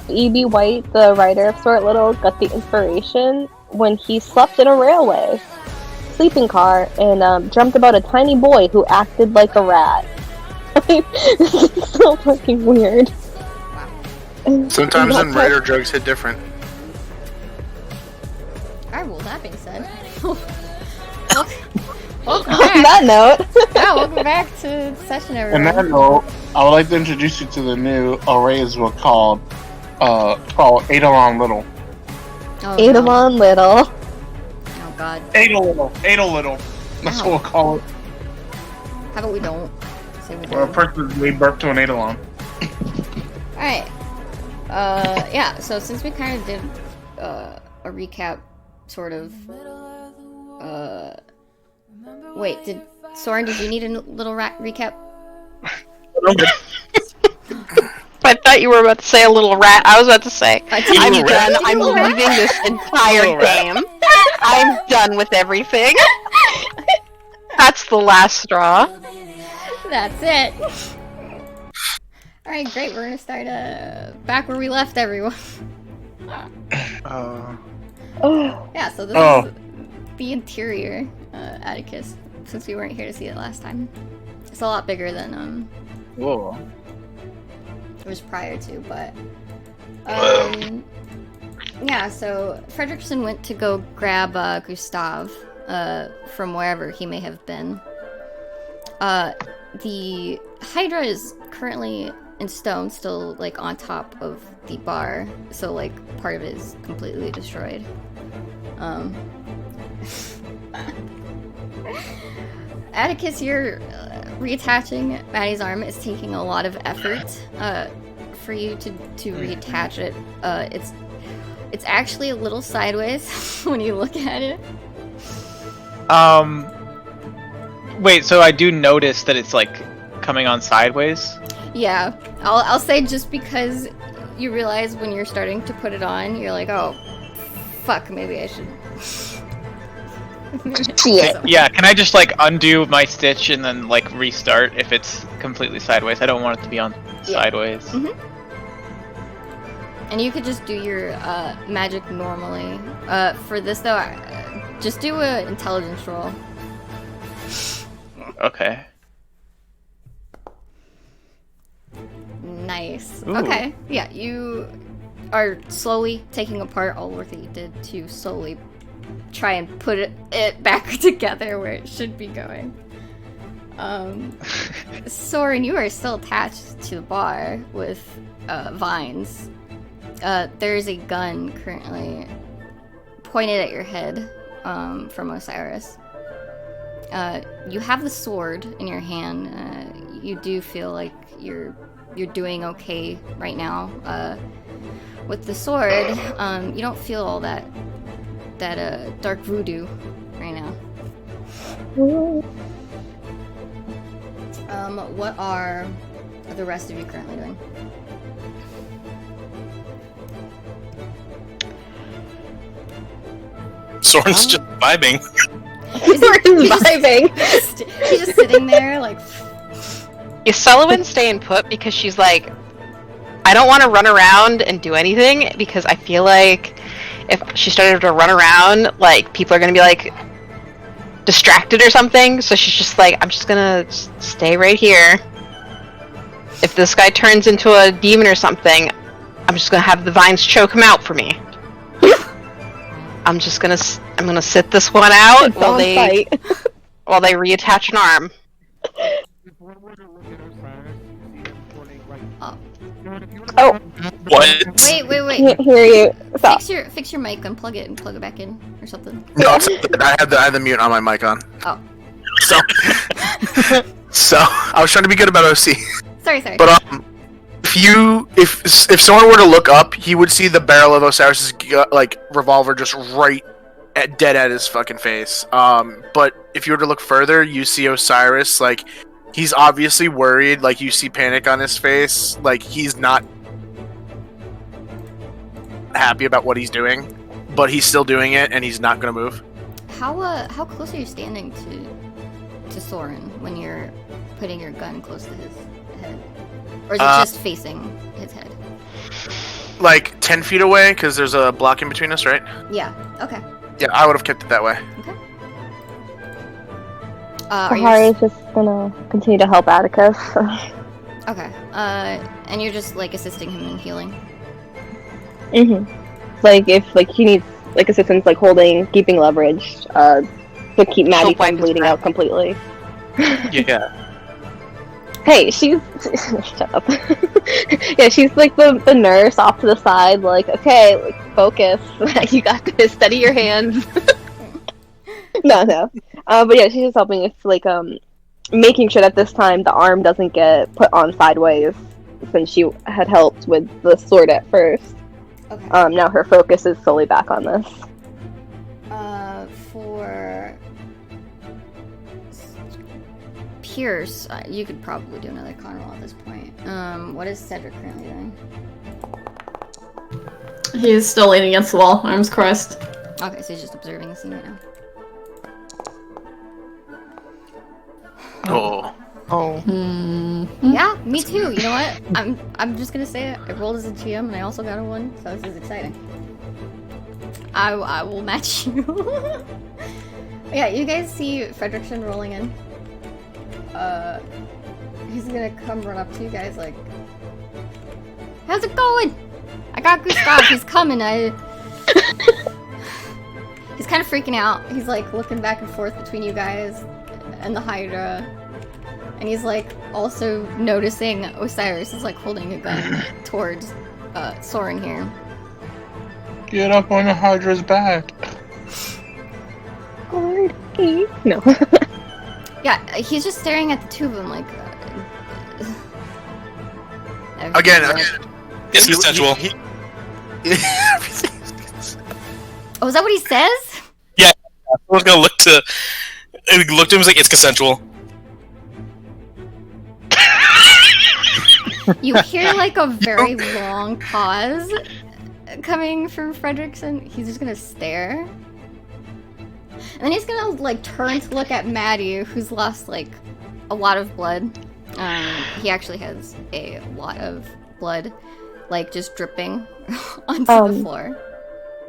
E.B. White, the writer of Stuart Little, got the inspiration when he slept in a railway sleeping car and dreamt about a tiny boy who acted like a rat. This is so fucking weird. Sometimes in writer drugs hit different. Alright, well, that being said, welcome On back. that note, Yeah, welcome back to the session, On everyone. that note, I would like to introduce you to the new arrays we're called Eidolon Little. Oh, Eidolon Little. Oh god. Eidolon. That's what we'll call it. How about we don't? Say we Or a do. person gave birth to an Eidolon. Alright. Yeah, so since we kind of did a recap, sort of. Wait, Soren, did you need a little recap? I thought you were about to say a little rat. I was about to say, I'm Little done. rat. I'm Little rat. leaving this entire Little rat. game. I'm done with everything. That's the last straw. That's it. Alright, great. We're gonna start back where we left everyone. Yeah, so this is the interior, Atticus, since we weren't here to see it last time. It's a lot bigger than Whoa. it was prior to, but yeah, so Fredrickson went to go grab Gustav from wherever he may have been. The Hydra is currently in stone, still like on top of the bar, so like part of it is completely destroyed. Atticus, you're reattaching Maddie's arm. Is taking a lot of effort for you to reattach it. It's actually a little sideways when you look at it. Wait, so I do notice that it's like coming on sideways? Yeah, I'll say just because you realize when you're starting to put it on, you're like, oh, fuck, maybe I should. Yeah, can I just like undo my stitch and then like restart if it's completely sideways? I don't want it to be on sideways. Mhm. And you could just do your magic normally. For this though, just do a intelligence roll. Okay. Nice. Ooh. Okay. Yeah, you are slowly taking apart all the work that you did to slowly try and put it back together where it should be going. Soren, you are still attached to the bar with vines. There's a gun currently pointed at your head from Osiris. You have the sword in your hand. You do feel like you're doing okay right now. With the sword, you don't feel all that dark voodoo right now. What are the rest of you currently doing? Soren's just vibing. He's just sitting there, like. Is Sullivan staying put because she's like, I don't want to run around and do anything because I feel like if she started to run around, like people are gonna be like distracted or something. So she's just like, I'm just gonna stay right here. If this guy turns into a demon or something, I'm just gonna have the vines choke him out for me. I'm gonna sit this one out while they reattach an arm. Oh, What? Wait. can't hear you. Stop. Fix your mic, unplug it, and plug it back in, or something. No, I had the mute on my mic on. Oh, So I was trying to be good about OC. sorry. But if someone were to look up, he would see the barrel of Osiris's revolver just right dead at his fucking face. But if you were to look further, you see Osiris like he's obviously worried. Like you see panic on his face. Like he's not happy about what he's doing, but he's still doing it, and he's not gonna move. How close are you standing to Soren when you're putting your gun close to his head, or is it just facing his head? like 10 feet away because there's a block in between us, right? Yeah. Okay. Yeah, I would have kept it that way. Are you Sahari's just gonna continue to help Atticus. okay? And you're just like assisting him in healing. Like if he needs like assistance, like holding, keeping leverage, to keep Maddie wipe from his bleeding breath. out completely. Yeah. Hey, she's shut up. Yeah, she's like the nurse off to the side, like, okay, like, focus. You got this. Steady your hands. No. But yeah, she's just helping with like making sure that this time the arm doesn't get put on sideways, since she had helped with the sword at first. Okay. Now her focus is solely back on this. For Pierce, you could probably do another con roll at this point. What is Cedric currently doing? He's still leaning against the wall, arms crossed. Okay, so he's just observing the scene right now. Oh. Oh. Yeah, me too. You know what? I'm just gonna say it. I rolled as a GM and I also got a 1, so this is exciting. I will match you. Yeah, you guys see Fredrickson rolling in. He's gonna come run up to you guys like, how's it going? I got Gustav. He's coming. He's kind of freaking out. He's like looking back and forth between you guys and the Hydra. And he's like also noticing Osiris is like holding a gun towards Soren here. Get up on the Hydra's back. No. Yeah, he's just staring at the two of them like. Again, It's consensual. Oh, is that what he says? Someone's gonna look to him and was like, it's consensual. You hear like a very long pause coming from Fredrickson. He's just gonna stare. And then he's gonna like turn to look at Maddie, who's lost like a lot of blood. He actually has a lot of blood, like just dripping onto the floor.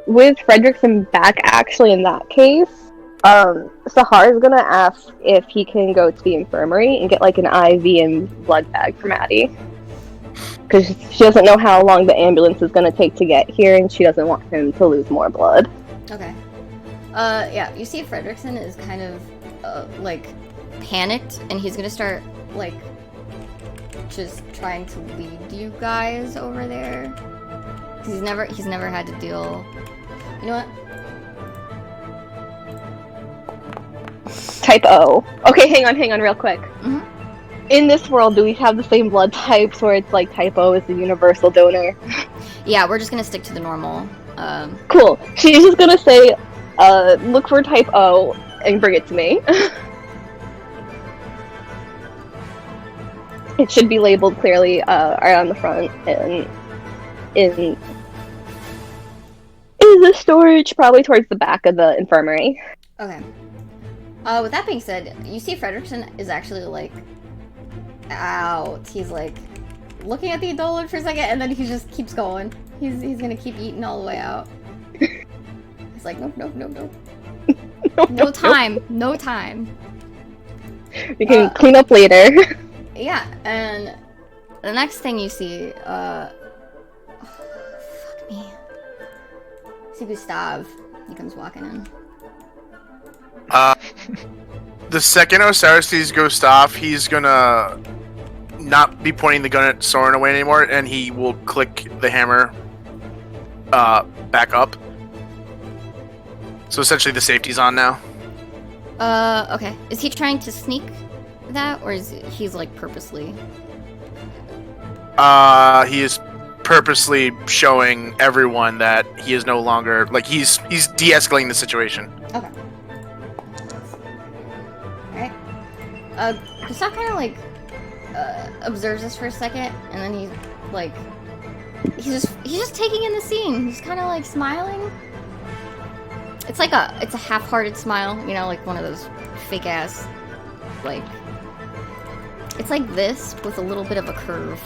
With Fredrickson back, actually, in that case, Sahar is gonna ask if he can go to the infirmary and get like an IV and blood bag for Maddie. Because she doesn't know how long the ambulance is gonna take to get here, and she doesn't want him to lose more blood. Okay. Yeah, you see Fredrickson is kind of, like, panicked, and he's gonna start, like, just trying to lead you guys over there. He's never had to deal... You know what? Type O. Okay, hang on real quick. Mhm. In this world, do we have the same blood types where it's like type O is the universal donor? Yeah, we're just gonna stick to the normal. Cool. She's just gonna say, look for type O and bring it to me. It should be labeled clearly right on the front and in the storage, probably towards the back of the infirmary. Okay. With that being said, you see Fredrickson is actually, like, out. He's, like, looking at the Edolan for a second, and then he just keeps going. He's gonna keep eating all the way out. He's like, nope. No time. No time. We can clean up later. Yeah, and the next thing you see, fuck me. See Gustav. He comes walking in. The second Osiris sees Gustav, he's gonna not be pointing the gun at Soren away anymore, and he will click the hammer back up. So essentially the safety's on now. Okay. Is he trying to sneak that, or is he's like purposely? He is purposely showing everyone that he is no longer, like, he's de-escalating the situation. Okay. Alright. Gustav kind of like observes this for a second, and then he's like, he's just taking in the scene. He's kind of like smiling. It's like it's a half-hearted smile, you know, like one of those fake ass, like, it's like this with a little bit of a curve.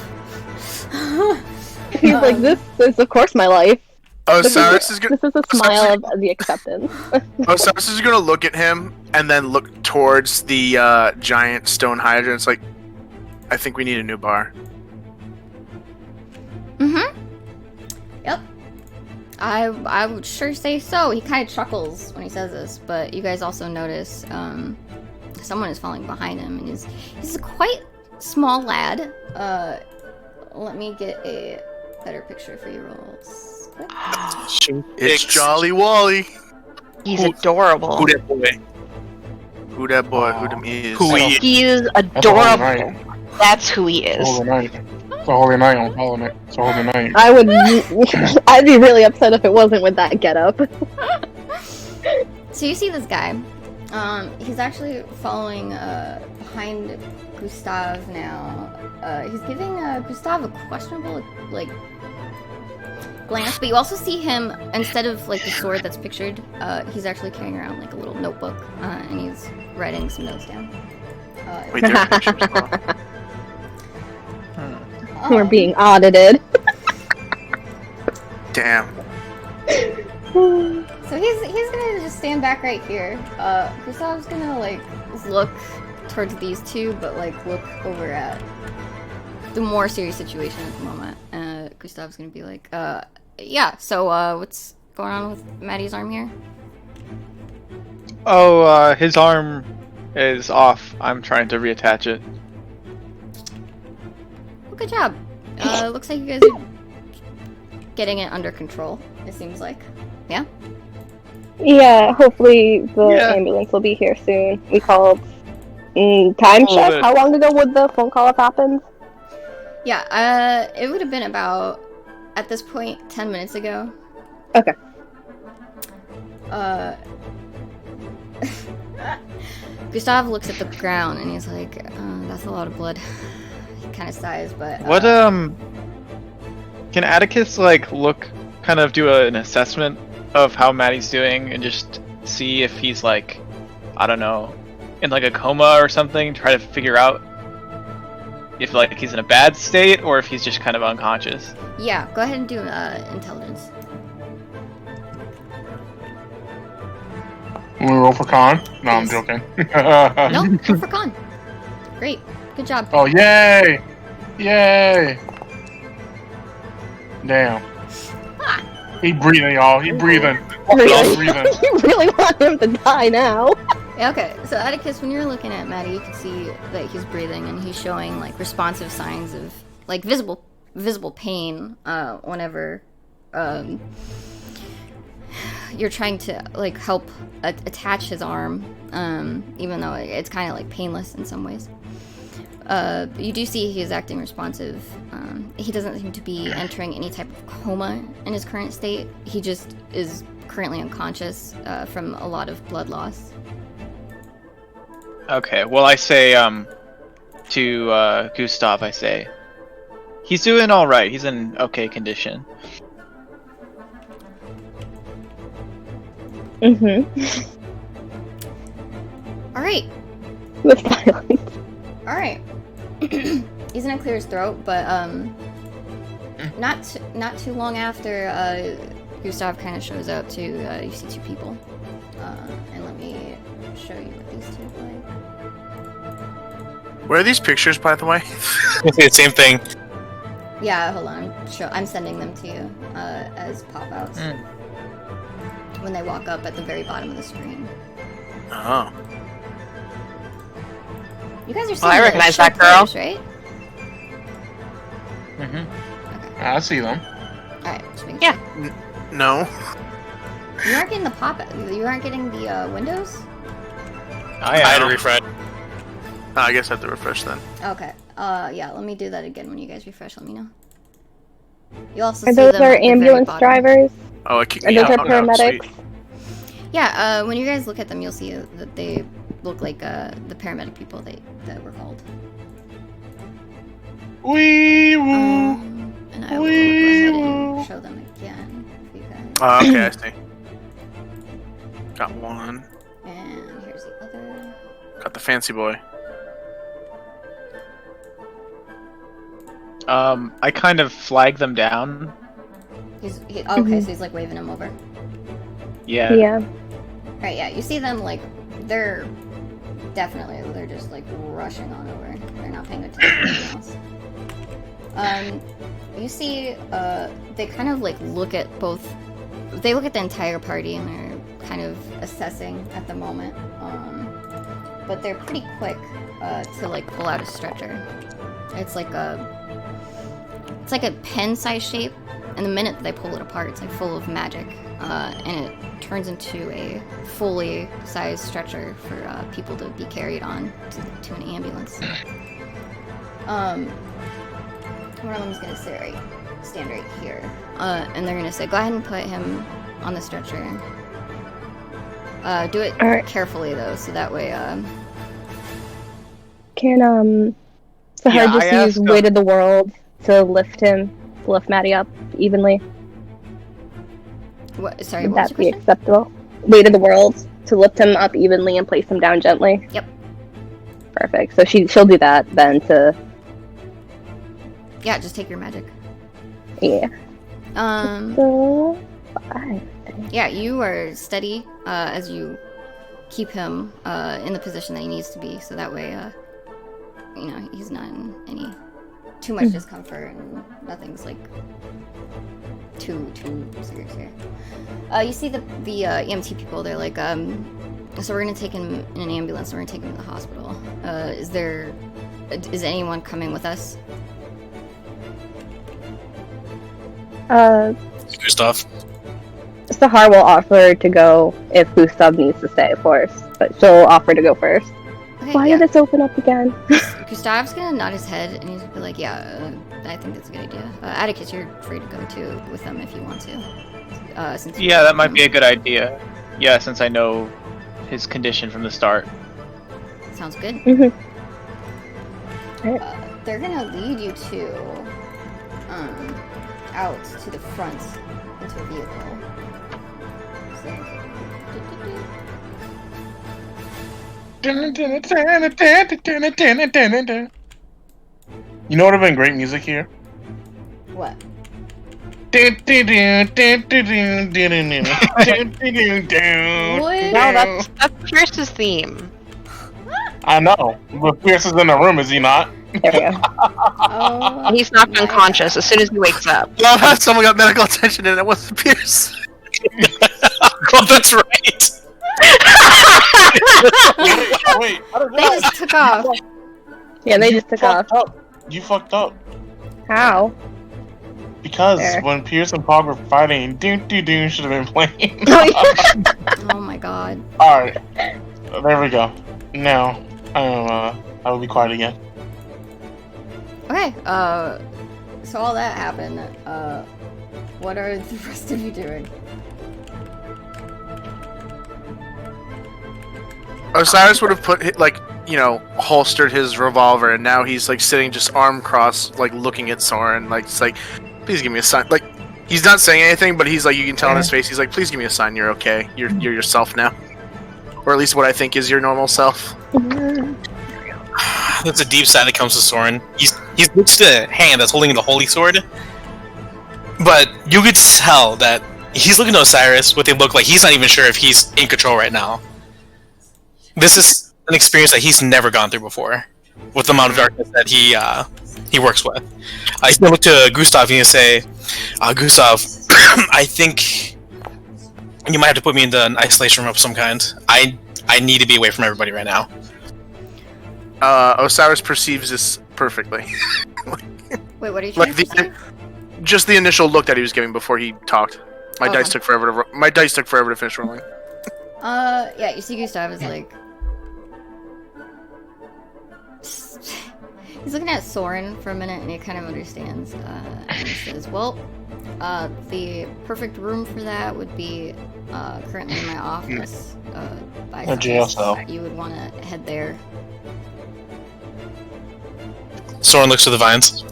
He's like, this is of course my life. Osiris is gonna. This is a smile of the acceptance. Osiris is gonna look at him and then look towards the giant stone hydrant. It's like, I think we need a new bar. Mm-hmm. Yep. I would sure say so. He kind of chuckles when he says this, but you guys also notice someone is falling behind him, and he's a quite small lad. Let me get a better picture for you rolls. Quick. It's Jolly Wally. He's adorable. Who that boy? Who that boy? Who them is? Who he is? He is That's adorable. Holy That's who he is. Holy night. It's a holy night. I'm calling it. It's a holy night. I'd be really upset if it wasn't with that getup. So you see this guy. He's actually following behind Gustav now. He's giving Gustav a questionable glance, but you also see him, instead of like the sword that's pictured, he's actually carrying around like a little notebook, and he's writing some notes down. Wait, there are pictures. Oh. We're being audited. Damn. So he's gonna just stand back right here. Gustav's gonna like look towards these two, but like look over at the more serious situation at the moment. Gustav's gonna be like, yeah. So what's going on with Maddie's arm here? Oh, his arm is off. I'm trying to reattach it. Well, good job. Looks like you guys are getting it under control. It seems like, yeah. Yeah, hopefully the Yeah. ambulance will be here soon. We called time check. bit. How long ago would the phone call have happened? Yeah, it would have been about, at this point, 10 minutes ago. Okay. Gustav looks at the ground and he's like, that's a lot of blood. He kind of sighs, but... What can Atticus like do an assessment of how Maddie's doing and just see if he's like, I don't know, in like a coma or something, try to figure out if like he's in a bad state or if he's just kind of unconscious. Yeah, go ahead and do intelligence. Can we roll for con? No, I'm Yes. joking. No, go for con. Great, good job. Oh, yay! Yay! Damn. Ah. He breathing, y'all. He breathing. Really? He's breathing. You really want him to die now? Yeah, okay, so Atticus, when you're looking at Maddie, you can see that he's breathing and he's showing like responsive signs of like visible pain whenever you're trying to like help attach his arm, even though it's kind of like painless in some ways. You do see he is acting responsive. He doesn't seem to be entering any type of coma in his current state. He just is currently unconscious from a lot of blood loss. Okay, well I say to Gustav, I say he's doing all right. He's in okay condition. Mm-hmm. All right, With silence. all right. He's gonna clear his throat, but not too long after Gustav kind of shows up too. You see two people, and let me show you what these two look like. Where are these pictures, by the way? Same thing. Yeah, hold on. I'm sending them to you as pop-outs when they walk up at the very bottom of the screen. Oh. You guys are seeing Oh, I the recognize show that girl. photos, right? Mm-hmm. I see them. All right. Just making Yeah. sure. No. You aren't getting the You aren't getting the windows. I I had to am. refresh. Oh, I guess I have to refresh then. Okay. Yeah. Let me do that again when you guys refresh. Let me know. You also Are see those them our at the very ambulance bottom. drivers? Oh, I kicked Are me those out. our Oh, no, paramedics? sweet. Yeah. When you guys look at them, you'll see that they look like the paramedic people that were called. Wee woo. And I will go ahead and show them again for you guys. Oh, okay, I see. Got one. And here's the other. Got the fancy boy. I kind of flag them down. Okay, so he's like waving him over. Yeah. Yeah. Right, yeah, you see them like they're just like rushing on over. They're not paying attention to anything else. You see, they kind of like look at the entire party and they're kind of assessing at the moment. But they're pretty quick to like pull out a stretcher. It's like a pen-sized shape, and the minute they pull it apart, it's like full of magic, and it turns into a fully sized stretcher for people to be carried on to an ambulance. One of them's gonna stand right here, and they're gonna say, "Go ahead and put him on the stretcher. Do it Alright. carefully though, so that way." Can Sahar Yeah, I just use asked, weight of the world to lift Maddie up evenly? What? Sorry, Would what was that your be question? acceptable? Weight of the world to lift him up evenly and place him down gently. Yep. Perfect. So she'll do that then to Yeah, just take your magic. yeah. So 5. Yeah, you are steady as you keep him in the position that he needs to be, so that way, he's not in any too much discomfort and nothing's like too serious here. You see the EMT people. They're like, so we're gonna take him in an ambulance. We're gonna take him to the hospital. Is anyone coming with us? Gustav. Sahar will offer to go if Gustav needs to stay, of course, but she'll offer to go first. Okay, Why yeah. did this open up again? Gustav's gonna nod his head and he's gonna be like, yeah, I think that's a good idea. Atticus, you're free to go too with them if you want to. Since Yeah, that might be a good idea. Yeah, since I know his condition from the start. Sounds good. Mhm. They're gonna lead you out to the front into a vehicle. You know what would have been great music here? What? No, that's Pierce's theme. I know, but Pierce is in the room, is he not? There we go. Oh, He's knocked my unconscious God. as soon as he wakes up. Love how someone got medical attention and it wasn't Pierce. Oh, that's right. Wait, They just took off. Yeah, they just took off. You fucked up. How? Because There. when Pierce and Pog were fighting, Doon Doo Doo should have been playing. Oh my God. Alright. There we go. Now, I will be quiet again. Okay. So all that happened. What are the rest of you doing? Osiris would have holstered his revolver, and now he's like sitting just arm crossed, like looking at Soren, like it's like, please give me a sign. Like he's not saying anything, but he's like, you can tell in his face, he's like, please give me a sign, you're okay, you're yourself now, or at least what I think is your normal self. That's a deep sigh that comes to Soren. He looks to a hand that's holding the holy sword, but you could tell that he's looking at Osiris with a look like he's not even sure if he's in control right now. This is an experience that he's never gone through before, with the amount of darkness that he works with. He's gonna look to Gustav and say, Gustav, I think you might have to put me into an isolation room of some kind. I need to be away from everybody right now. Osiris perceives this perfectly. Wait, what are you trying Like to say? just the initial look that he was giving before he talked. My Okay. dice took forever to finish rolling. Yeah, you see Gustav is like... He's looking at Soren for a minute and he kind of understands. And he says, well, the perfect room for that would be currently in my office. By A jail someone. cell. You would want to head there. Soren looks to the vines.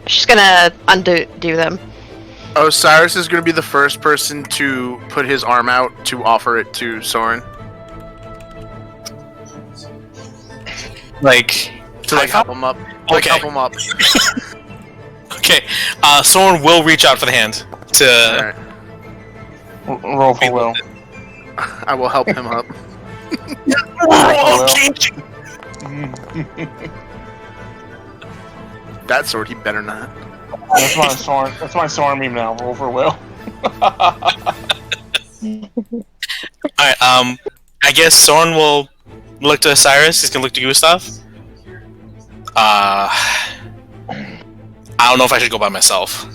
She's gonna undo them. Osiris is going to be the first person to put his arm out to offer it to Soren. Like, To like help him up. Like, Okay. help him up. Okay. Soren will reach out for the hand to. Alright. Roll for will. I will help him up. Okay. That sword, he better not. That's my Soren. That's my Soren meme now. Roll for will. Alright, I guess Soren will look to Cyrus, he's gonna look to Gustav. I don't know if I should go by myself.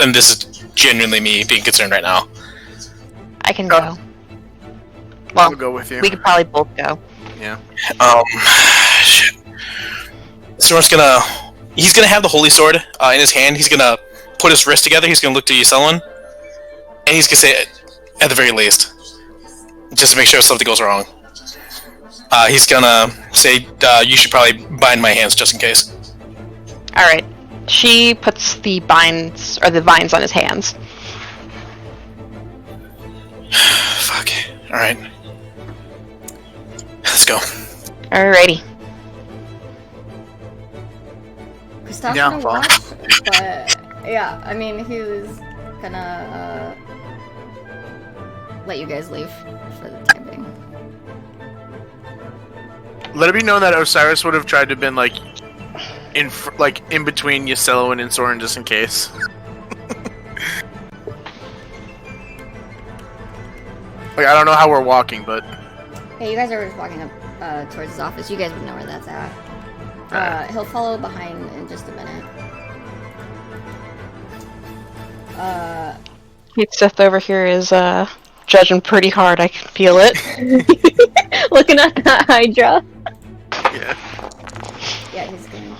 And this is genuinely me being concerned right now. I can go. I'll go with you. We could probably both go. Shit. Soren's he's gonna have the Holy Sword in his hand, he's gonna put his wrists together, he's gonna look to Yuselin, and he's gonna say, at the very least, just to make sure something goes wrong. He's gonna say, you should probably bind my hands just in case. Alright. She puts the vines on his hands. Fuck. Alright. Let's go. Alrighty. Gustav's Yeah, gonna well. watch, but yeah, I mean, he was gonna let you guys leave for the time being. Let it be known that Osiris would have tried to been like in between Yuselin and Soren just in case. Like, I don't know how we're walking, but Hey, you guys are just walking up towards his office. You guys would know where that's at. Alright. He'll follow behind in just a minute. Kate Sith over here is judging pretty hard. I can feel it. Looking at that Hydra. yeah. Yeah, he's going to.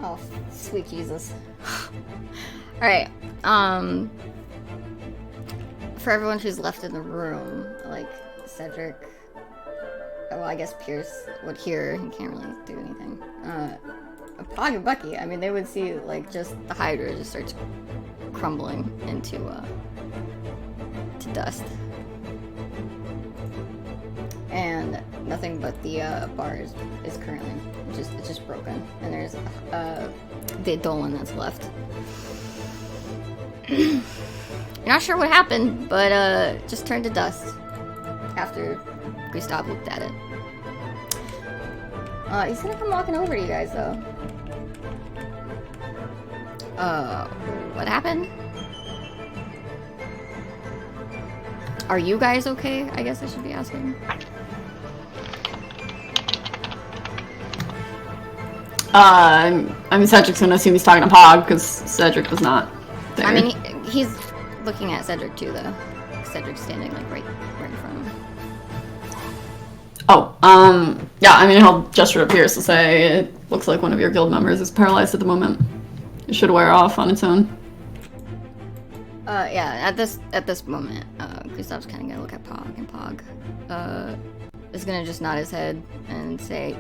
Oh, sweet Jesus. Alright, for everyone who's left in the room, like Cedric, well, I guess Pierce would hear, he can't really do anything. Pog and Bucky, I mean, they would see, like, just the Hydra just starts crumbling into, to dust. And nothing but the, bar is currently it's just broken. And there's, the Dolan that's left. You're not sure what happened, but, just turned to dust after Gustav looked at it. He's gonna come walking over to you guys, though. What happened? Are you guys okay? I guess I should be asking. I mean, Cedric's gonna assume he's talking to Pog, because Cedric was not there. I mean, he's looking at Cedric, too, though. Cedric's standing, like, right in front of him. Oh, yeah, I mean, he'll gesture to Pierce to say, it looks like one of your guild members is paralyzed at the moment. It should wear off on its own. Yeah, at this moment, Gustav's kind of gonna look at Pog, and Pog, is gonna just nod his head and say,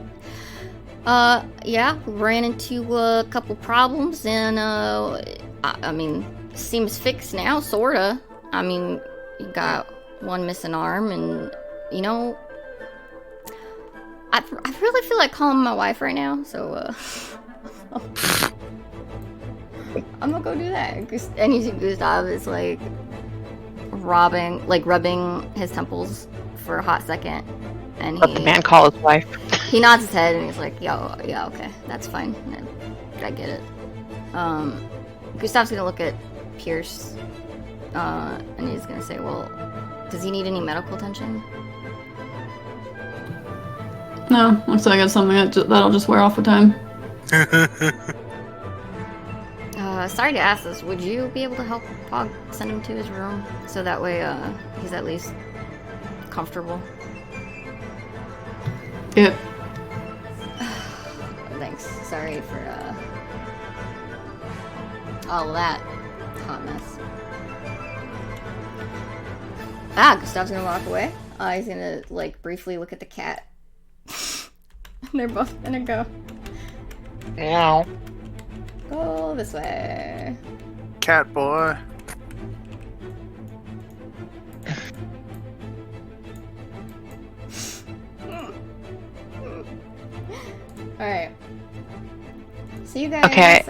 yeah, we ran into a couple problems, and, I mean, seems fixed now, sorta. I mean, you got one missing arm, and, you know, I really feel like calling my wife right now, so, I'm gonna go do that. And you see Gustav is, like, rubbing his temples for a hot second, and Let the man call his wife. he nods his head, and he's like, yo, yeah, okay, that's fine. I get it. Gustav's gonna look at Pierce, and he's gonna say, well, does he need any medical attention? No, looks like it's something that'll just wear off with time. Sorry to ask this, would you be able to help Pog send him to his room? So that way, he's at least comfortable? Yep. Thanks. Sorry for, all of that hot mess. Gustav's gonna walk away. He's gonna, like, briefly look at the cat. And they're both gonna go this way. Cat boy. So you guys. Okay.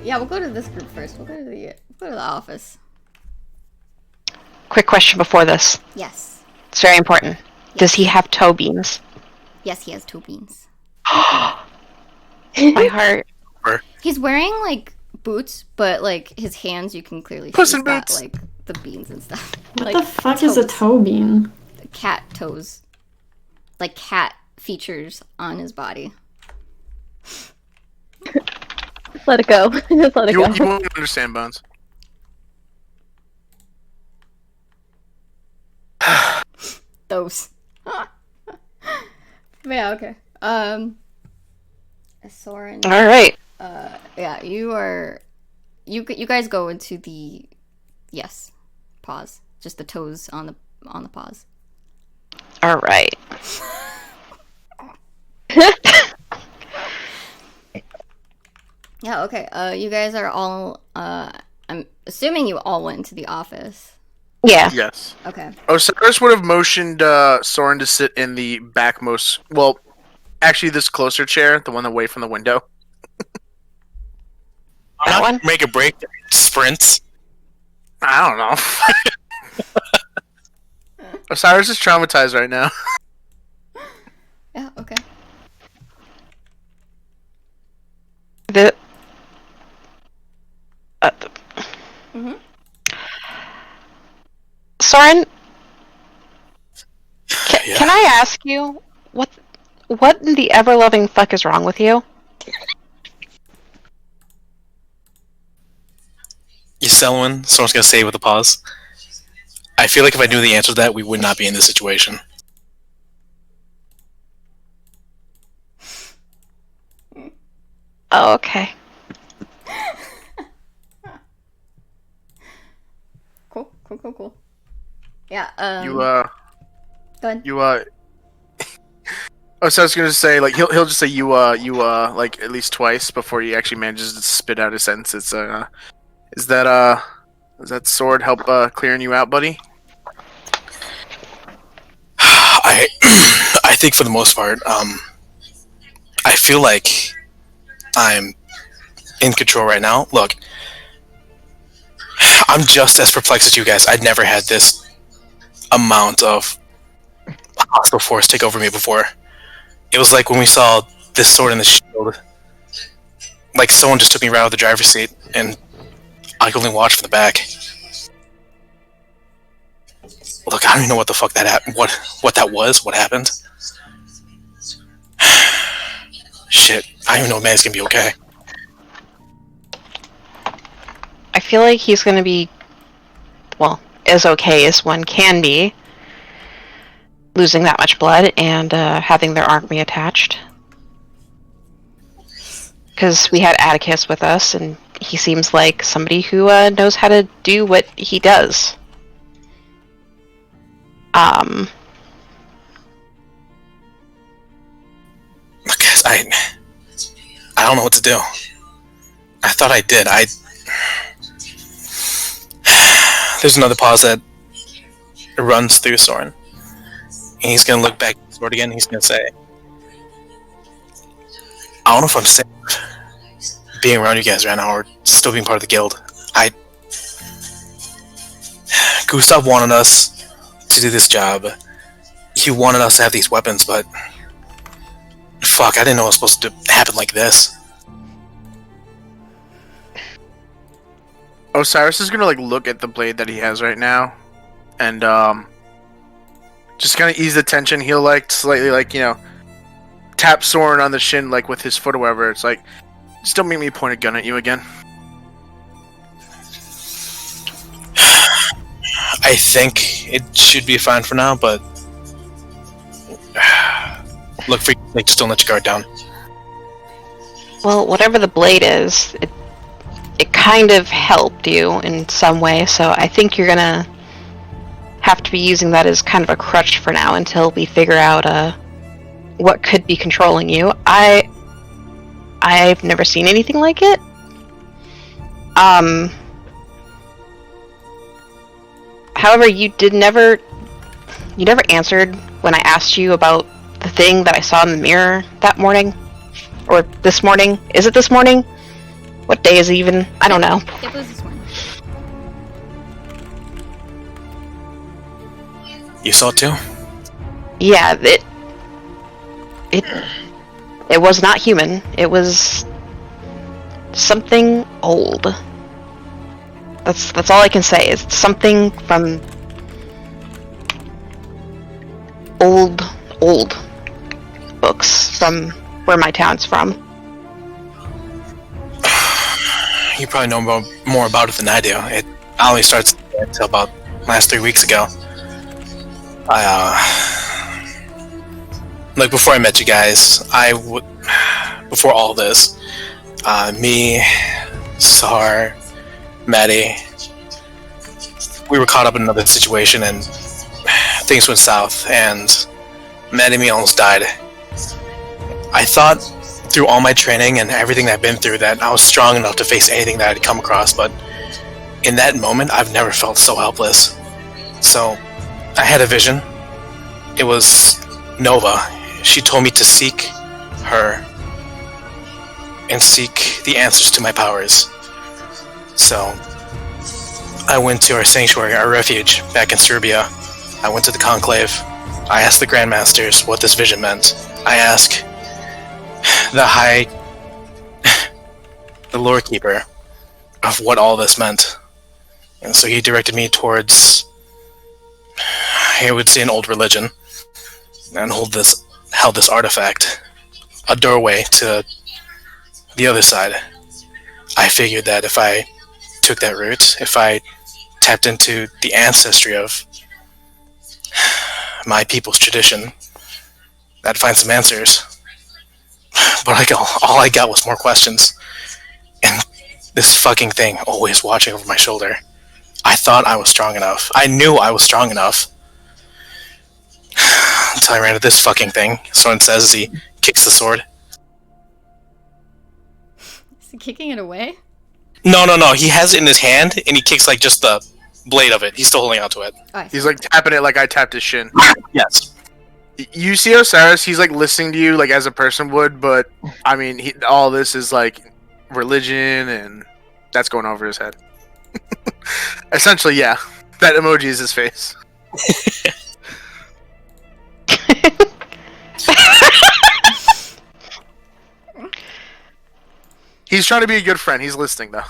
Yeah, we'll go to this group first. We'll go to the office. Quick question before this. Yes. It's very important. Does he have toe beams? Yes, he has toe beams. My heart. He's wearing like boots, but like his hands, you can clearly Puss see in he's got, Boots. like the beans and stuff. What like, the fuck is a toe bean? cat toes, like cat features on his body. Let it go. Just let it You go. won't understand, Bones. Those. Yeah. Okay. Soren. All right. Yeah. You are. You guys go into the. Yes. Pause. Just the toes on the pause. All right. Yeah, okay. You guys are all, I'm assuming you all went to the office. Yeah. Yes. Okay. Osiris would have motioned Soren to sit in the backmost. Well, actually, this closer chair, the one away from the window. That one? Make a break. Sprint. I don't know. Osiris is traumatized right now. Yeah, okay. Soren, Yeah. can I ask you what in the ever loving fuck is wrong with you? Selwyn, someone's gonna say with a pause. I feel like if I knew the answer to that, we would not be in this situation. Oh, okay. Cool. Yeah, You go ahead. Oh, so I was gonna say, like, he'll just say you like at least twice before he actually manages to spit out his sentences. Does that sword help clearing you out, buddy? I think for the most part, I feel like I'm in control right now. Look, I'm just as perplexed as you guys. I'd never had this amount of hostile force take over me before. It was like when we saw this sword and the shield. Like someone just took me right out of the driver's seat, and I could only watch from the back. Look, I don't even know what the fuck what that was. What happened? Shit, I don't even know if Man's gonna be okay. I feel like he's gonna be, well, as okay as one can be, losing that much blood and having their arm reattached. Because we had Atticus with us, and he seems like somebody who knows how to do what he does. Look, guys, I don't know what to do. I thought I did. There's another pause that runs through Soren. And he's gonna look back at the sword again, and he's gonna say, I don't know if I'm safe being around you guys right now or still being part of the guild. Gustav wanted us to do this job. He wanted us to have these weapons, but fuck, I didn't know it was supposed to happen like this. Osiris is gonna like look at the blade that he has right now, and just kind of ease the tension. He'll like slightly like tap Soren on the shin like with his foot or whatever. It's like, just don't make me point a gun at you again. I think it should be fine for now, but look, for just don't let your guard down. Well, whatever the blade is, it kind of helped you in some way, so I think you're gonna have to be using that as kind of a crutch for now until we figure out what could be controlling you. I've never seen anything like it. However, you never answered when I asked you about the thing that I saw in the mirror that morning. Or this morning? Is it this morning? What day is it even? I don't know. It was this morning. You saw it too? Yeah, it was not human. It was something old. That's all I can say. It's something from old books from where my town's from. You probably know more about it than I do. I only started until about last 3 weeks ago. Like before I met you guys, before all this, me, Sar, Maddie, we were caught up in another situation and things went south and Maddie and me almost died. I thought through all my training and everything that I've been through that I was strong enough to face anything that I'd come across, but in that moment I've never felt so helpless. So I had a vision. It was Nova. She told me to seek her and seek the answers to my powers. So I went to our sanctuary, our refuge back in Serbia. I went to the conclave. I asked the Grandmasters what this vision meant. I asked the lore keeper of what all this meant. And so he directed me towards, I would say, an old religion, and held this artifact, a doorway to the other side. I figured that if I took that route, if I tapped into the ancestry of my people's tradition, I'd find some answers. But all I got was more questions. And this fucking thing always watching over my shoulder. I thought I was strong enough. I knew I was strong enough. Until I ran into this fucking thing. Soren says as he kicks the sword. Is he kicking it away? No. He has it in his hand, and he kicks like just the blade of it. He's still holding onto it. Oh, I see. He's like tapping it like I tapped his shin. Yes. You see Osiris, he's like listening to you like as a person would, but I mean, all this is like religion and that's going over his head. Essentially, yeah. That emoji is his face. He's trying to be a good friend. He's listening though.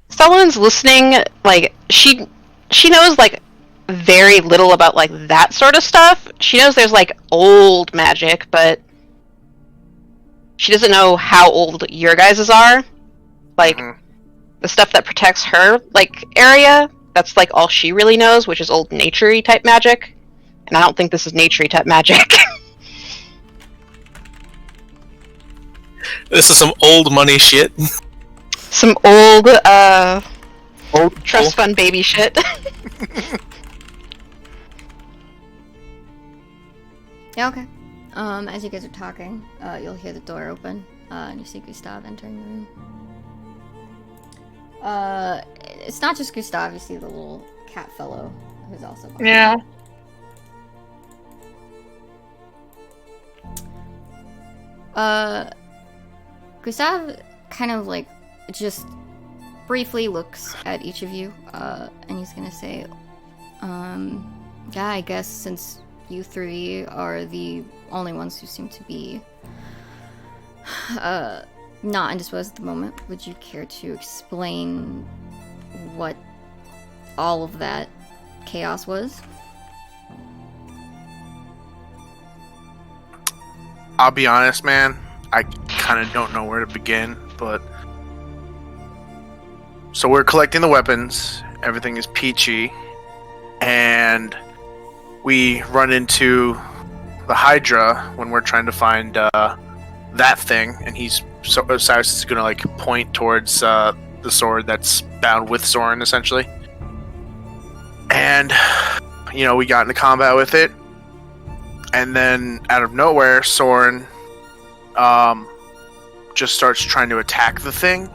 Sullivan's listening. Like she knows like very little about like that sort of stuff. She knows there's like old magic, but she doesn't know how old your guys's are. Like the stuff that protects her like area. That's like all she really knows, which is old nature-y type magic. And I don't think this is nature-y type magic. This is some old money shit. Some old trust fund baby shit. Yeah, okay. As you guys are talking, you'll hear the door open, and you see Gustav entering the room. It's not just Gustav, you see the little cat fellow who's also behind. Yeah. Gustav kind of like just briefly looks at each of you, and he's gonna say, yeah, I guess since you three are the only ones who seem to be not indisposed at the moment, would you care to explain what all of that chaos was? I'll be honest, man. I kind of don't know where to begin, but... So we're collecting the weapons. Everything is peachy. And we run into the Hydra when we're trying to find that thing. And Osiris is going to like point towards the sword that's bound with Soren, essentially. And, you know, we got into combat with it. And then, out of nowhere, Soren just starts trying to attack the thing.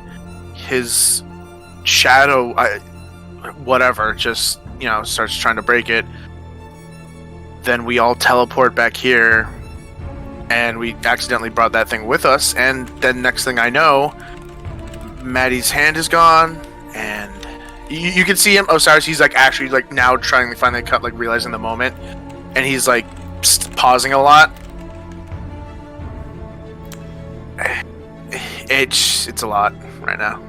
His shadow, whatever, just, you know, starts trying to break it. Then we all teleport back here. and we accidentally brought that thing with us. And then next thing I know, Maddie's hand is gone, and you can see him. Osiris, he's like actually like now trying to find the cut, like realizing the moment, and he's like pausing a lot. It's a lot right now,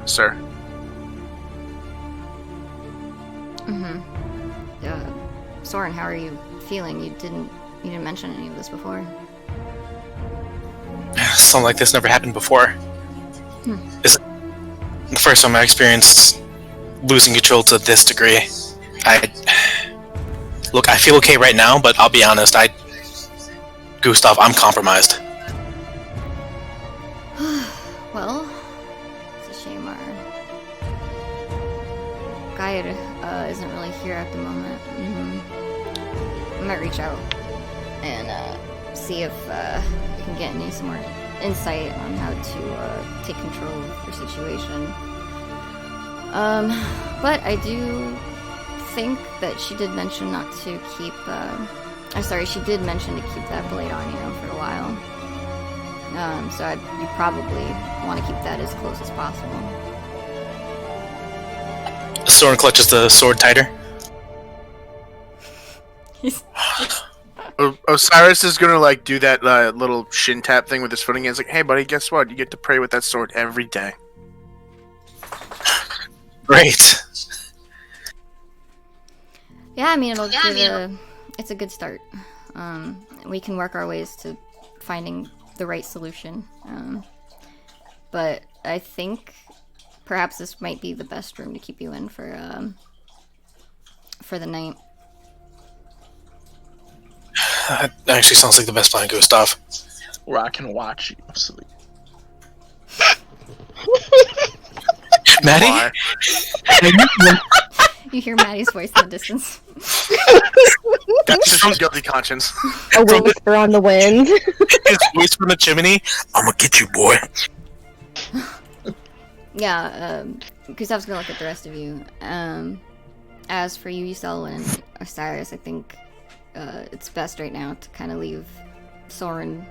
sir. Soren, how are you feeling? You didn't mention any of this before. Something like this never happened before. It's the first time I experienced losing control to this degree. I feel okay right now, but I'll be honest, Gustav, I'm compromised. Well, it's a shame our guide isn't really here at the moment. I might reach out and see if you can get some more insight on how to take control of your situation. But I do think that she did mention not to keep. She did mention to keep that blade on you for a while. So you probably want to keep that as close as possible. Soren clutches the sword tighter. Osiris is gonna like do that little shin tap thing with his foot again. It's like, hey buddy, guess what? You get to pray with that sword every day. Great. Yeah, I mean it's a good start. We can work our ways to finding the right solution. But I think perhaps this might be the best room to keep you in for the night. That actually sounds like the best plan, Gustav. Where I can watch you sleep. Maddie? You hear Maddie's voice in the distance. That's just his guilty conscience. A whisper on the wind. His voice from the chimney. I'm gonna get you, boy. Yeah, Gustav's gonna look at the rest of you. As for you, Ysel and Osiris, I think it's best right now to kind of leave Soren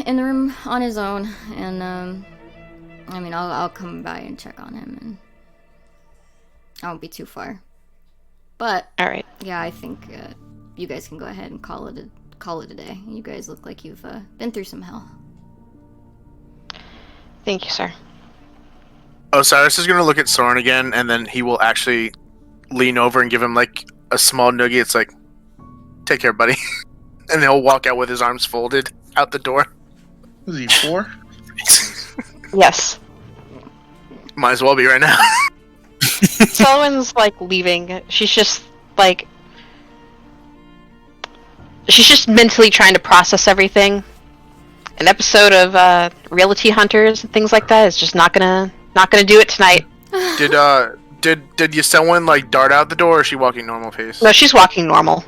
in the room on his own, and I mean, I'll come by and check on him, and I won't be too far. But All right. yeah, I think you guys can go ahead and call it a day. You guys look like you've been through some hell. Thank you, sir. Osiris is gonna look at Soren again, and then he will actually lean over and give him like a small noogie. It's like, take care, buddy. And he'll walk out with his arms folded out the door. Is he 4? Yes. Might as well be right now. Selwyn's like leaving. She's just mentally trying to process everything. An episode of Realty Hunters and things like that is just not gonna do it tonight. Did you someone like dart out the door, or is she walking normal pace? No, she's walking normal.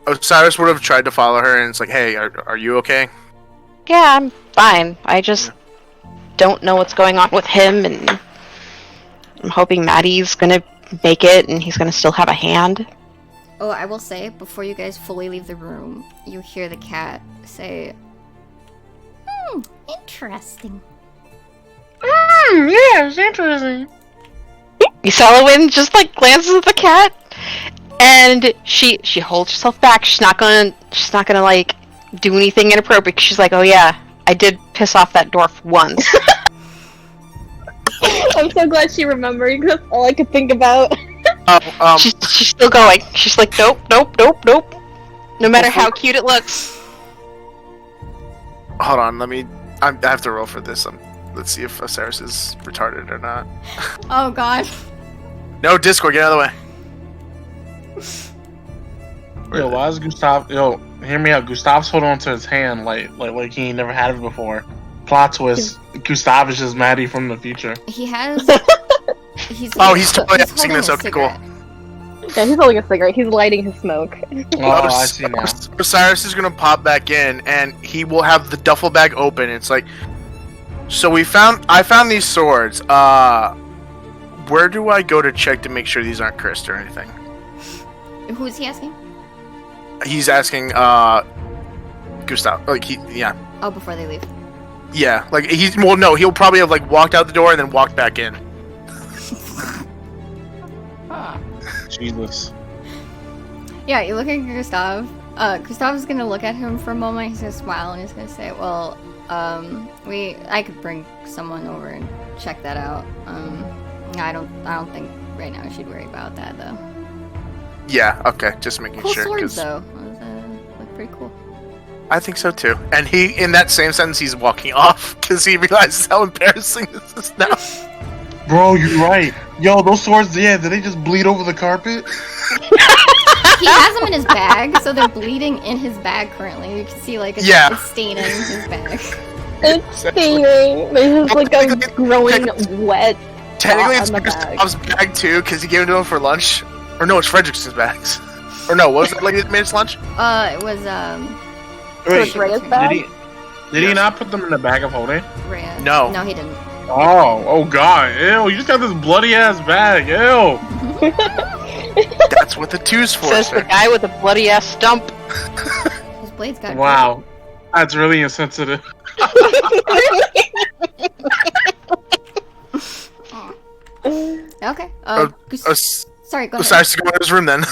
Osiris would have tried to follow her, and it's like, hey, are you okay? Yeah, I'm fine. I just don't know what's going on with him, and I'm hoping Maddie's gonna make it, and he's gonna still have a hand. Oh, I will say, before you guys fully leave the room, you hear the cat say, interesting. Yes, interesting. Selwyn just like glances at the cat, and she holds herself back. She's not gonna like do anything inappropriate. She's like, oh yeah, I did piss off that dwarf once. I'm so glad she remembered, because that's all I could think about. She's still going. She's like, nope. No matter how cute it looks. Hold on, I have to roll for this. Let's see if Osiris is retarded or not. Oh god. No, Discord, get out of the way. Yo, why is Gustav? Yo, hear me out. Gustav's holding onto his hand like he ain't never had it before. Plot twist: Gustav is just Maddie from the future. He has... he's totally asking holding this. a Okay, cool. cigarette. Yeah, he's holding a cigarette. He's lighting his smoke. Oh, I see now. Osiris is gonna pop back in, and he will have the duffel bag open. It's like, so I found these swords. Where do I go to check to make sure these aren't cursed or anything? Who is he asking? He's asking Gustav. Like yeah. Oh, before they leave. Yeah, like no, he'll probably have like walked out the door and then walked back in. Jesus. Yeah, you look at Gustav. Gustav's gonna look at him for a moment. He's gonna smile and he's gonna say, "Well, I could bring someone over and check that out. I don't think right now I should worry about that though." Yeah, okay, just making Cool sure. swords though. Look pretty cool. I think so too. And he, in that same sentence, he's walking off because he realizes how embarrassing this is now. Bro, you're right. Yo, those swords, yeah, did they just bleed over the carpet? He has them in his bag, so they're bleeding in his bag currently. You can see like it's staining his bag. It's staining. There's just like a growing wet. Technically, it's on the bag. Gustav's bag too because he gave it to him for lunch. Or no, it's Frederickson's bags. Or no, what was that lady that made us lunch? It was Wait, Rhea's bag? did he not put them in the bag of holding? Rhea. No. No, he didn't. Oh god, ew, you just got this bloody ass bag, ew. That's what the two's for, Says the sir. guy with the bloody ass stump. His blade's got. Wow, that's really insensitive. Okay. Sorry, go ahead. Besides to go in his room then.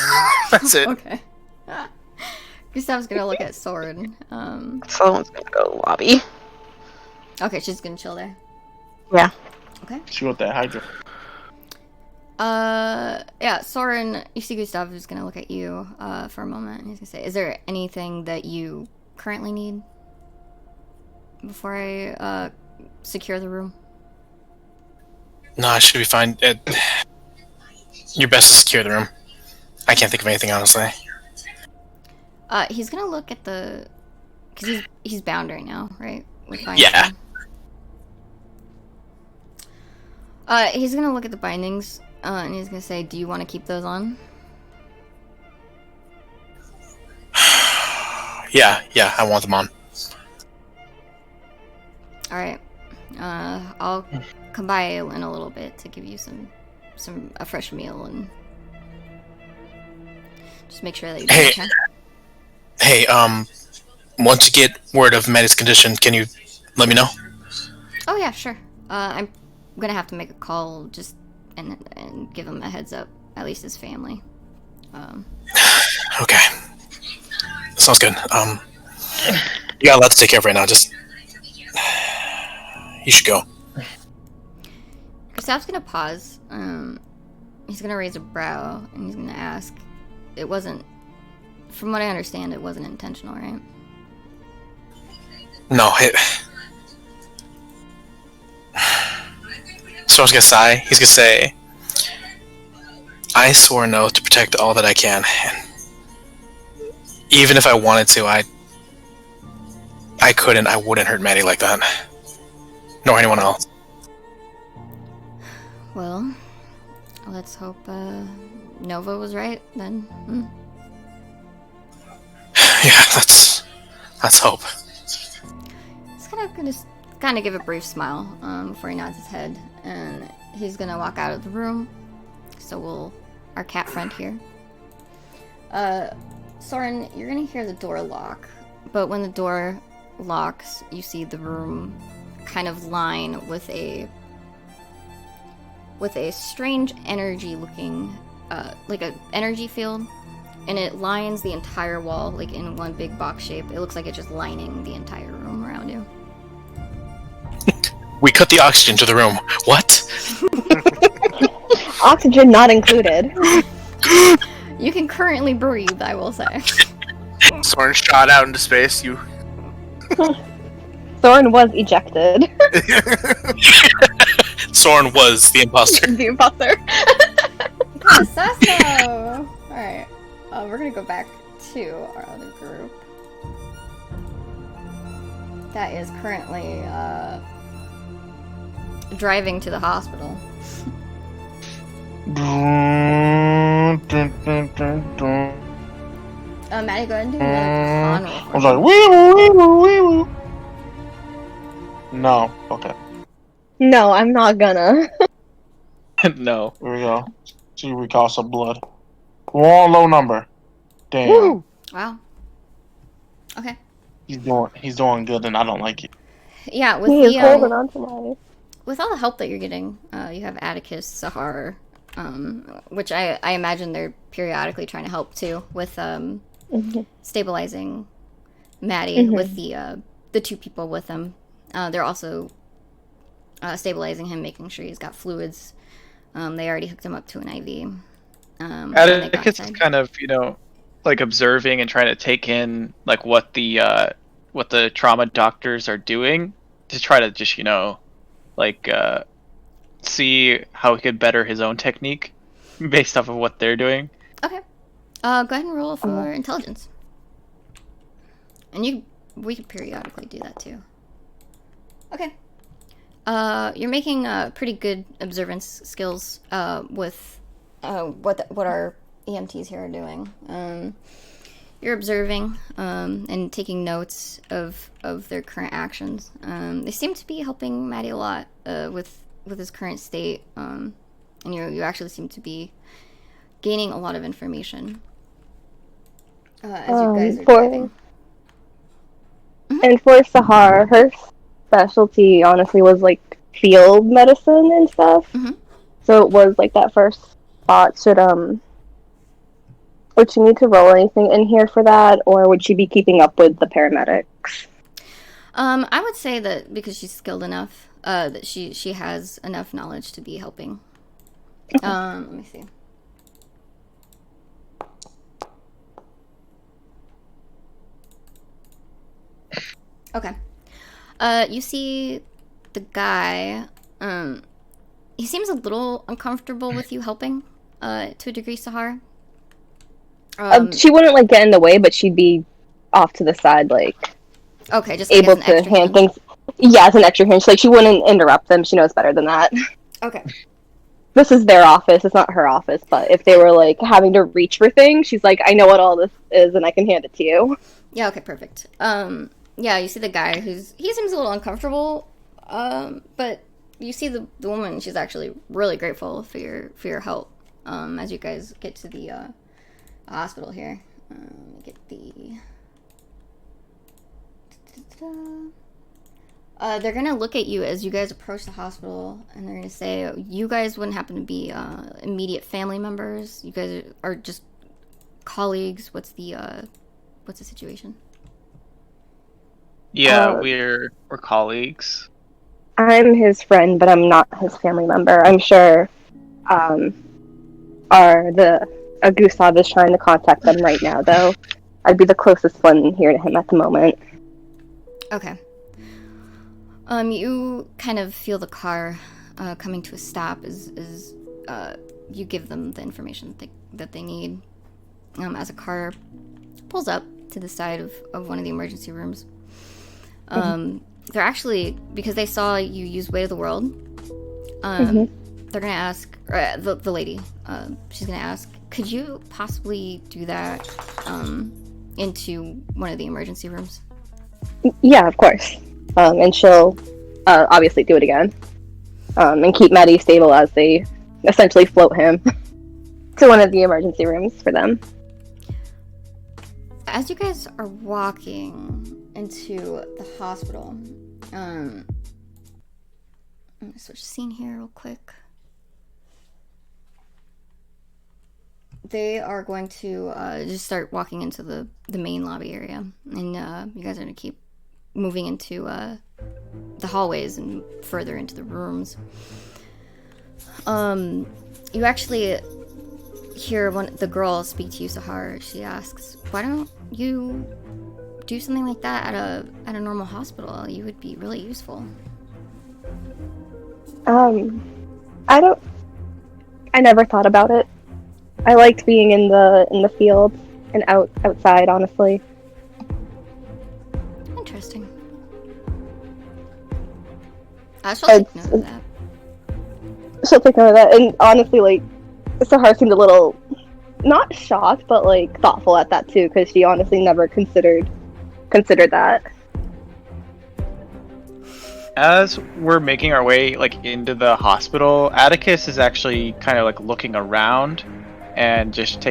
That's it. Okay. Gustav's gonna look at Soren. Someone's gonna go to the lobby. Okay, she's gonna chill there. Yeah. Okay. She got that hydra. Yeah, Soren, you see Gustav is gonna look at you, for a moment, and he's gonna say, "Is there anything that you currently need before I, secure the room?" No, I should be fine. You're best to secure the room. I can't think of anything, honestly. He's gonna look at the... Because he's bound right now, right? With bindings. Yeah. He's gonna look at the bindings, and he's gonna say, "Do you want to keep those on?" Yeah, I want them on. Alright. I'll come by in a little bit to give you a fresh meal and just make sure that you Hey. okay. Hey, once you get word of Maddie's condition, can you let me know? Oh yeah, sure. I'm gonna have to make a call just and give him a heads up, at least his family. Okay. Sounds good. You got a lot to take care of right now, just... You should go. Gustav's gonna pause. He's gonna raise a brow and he's gonna ask, "It wasn't, from what I understand, it wasn't intentional, right?" No, Soren's gonna sigh. He's gonna say, "I swore an oath to protect all that I can. And even if I wanted to, I couldn't. I wouldn't hurt Maddie like that. Nor anyone else." Well, let's hope Nova was right then. Yeah, let's hope. He's gonna kind of give a brief smile before he nods his head, and he's gonna walk out of the room. So our cat friend here. Soren, you're gonna hear the door lock, but when the door locks, you see the room kind of line with a strange energy looking, like an energy field, and it lines the entire wall, like in one big box shape. It looks like it's just lining the entire room around you. We cut the oxygen to the room. What? Oxygen not included. You can currently breathe, I will say. Soren shot out into space. You. Soren was ejected. Soren was the imposter. The imposter. Sasso! Alright, we're gonna go back to our other group. That is currently, driving to the hospital. Maddie, go ahead and do another con roll. I was like, wee woo, wee woo, wee woo. No, okay. No, I'm not gonna. No. Here we go. See if we call some blood. We're all low number. Damn. Woo. Wow. Okay. He's doing good, and I don't like it. Yeah, with He is the holding on to life. with all the help that you're getting, you have Atticus, Sahar, which I imagine they're periodically trying to help too with stabilizing Maddie with the two people with him. They're also stabilizing him, making sure he's got fluids. They already hooked him up to an IV. when they got Atticus is inside. kind of, like observing and trying to take in like what the trauma doctors are doing to try to just, like see how he could better his own technique based off of what they're doing. Okay. Go ahead and roll for intelligence. And we could periodically do that too. Okay. You're making pretty good observance skills with what our EMTs here are doing. You're observing and taking notes of their current actions. They seem to be helping Maddie a lot with his current state, and you actually seem to be gaining a lot of information as you guys are driving. And for Sahar, her specialty honestly was like field medicine and stuff. So it was like that first spot. Would she need to roll anything in here for that, or would she be keeping up with the paramedics? I would say that because she's skilled enough, that she has enough knowledge to be helping. Let me see. Okay. You see the guy, he seems a little uncomfortable with you helping, to a degree, Sahar. She wouldn't like get in the way, but she'd be off to the side, like okay, just able like, as an to extra hand things. Yeah, as an extra hand. She wouldn't interrupt them. She knows better than that. Okay. This is their office. It's not her office. But if they were like having to reach for things, she's like, I know what all this is, and I can hand it to you. Yeah. Okay. Perfect. Yeah. You see the guy he seems a little uncomfortable. But you see the woman. She's actually really grateful for your help. As you guys get to the hospital here. Let me get the. They're gonna look at you as you guys approach the hospital, and they're gonna say, "You guys wouldn't happen to be immediate family members. You guys are just colleagues. What's the situation?" Yeah, we're colleagues. I'm his friend, but I'm not his family member. I'm sure Gustav is trying to contact them right now, though. I'd be the closest one here to him at the moment. Okay. You kind of feel the car coming to a stop as you give them the information that they need. As a car pulls up to the side of one of the emergency rooms. They're actually, because they saw you use Weight of the World, they're gonna ask, the lady, she's gonna ask, could you possibly do that into one of the emergency rooms? Yeah, of course. And she'll obviously do it again. And keep Maddie stable as they essentially float him to one of the emergency rooms for them. As you guys are walking into the hospital, I'm gonna switch scene here real quick. They are going to just start walking into the main lobby area, and you guys are gonna keep moving into the hallways and further into the rooms. You actually hear the girl speak to you, Sahar. She asks, "Why don't you do something like that at a normal hospital? You would be really useful." I never thought about it. I liked being in the field and outside, honestly. Interesting. I shall take note of that. She'll take note of that, and honestly, like, Sahar seemed a little, not shocked, but like thoughtful at that too, because she honestly never considered that. As we're making our way like into the hospital, Atticus is actually kind of like looking around and just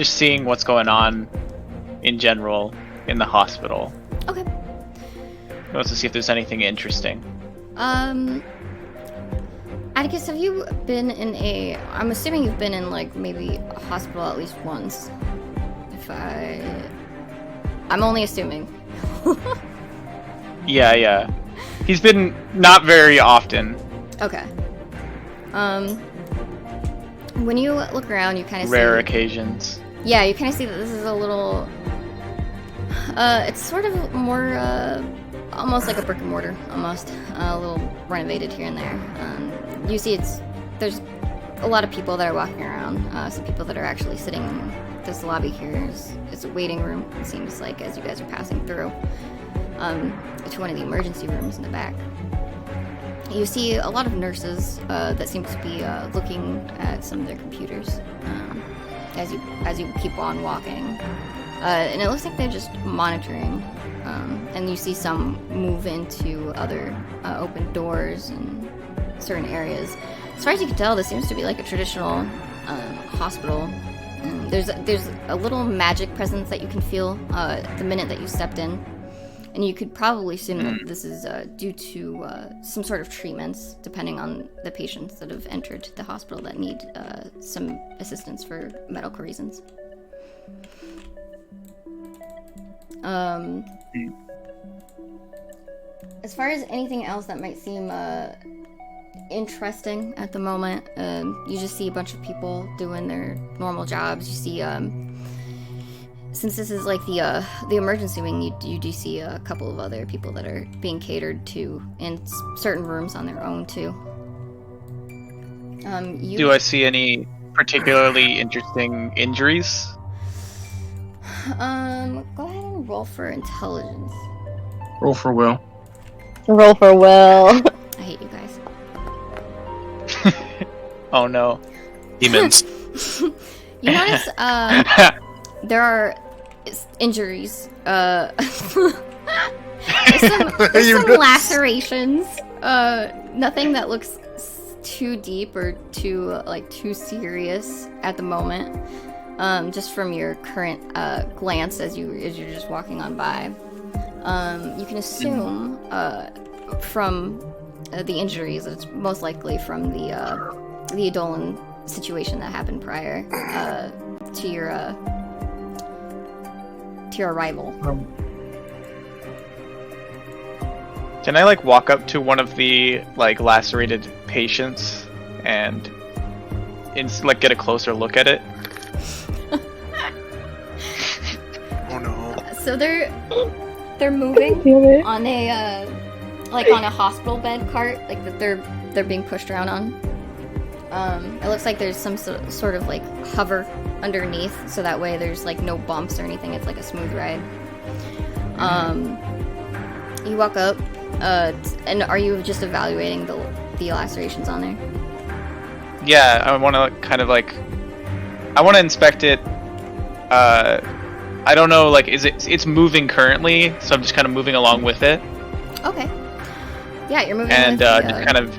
seeing what's going on in general in the hospital. Okay. He wants to see if there's anything interesting. Atticus, have you been in a... I'm assuming you've been in, like, maybe a hospital at least once. I'm only assuming. Yeah. He's been not very often. Okay. When you look around, you kind of see... Rare occasions. Yeah, you kind of see that this is a little... it's sort of more, almost like a brick and mortar, almost. A little renovated here and there. You see there's a lot of people that are walking around. Some people that are actually sitting in this lobby here. It's a waiting room, it seems like, as you guys are passing through. To one of the emergency rooms in the back. You see a lot of nurses that seem to be looking at some of their computers as you keep on walking. And it looks like they're just monitoring. And you see some move into other open doors and certain areas. As far as you can tell, this seems to be like a traditional hospital. There's a little magic presence that you can feel the minute that you stepped in. And you could probably assume that this is due to some sort of treatments, depending on the patients that have entered the hospital that need some assistance for medical reasons. As far as anything else that might seem interesting at the moment, you just see a bunch of people doing their normal jobs. You see, since this is like the emergency wing, you do see a couple of other people that are being catered to in certain rooms on their own too. Do I see any particularly interesting injuries? Go ahead and roll for intelligence. Roll for Will. Roll for Will. I hate you guys. Oh no. Demons. You notice there are injuries. There's some lacerations. Nothing that looks too deep or too serious at the moment. Just from your current glance as you're just walking on by, you can assume from the injuries that it's most likely from the Edolan situation that happened prior to your arrival. Can I walk up to one of the lacerated patients and get a closer look at it? Oh no. So they're moving on a on a hospital bed cart, that they're being pushed around on. It looks like there's some sort of hover underneath, so that way there's no bumps or anything. It's like a smooth ride. You walk up, and are you just evaluating the lacerations on there? Yeah, I want to I want to inspect it. I don't know, it's moving currently, so I'm just kind of moving along with it. Okay. Yeah, you're moving. And with just kind of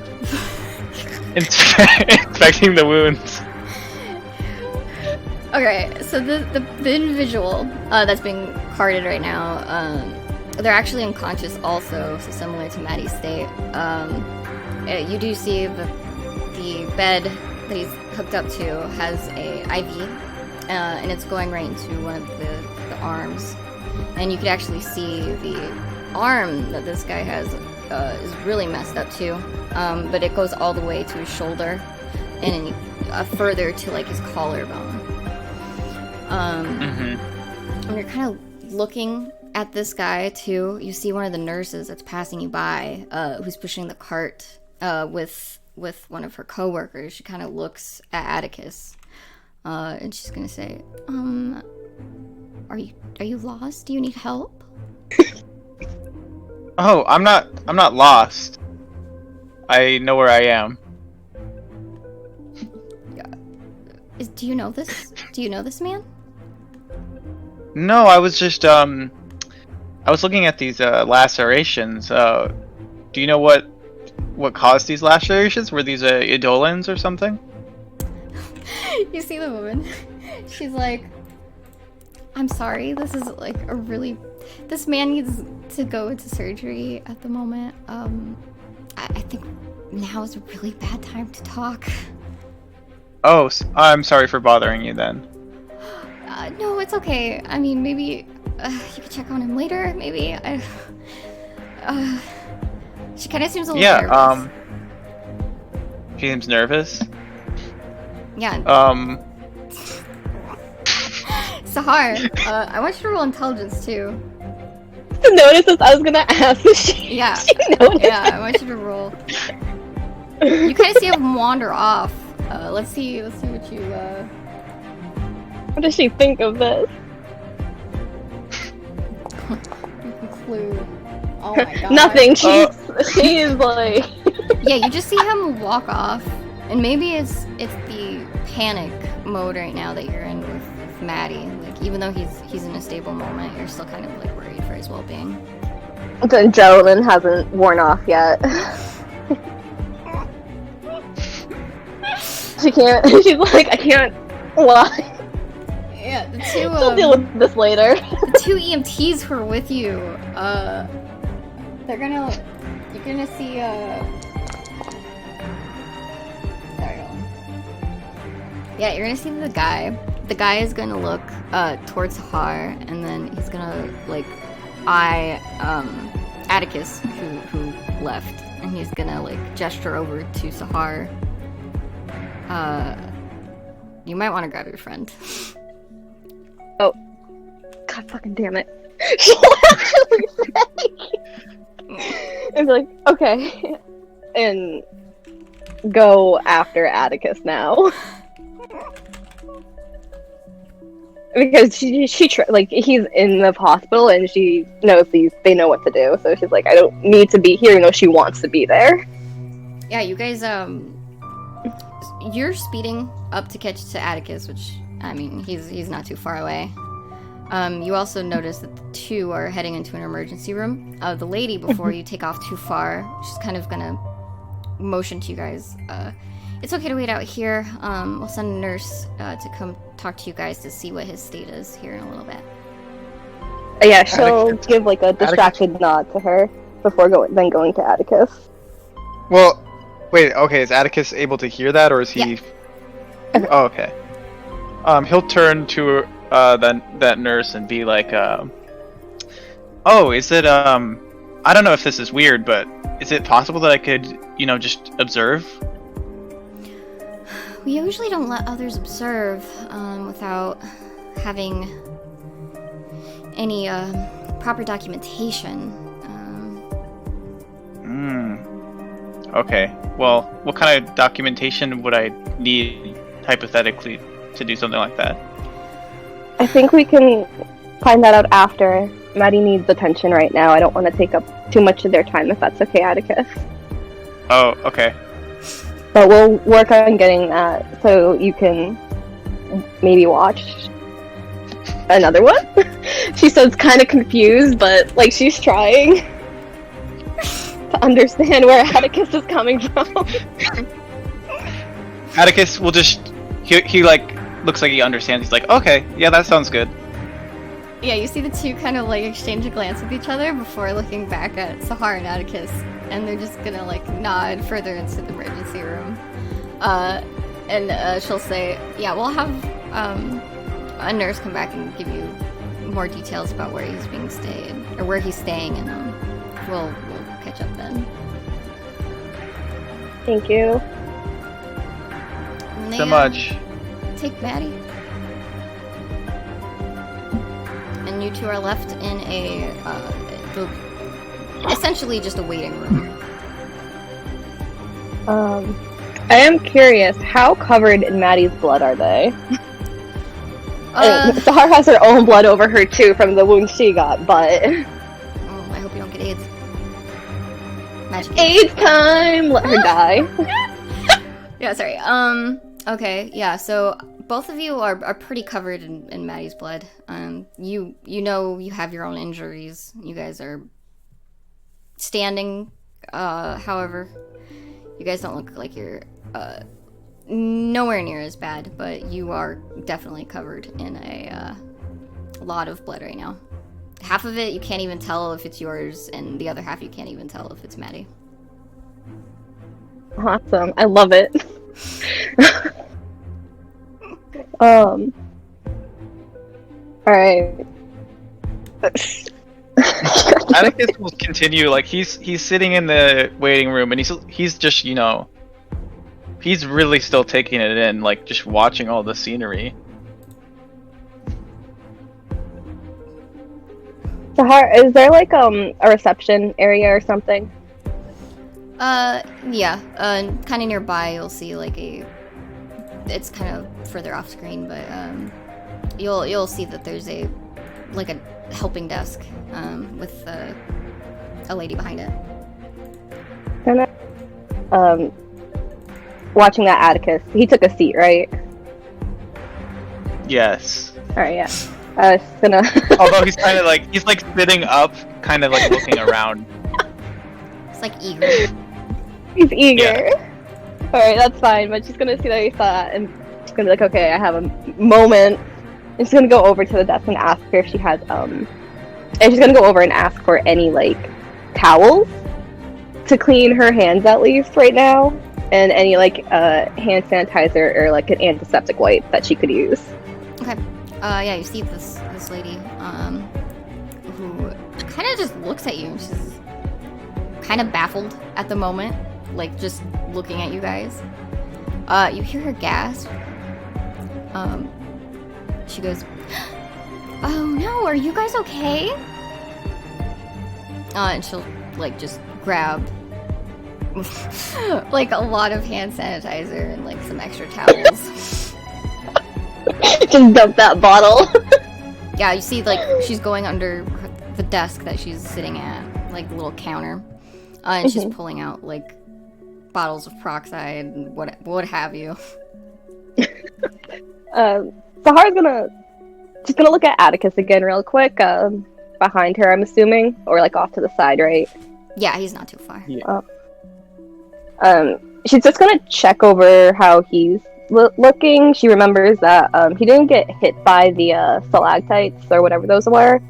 inspecting the wounds. Okay, so the individual that's being carted right now, they're actually unconscious also, so similar to Maddie's state. You do see the bed that he's hooked up to has a IV, and it's going right into one of the arms. And you could actually see the arm that this guy has is really messed up too, but it goes all the way to his shoulder and further to his collarbone. When you're kind of looking at this guy too, you see one of the nurses that's passing you by, who's pushing the cart with one of her coworkers. She kind of looks at Atticus, and she's gonna say, "Are you lost? Do you need help?" Oh, I'm not lost. I know where I am. Do you know this? Do you know this man? No, I was just I was looking at these lacerations. Do you know what caused these lacerations? Were these Eidolons or something? You see the woman. She's like, I'm sorry. This is like a really. This man needs to go into surgery at the moment. I think now is a really bad time to talk. Oh, I'm sorry for bothering you then. No, it's okay. I mean, maybe you could check on him later. Maybe. She kind of seems a little nervous. She seems nervous. Yeah. Sahar, I want you to roll intelligence too. Notice this. I was gonna ask if she. Yeah. She noticed. Yeah, I want you to roll. You kind of see him wander off. Let's see what you. What does she think of this? Clue. Oh my god. Nothing. She's like. Yeah, you just see him walk off, and maybe it's the panic mode right now that you're in with Maddie. Like, even though he's in a stable moment, you're still kind of like worried for his well-being. The adrenaline hasn't worn off yet. She can't. She's like, I can't lie. Yeah, the two. We'll deal with this later. The two EMTs who are with you, you're gonna see, sorry, hold on. Yeah, you're gonna see the guy. The guy is gonna look, towards Sahar, and then he's gonna, like, eye, Atticus, who left, and he's gonna, like, gesture over to Sahar. You might want to grab your friend. Oh. God fucking damn it. She'll actually say. And be like, okay. And go after Atticus now. Because like, he's in the hospital and she knows they know what to do. So she's like, I don't need to be here, even though she wants to be there. Yeah, you guys, you're speeding up to catch to Atticus, which, I mean, he's not too far away. You also notice that the two are heading into an emergency room. The lady, before you take off too far, she's kind of gonna motion to you guys. It's okay to wait out here. We'll send a nurse to come talk to you guys to see what his state is here in a little bit. Yeah, she'll give like a distracted nod to her before going to Atticus. Well, wait. Okay, is Atticus able to hear that, or is he? Yeah. Oh, okay. He'll turn to that nurse and be like, "Oh, is it I don't know if this is weird, but is it possible that I could, just observe?" We usually don't let others observe without having any proper documentation. Okay. Well, what kind of documentation would I need, hypothetically, to do something like that? I think we can find that out after. Maddie needs attention right now. I don't want to take up too much of their time, if that's okay, Atticus. Oh, okay. But we'll work on getting that so you can maybe watch another one. She sounds kind of confused, but like she's trying to understand where Atticus is coming from. Atticus will just he like looks like he understands. He's like, okay, yeah, that sounds good. Yeah, you see the two kind of like exchange a glance with each other before looking back at Sahar and Atticus, and they're just gonna like nod further into the emergency room. And she'll say, yeah, we'll have a nurse come back and give you more details about where he's being stayed, or where he's staying, and we'll catch up then. Thank you. And they, So much. Take Maddie. And you two are left in essentially just a waiting room. I am curious, how covered in Maddie's blood are they? Sahar has her own blood over her too from the wound she got, but... Oh, I hope you don't get AIDS. Magic AIDS time! Let her die. Yeah, sorry. Okay, yeah, so both of you are pretty covered in Maddie's blood. You know you have your own injuries. You guys are standing, however, you guys don't look like you're, nowhere near as bad, but you are definitely covered in a, lot of blood right now. Half of it you can't even tell if it's yours, and the other half you can't even tell if it's Maddie. Awesome. I love it. Alright. Atticus will continue. Like he's sitting in the waiting room, and he's just he's really still taking it in, like just watching all the scenery. Sahar, is there like a reception area or something? Yeah. Kind of nearby, you'll see like it's kind of further off screen, but you'll see that there's a helping desk with a lady behind it. Watching that Atticus, he took a seat, right? Yes. Alright, yeah. I was gonna. Although he's kind of like sitting up, kind of like looking around. It's like eager. He's eager. Alright, that's fine, but she's gonna see that he saw that and she's gonna be like, okay, I have a moment. And she's gonna go over to the desk and ask her if she has, and she's gonna go over and ask for any, like, towels to clean her hands at least right now, and any, like, hand sanitizer or, like, an antiseptic wipe that she could use. Okay. Yeah, you see this lady, who kind of just looks at you, and she's kind of baffled at the moment, like, just looking at you guys. You hear her gasp. She goes, "Oh no, are you guys okay?" And she'll, like, just grab, like, a lot of hand sanitizer and, like, some extra towels. Just dump that bottle. Yeah, you see, like, she's going under the desk that she's sitting at, like, the little counter. And she's pulling out, like, bottles of peroxide and what have you. Sahar's she's gonna look at Atticus again real quick, behind her, I'm assuming, or like off to the side, right? Yeah, he's not too far. Yeah. She's just gonna check over how he's looking. She remembers that he didn't get hit by the stalactites or whatever those were.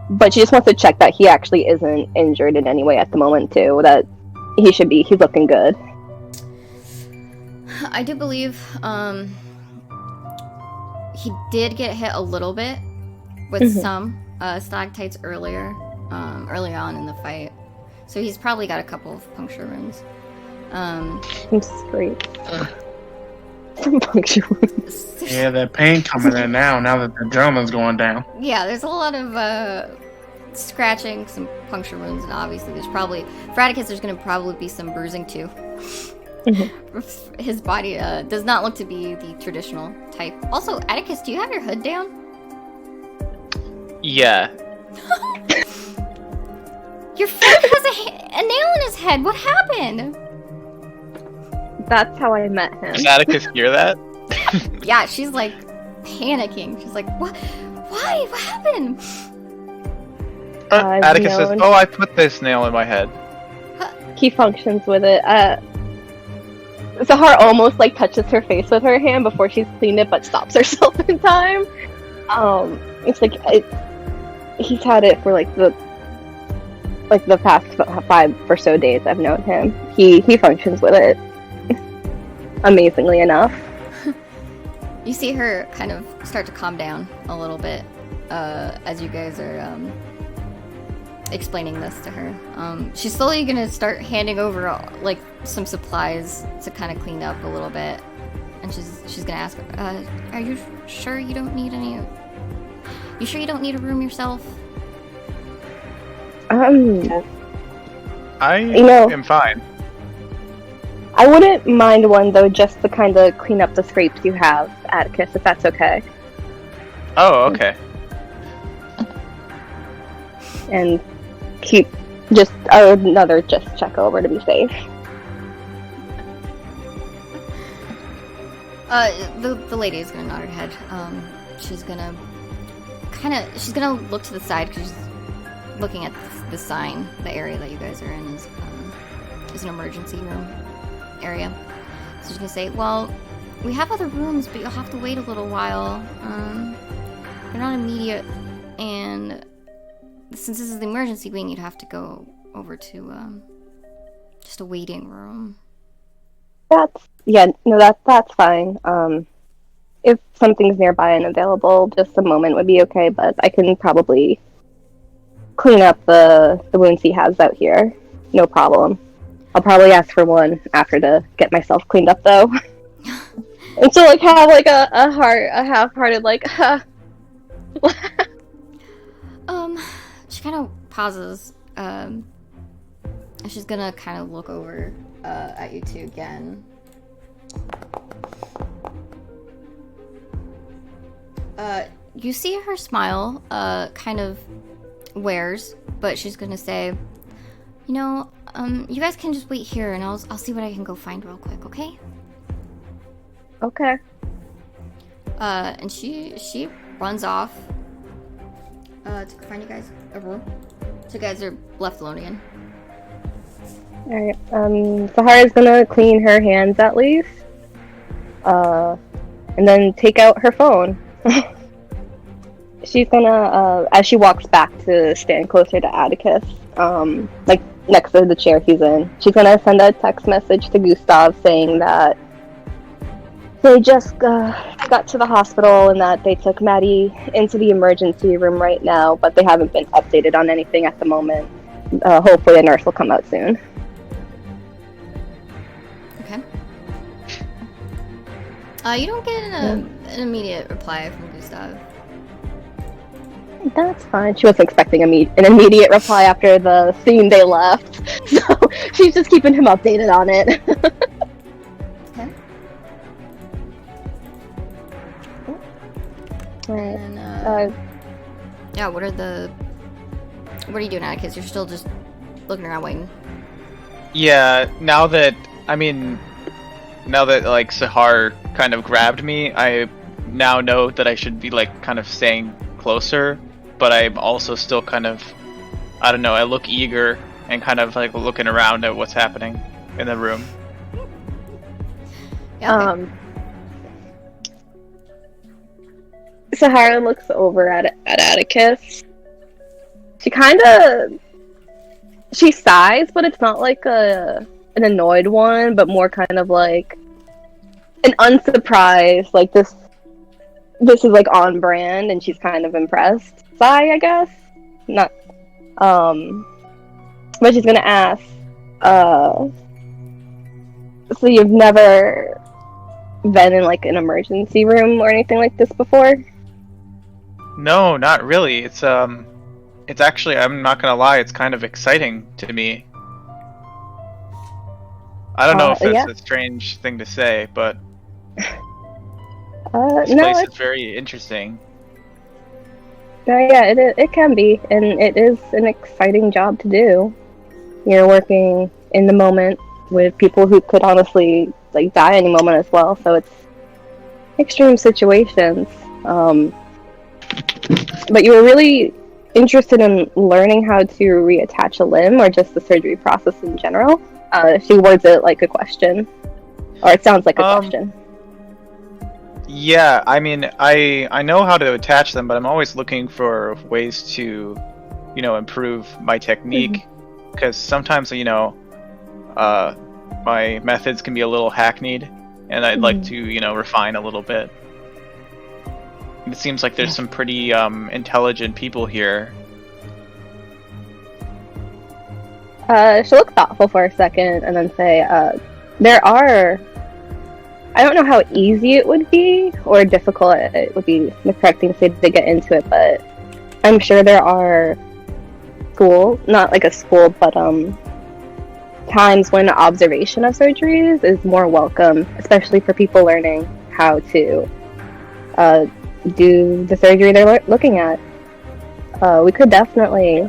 But she just wants to check that he actually isn't injured in any way at the moment too. That he's looking good. I do believe he did get hit a little bit with some stalactites early on in the fight, so he's probably got a couple of puncture wounds. I'm straight. Puncture wounds. Yeah, that pain coming in now that the adrenaline's going down. Yeah, there's a lot of scratching, some puncture wounds, and obviously there's probably for Atticus there's going to probably be some bruising too. His body does not look to be the traditional type. Also, Atticus, do you have your hood down? Yeah. Your friend has a nail in his head. What happened? That's how I met him. Does Atticus hear that? Yeah, she's like panicking. She's like, "What? Why? What happened?" Atticus says, "Oh, I put this nail in my head." He functions with it. Sahar almost like touches her face with her hand before she's cleaned it, but stops herself in time. It's like he's had it for like the past 5 or so days I've known him. He functions with it amazingly enough. You see her kind of start to calm down a little bit as you guys are explaining this to her. She's slowly gonna start handing over like some supplies to kind of clean up a little bit, and she's gonna ask, "Are you sure you don't need any? You sure you don't need a room yourself?" I am fine. I wouldn't mind one though, just to kind of clean up the scrapes you have, Atticus, if that's okay. Oh, okay. And keep just another check over to be safe. The lady is gonna nod her head. She's gonna look to the side because she's looking at the sign. The area that you guys are in is an emergency room area. So she's gonna say, "Well, We have other rooms, but you'll have to wait a little while. They're not immediate, and since this is the emergency wing, you'd have to go over to just a waiting room. That's fine. If something's nearby and available, just a moment would be okay, but I can probably clean up the wounds he has out here. No problem. I'll probably ask for one after to get myself cleaned up, though. And so, like, have, like, a half-hearted, like, She kind of pauses, and she's gonna kind of look over, at you two again. You see her smile, kind of wears, but she's gonna say, you know, you guys can just wait here, and I'll see what I can go find real quick, okay? okay. And she runs off, to find you guys a room. So you guys are left alone again. Alright, Sahara's gonna clean her hands at least. And then take out her phone. She's gonna, as she walks back to stand closer to Atticus, like next to the chair he's in, she's gonna send a text message to Gustav saying that they just got to the hospital and that they took Maddie into the emergency room right now, but they haven't been updated on anything at the moment. Hopefully a nurse will come out soon. Okay. You don't get an immediate reply from Gustav. That's fine. She wasn't expecting an immediate reply after the scene they left, so she's just keeping him updated on it. Okay. Right. And, yeah, what are you doing, Atticus? You're still just looking around waiting. Yeah, now that like Sahar kind of grabbed me, I now know that I should be like kind of staying closer, but I'm also still kind of, I don't know, I look eager and kind of like looking around at what's happening in the room. Yeah, okay. Sahara looks over at Atticus. She sighs, but it's not like an annoyed one, but more kind of like an unsurprised, like this is like on brand, and she's kind of impressed. Sigh, I guess. Not, but she's gonna ask, so you've never been in like an emergency room or anything like this before? No, not really. It's actually, I'm not gonna lie, it's kind of exciting to me. I don't know if that's a strange thing to say, but this place is very interesting. Yeah, it can be, and it is an exciting job to do. You're working in the moment with people who could honestly like die any moment as well, so it's extreme situations. But you were really interested in learning how to reattach a limb, or just the surgery process in general? She words it like a question, or it sounds like a question. Yeah, I mean, I know how to attach them, but I'm always looking for ways to, improve my technique, because sometimes, my methods can be a little hackneyed, and I'd like to, refine a little bit. It seems like there's some pretty intelligent people here. She'll look thoughtful for a second and then say, there are... I don't know how easy it would be, or difficult it would be the correct thing to say to get into it, but I'm sure there are schools, not like a school, but times when observation of surgeries is more welcome, especially for people learning how to do the surgery they're looking at. We could definitely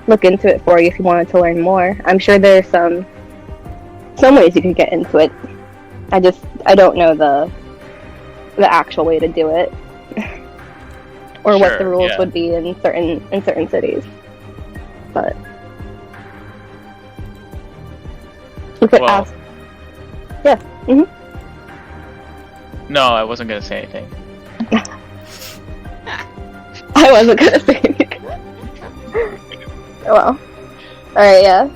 look into it for you if you wanted to learn more. I'm sure there's some ways you could get into it. I don't know the actual way to do it, or what the rules would be in certain cities. But we could ask. Yeah. No, I wasn't gonna say anything. I wasn't gonna say anything. Well. Alright, yeah.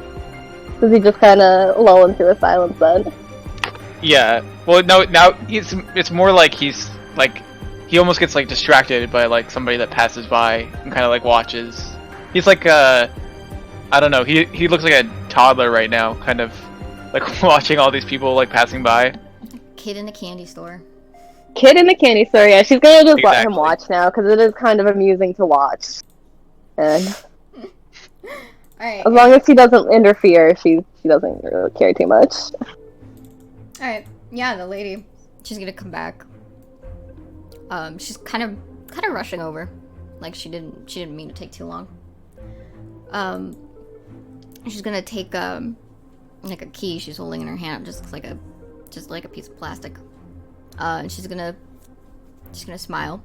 Does he just kind of lull into a silence then? Yeah. Well, no. Now it's more like he's like he almost gets like distracted by like somebody that passes by and kind of like watches. He's like I don't know. He looks like a toddler right now, kind of like watching all these people like passing by. Kid in a candy store. Kid in the candy store, yeah. She's gonna just let him Exactly. watch now, because it is kind of amusing to watch. And Alright. as long as he doesn't interfere, she doesn't really care too much. Alright. Yeah, the lady. She's gonna come back. She's kind of rushing over. Like she didn't mean to take too long. She's gonna take like a key she's holding in her hand, just like a piece of plastic. And she's gonna smile.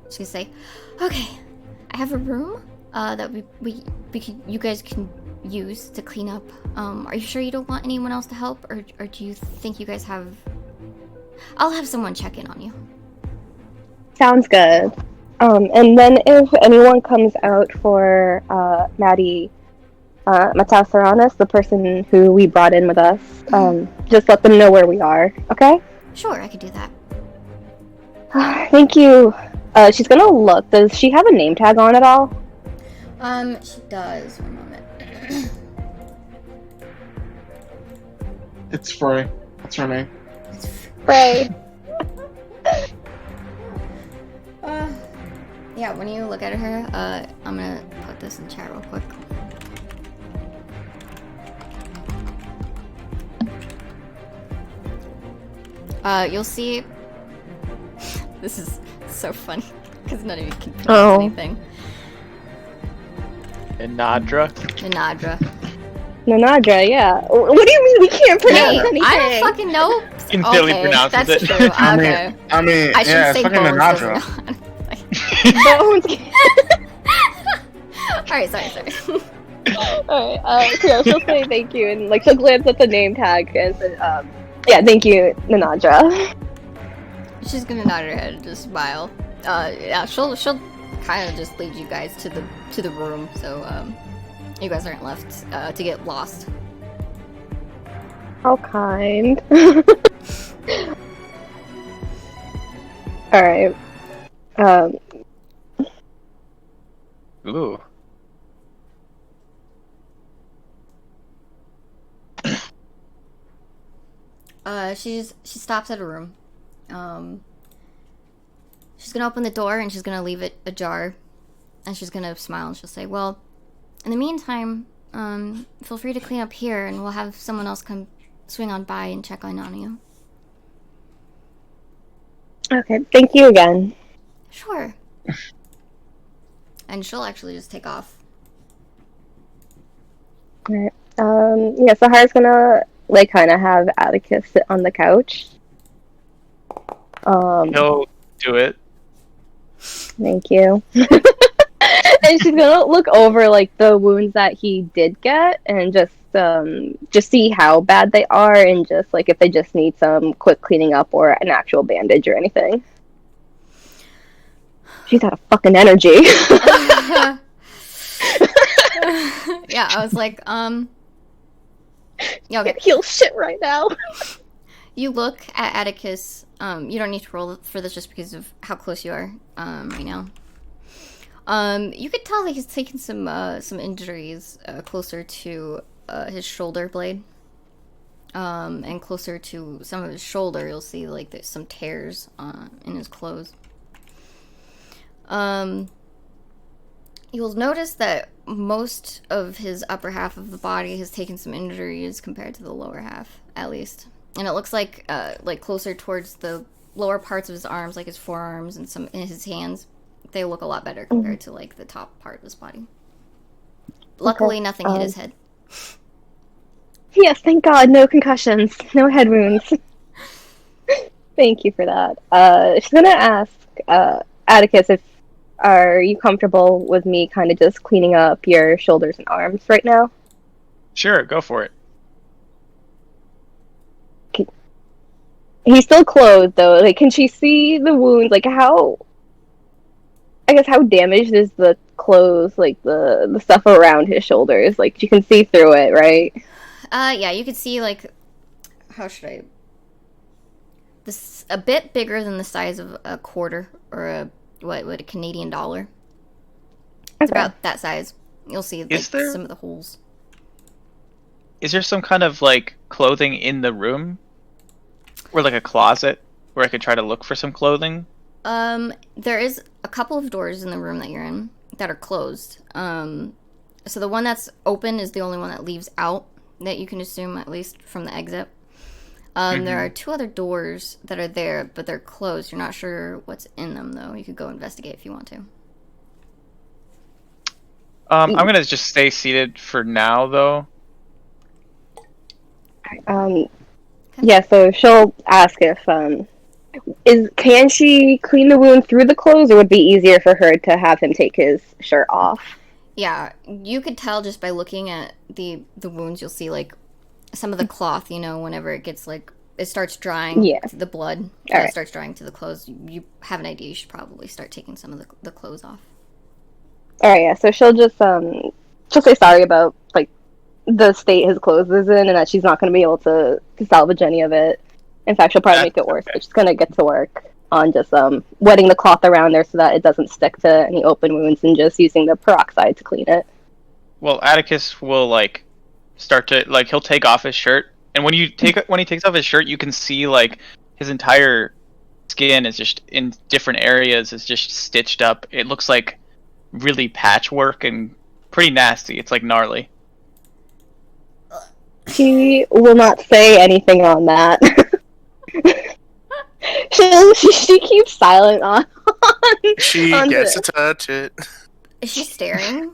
She's gonna say, "Okay, I have a room that you guys can use to clean up. Are you sure you don't want anyone else to help, or do you think you guys have? I'll have someone check in on you." Sounds good. And then if anyone comes out for Maddie Matasauranis, the person who we brought in with us, just let them know where we are, okay? Sure, I could do that. Thank you. She's gonna look. Does she have a name tag on at all? She does. One moment. It's Frey. That's her name. Frey. Yeah, when you look at her, I'm gonna put this in chat real quick. You'll see. This is so funny because none of you can pronounce anything. And Nadra. Nanadra. Nanadra, yeah. What do you mean we can't pronounce Hey, anything? I don't fucking know. Sincerely Okay, pronounces that's it. true. Okay. I mean, I should yeah, it's say fucking bones. Nadra. Bones. Alright, sorry. Alright, so yeah, she'll say thank you, and like she'll glance at the name tag and say, yeah, thank you, Nanadra. She's gonna nod her head and just smile. Yeah, she'll kind of just lead you guys to the room, so you guys aren't left to get lost. How kind. Alright. Ooh. She stops at a room. She's gonna open the door and she's gonna leave it ajar, and she's gonna smile and she'll say, "Well, in the meantime, feel free to clean up here, and we'll have someone else come swing on by and check on you." Okay, thank you again. Sure. And she'll actually just take off. Alright. Yeah, Sahara's gonna like kind of have Atticus sit on the couch. He'll do it. Thank you. And she's gonna look over like the wounds that he did get, and just see how bad they are, and just like if they just need some quick cleaning up or an actual bandage or anything. She's out of fucking energy. Yeah, I was like, yeah, okay. Heal shit right now. You look at Atticus. You don't need to roll for this just because of how close you are right now. You could tell that he's taken some injuries closer to his shoulder blade, and closer to some of his shoulder. You'll see like there's some tears in his clothes. You'll notice that most of his upper half of the body has taken some injuries compared to the lower half, at least. And it looks like closer towards the lower parts of his arms, like his forearms and some in his hands, they look a lot better compared to like the top part of his body. Luckily, nothing hit his head. Yes, thank God, no concussions, no head wounds. Thank you for that. She's gonna ask Atticus if are you comfortable with me kind of just cleaning up your shoulders and arms right now? Sure, go for it. He's still clothed though. Like, can she see the wounds? Like, how? I guess how damaged is the clothes? Like the stuff around his shoulders. Like you can see through it, right? Yeah, you could see, like, how should I? This a bit bigger than the size of a quarter or a Canadian dollar. It's Okay. about that size. You'll see like there- some of the holes. Is there some kind of like clothing in the room, or like a closet where I could try to look for some clothing? There is a couple of doors in the room that you're in that are closed. So the one that's open is the only one that leaves out that you can assume, at least from the exit. There are two other doors that are there, but they're closed. You're not sure what's in them, though. You could go investigate if you want to. I'm gonna just stay seated for now, though. Yeah. So she'll ask if can she clean the wound through the clothes, or would it be easier for her to have him take his shirt off? Yeah, you could tell just by looking at the wounds. You'll see like some of the cloth. You know, whenever it gets like it starts drying, Yeah. the blood Alright. starts drying to the clothes. You have an idea. You should probably start taking some of the clothes off. All right. Yeah. So she'll say sorry about like the state his clothes is in, and that she's not going to be able to salvage any of it. In fact, she'll probably make it worse. okay. But she's going to get to work on just wetting the cloth around there so that it doesn't stick to any open wounds, and just using the peroxide to clean it. Well, Atticus will like start to like he'll take off his shirt, and when he takes off his shirt, you can see like his entire skin is just in different areas is just stitched up. It looks like really patchwork and pretty nasty. It's like gnarly. She will not say anything on that. she keeps silent on. She on gets this. to touch it. Is she staring?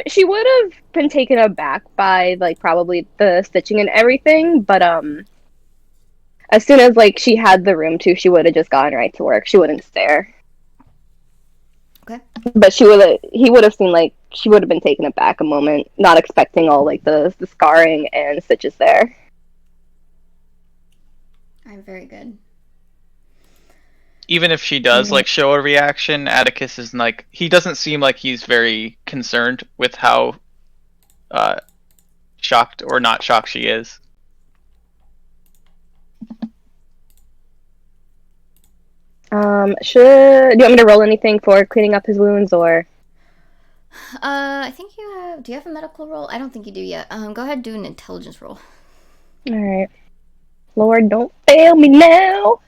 She would have been taken aback by like probably the stitching and everything, but as soon as like she had the room to, she would have just gone right to work. She wouldn't stare. Okay. But he would have seen like she would have been taken aback a moment, not expecting all like the scarring and stitches there. I'm very good. Even if she does like show a reaction, Atticus is like he doesn't seem like he's very concerned with how shocked or not shocked she is. Do you want me to roll anything for cleaning up his wounds, or? I think you have. Do you have a medical roll? I don't think you do yet. Go ahead and do an intelligence roll. All right. Lord, don't fail me now.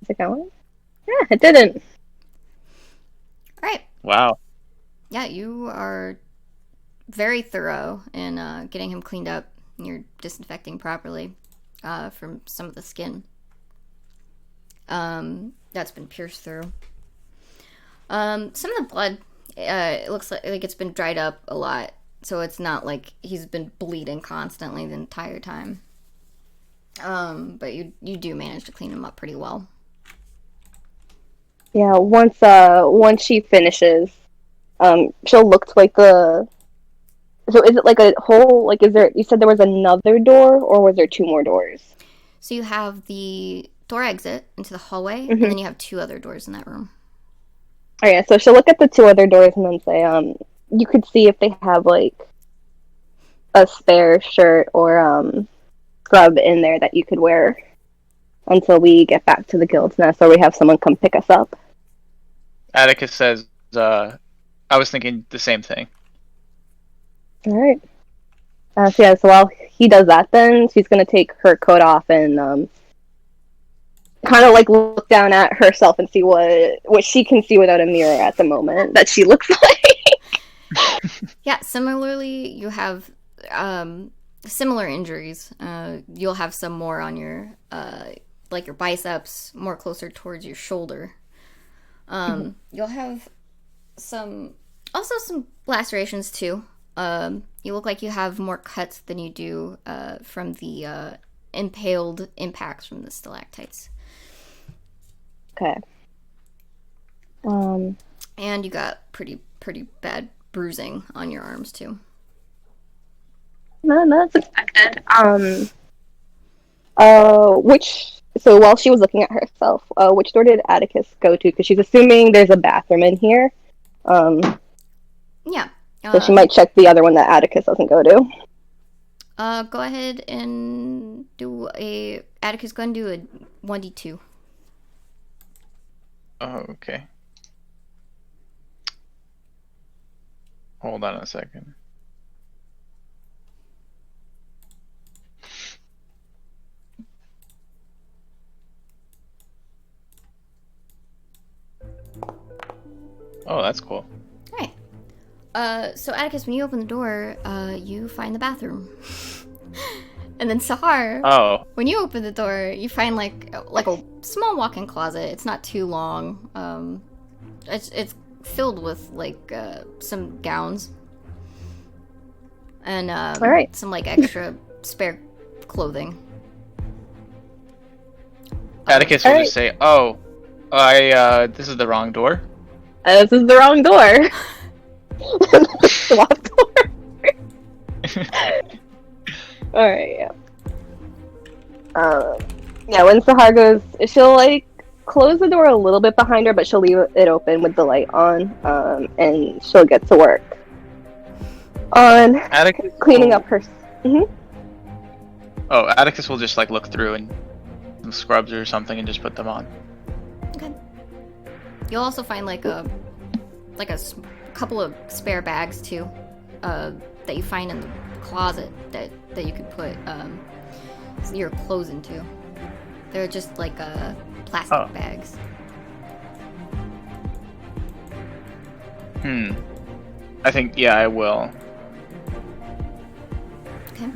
Is it going? Yeah, it didn't. All right. Wow. Yeah, you are very thorough in getting him cleaned up. You're disinfecting properly from some of the skin that's been pierced through. Some of the blood, it looks like it's been dried up a lot, so it's not like he's been bleeding constantly the entire time. But you do manage to clean him up pretty well. Yeah, once she finishes, she'll look to like the. So is it like a whole like? Is there? You said there was another door, or was there two more doors? So you have the door exit into the hallway, and then you have two other doors in that room. Oh yeah, so she'll look at the two other doors and then say, you could see if they have like a spare shirt or scrub in there that you could wear until we get back to the Guild's Nest, or we have someone come pick us up. Atticus says, I was thinking the same thing. All right. So while he does that, then she's gonna take her coat off and kind of like look down at herself and see what she can see without a mirror at the moment that she looks like. Yeah, similarly, you have similar injuries. You'll have some more on your like your biceps, more closer towards your shoulder. You'll have some lacerations too. You look like you have more cuts than you do from the impaled impacts from the stalactites. Okay. And you got pretty bad bruising on your arms too. No, that's expected. So while she was looking at herself, which door did Atticus go to? Because she's assuming there's a bathroom in here. Yeah. So she might check the other one that Atticus doesn't go to. Go ahead and do a... Atticus, go and do a 1d2. Oh, okay. Hold on a second. Oh, that's cool. Alright. So Atticus, when you open the door, you find the bathroom. And then Sahar, Oh. when you open the door, you find like a small walk-in closet. It's not too long. It's filled with like some gowns and Alright. some like extra spare clothing. Atticus will just say, "Oh, this is the wrong door." This is the wrong door. Swap door. Alright, yeah. Yeah, when Sahar goes, she'll like close the door a little bit behind her, but she'll leave it open with the light on, and she'll get to work on Atticus cleaning will- up her. Oh, Atticus will just like look through and some scrubs or something and just put them on. Okay. You'll also find like a couple of spare bags too, that you find in the closet that you could put your clothes into. They're just like plastic bags. I think, yeah, I will. Okay.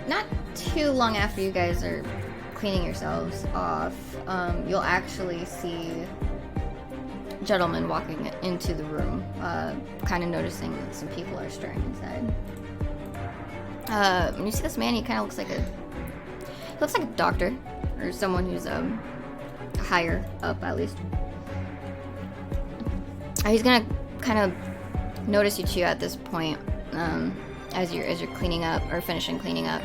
Not too long after you guys are cleaning yourselves off, you'll actually see a gentleman walking into the room, kind of noticing that some people are stirring inside. When you see this man, he kind of looks like a doctor, or someone who's higher up at least. He's gonna kind of notice you two at this point, as you're cleaning up or finishing cleaning up.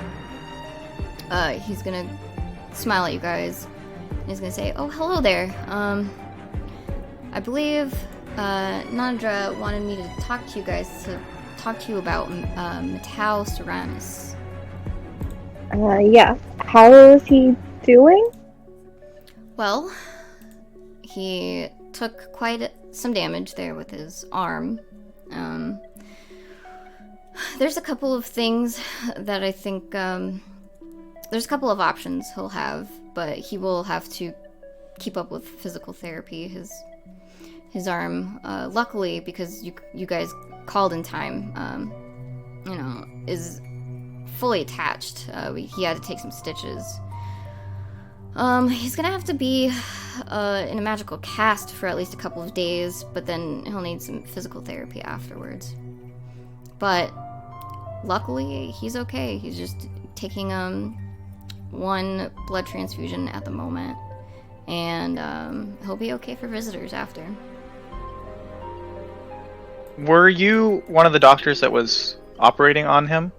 He's gonna smile at you guys. And he's gonna say, "Oh, hello there. I believe Nandra wanted me to talk to you guys about Matau Serranus." Yeah. How is he doing? Well, he took quite some damage there with his arm. There's a couple of things that I think, there's a couple of options he'll have, but he will have to keep up with physical therapy. His arm, luckily, because you guys called in time, is fully attached. He had to take some stitches. He's gonna have to be in a magical cast for at least a couple of days, but then he'll need some physical therapy afterwards. But luckily, he's okay. He's just taking one blood transfusion at the moment, and he'll be okay for visitors after. Were you one of the doctors that was operating on him?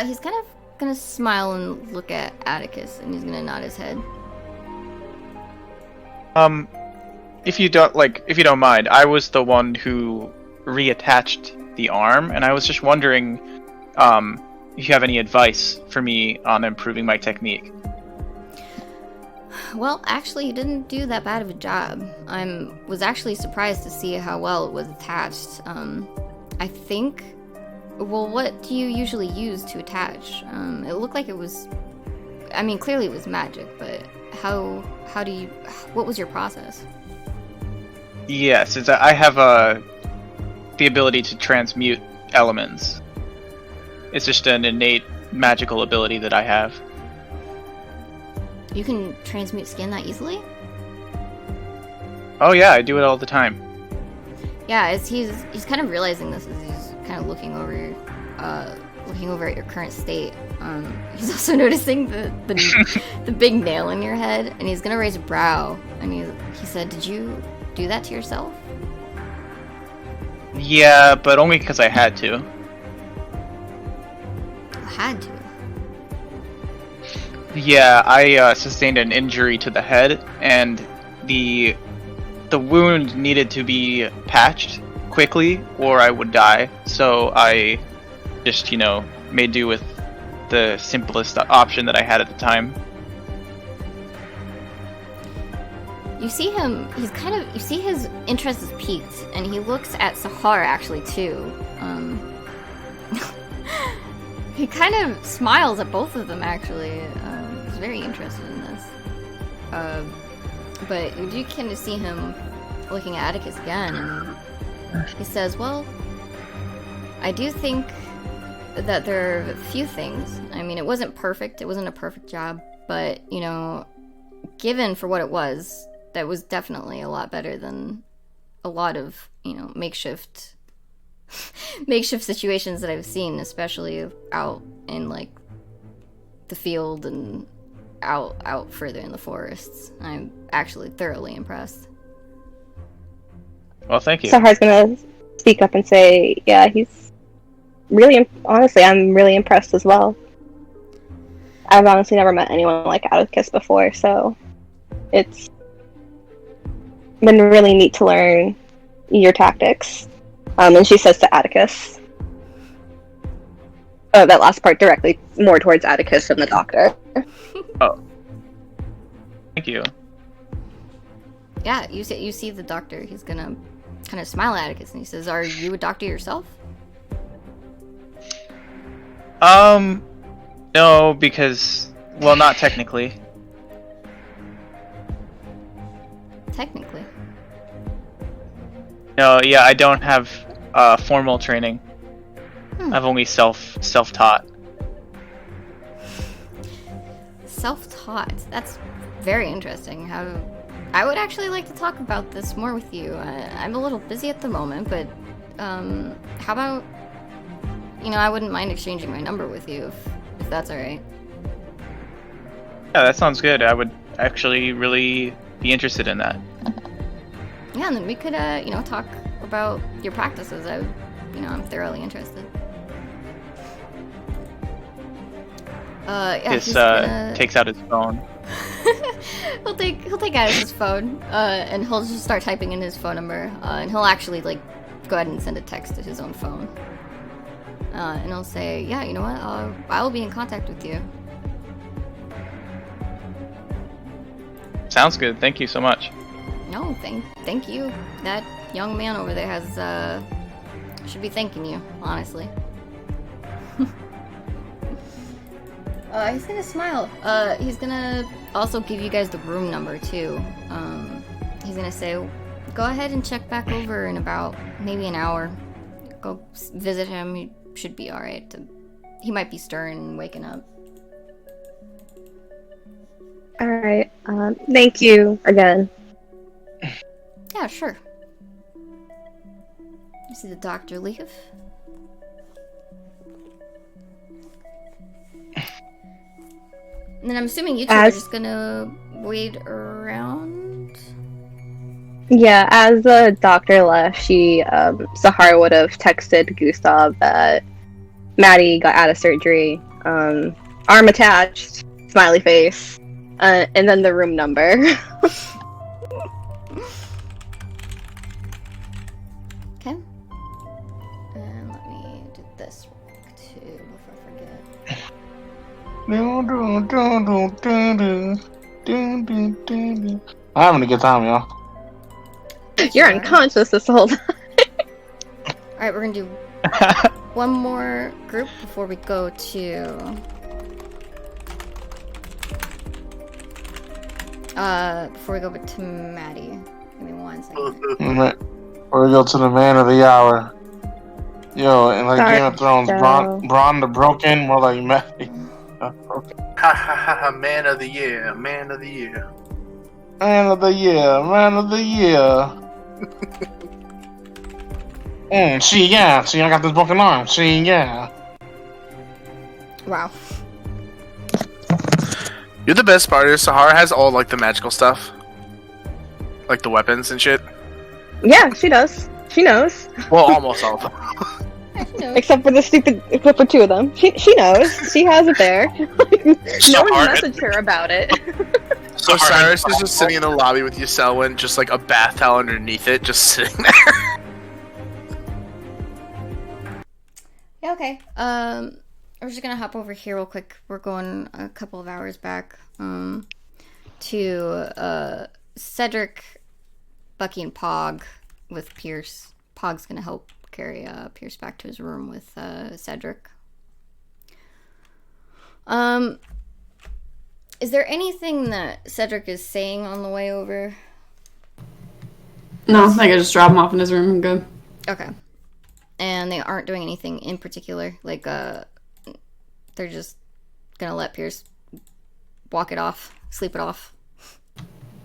He's kind of gonna smile and look at Atticus, and he's gonna nod his head. If you don't mind, I was the one who reattached the arm, and I was just wondering, if you have any advice for me on improving my technique. Well, actually, you didn't do that bad of a job. I was actually surprised to see how well it was attached. I think... Well, what do you usually use to attach? It looked like it was... I mean, clearly it was magic, but how do you... What was your process? Yes, I have the ability to transmute elements. It's just an innate magical ability that I have. You can transmute skin that easily? Oh yeah, I do it all the time. Yeah, as he's kind of realizing this as he's kind of looking over at your current state. He's also noticing the big nail in your head, and he's gonna raise a brow. And he said, "Did you do that to yourself?" Yeah, but only because I had to. Had to. Yeah, I sustained an injury to the head, and the wound needed to be patched quickly, or I would die. So I just, made do with the simplest option that I had at the time. You see him, you see his interest is piqued, and he looks at Sahar actually too. He kind of smiles at both of them actually. He's very interested in this. But you do kind of see him looking at Atticus again, and he says, well, I do think that there are a few things. I mean, it wasn't perfect, it wasn't a perfect job, but, given for what it was, that was definitely a lot better than a lot of, makeshift situations that I've seen, especially out in, like, the field and out further in the forests. I'm actually thoroughly impressed. Well, thank you. Sahar's gonna speak up and say, yeah, he's really, honestly, I'm really impressed as well. I've honestly never met anyone like Atticus before, so it's been really neat to learn your tactics. And she says to Atticus, that last part directly more towards Atticus than the doctor. Oh. Thank you. Yeah, you see the doctor. He's gonna kind of smile at Atticus, and he says, "Are you a doctor yourself?" No, because, well, not technically. Technically. No, yeah, I don't have formal training. I've only self-taught. Self-taught. That's very interesting. I would actually like to talk about this more with you. I'm a little busy at the moment, but how about, I wouldn't mind exchanging my number with you if that's all right. Yeah, that sounds good. I would actually really be interested in that. Yeah, and then we could, talk about your practices. I'm thoroughly interested. Yeah, This takes out his phone. he'll take out his phone, and he'll just start typing in his phone number, and he'll actually go ahead and send a text to his own phone. And he'll say, yeah, you know what? I'll be in contact with you. Sounds good. Thank you so much. No, thank you. That young man over there has should be thanking you, honestly. He's gonna smile. He's gonna also give you guys the room number too. He's gonna say, go ahead and check back over in about maybe an hour. Go visit him. He should be alright. He might be stirring and waking up. Alright, thank you again. Yeah, sure. You see the doctor leave. And then I'm assuming you two are just gonna wait around? Yeah, as the doctor left, Sahar would have texted Gustav that Maddie got out of surgery, arm attached, smiley face, and then the room number. Okay. And let me do this too before I forget. I'm having a good time, y'all. You're unconscious this whole time. Alright, we're gonna do one more group before we go to Maddie. Give me 1 second. Or we go to the man of the hour. Yo, and like Game of Thrones, Bronn the Broken, more like Maddie. Ha ha ha ha! Man of the year, man of the year. Man of the year, man of the year. See, I got this broken arm. See, yeah. Wow. You're the best part is Sahara has all like the magical stuff. Like the weapons and shit. Yeah, she does. She knows. Well, almost all of them. Except for except for 2 of them. She knows. She has it there. No one's messaged her about it. So Cyrus is just sitting in the lobby with Selwyn, just like a bath towel underneath it, just sitting there. Yeah, okay. We're just gonna hop over here real quick. We're going a couple of hours back to Cedric, Bucky, and Pog with Pierce. Pog's gonna help carry Pierce back to his room with Cedric. Is there anything that Cedric is saying on the way over? No, I think I just drop him off in his room and go. Okay. And they aren't doing anything in particular? Like, they're just gonna let Pierce walk it off, sleep it off?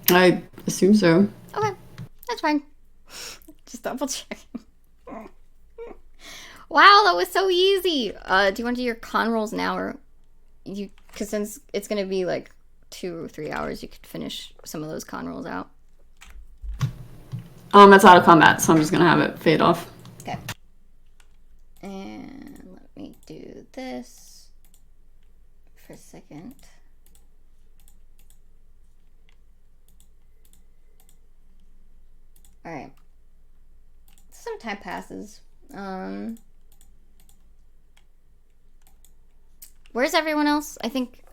I assume so. Okay, that's fine. Just double checking. Wow, that was so easy! Do you want to do your con rolls now, or you... Because since it's gonna be like 2 or 3 hours, you could finish some of those con rolls out. It's out of combat, so I'm just gonna have it fade off. Okay. And let me do this for a second. Alright. Some time passes. Where's everyone else? I think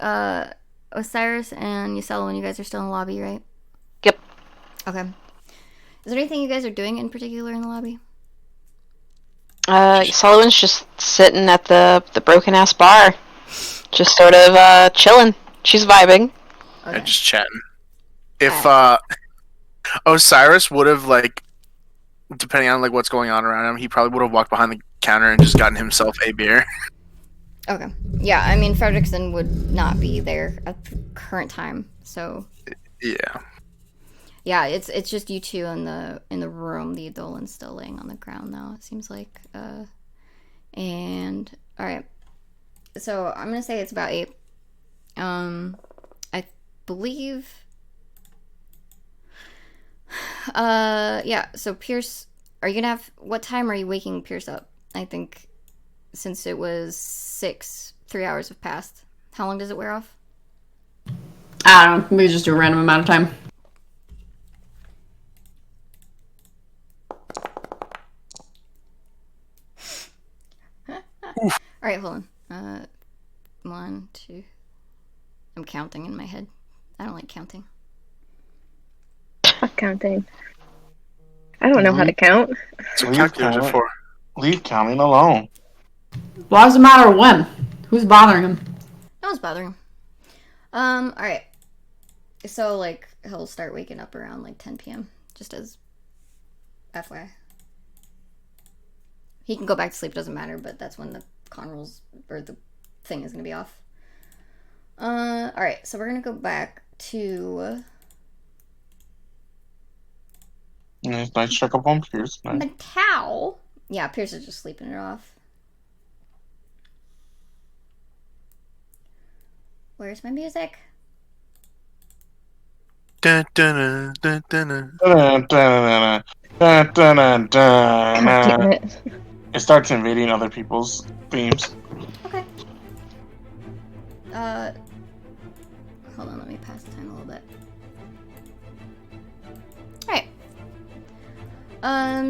Osiris and Selwyn, you guys are still in the lobby, right? Yep. Okay. Is there anything you guys are doing in particular in the lobby? Sullivan's just sitting at the broken ass bar, just sort of chilling. She's vibing. Okay. And just chatting. If Osiris would have, like, depending on like what's going on around him, he probably would have walked behind the counter and just gotten himself a beer. Okay. Yeah, I mean, Fredrickson would not be there at the current time, so... Yeah. Yeah, it's just you two in the room. The Edolan's still laying on the ground now, it seems like. And... Alright. So, I'm gonna say it's about 8. I believe... yeah, so Pierce... Are you gonna have... What time are you waking Pierce up? I think... Since it was 6, 3 hours have passed. How long does it wear off? I don't know. We just do a random amount of time. Alright, hold on. 1, 2... I'm counting in my head. I don't like counting. Fuck counting. I don't know how to count. That's what calculators are for. Leave counting alone. Why does it matter when? Who's bothering him? No one's bothering him. Alright. So, like, he'll start waking up around, like, 10 p.m. Just as FYI. He can go back to sleep, doesn't matter, but that's when the con rolls, or the thing is gonna be off. Alright, so we're gonna go back to... Nice check up on Pierce. Nice. Matau. Yeah, Pierce is just sleeping it off. Where's my music? Dun, dun, dun, dun, dun. Dun, dun, dun, dun, dun, dun, God damn dun. it. It starts invading other people's themes. Okay. Hold on, let me pass the time a little bit. Alright.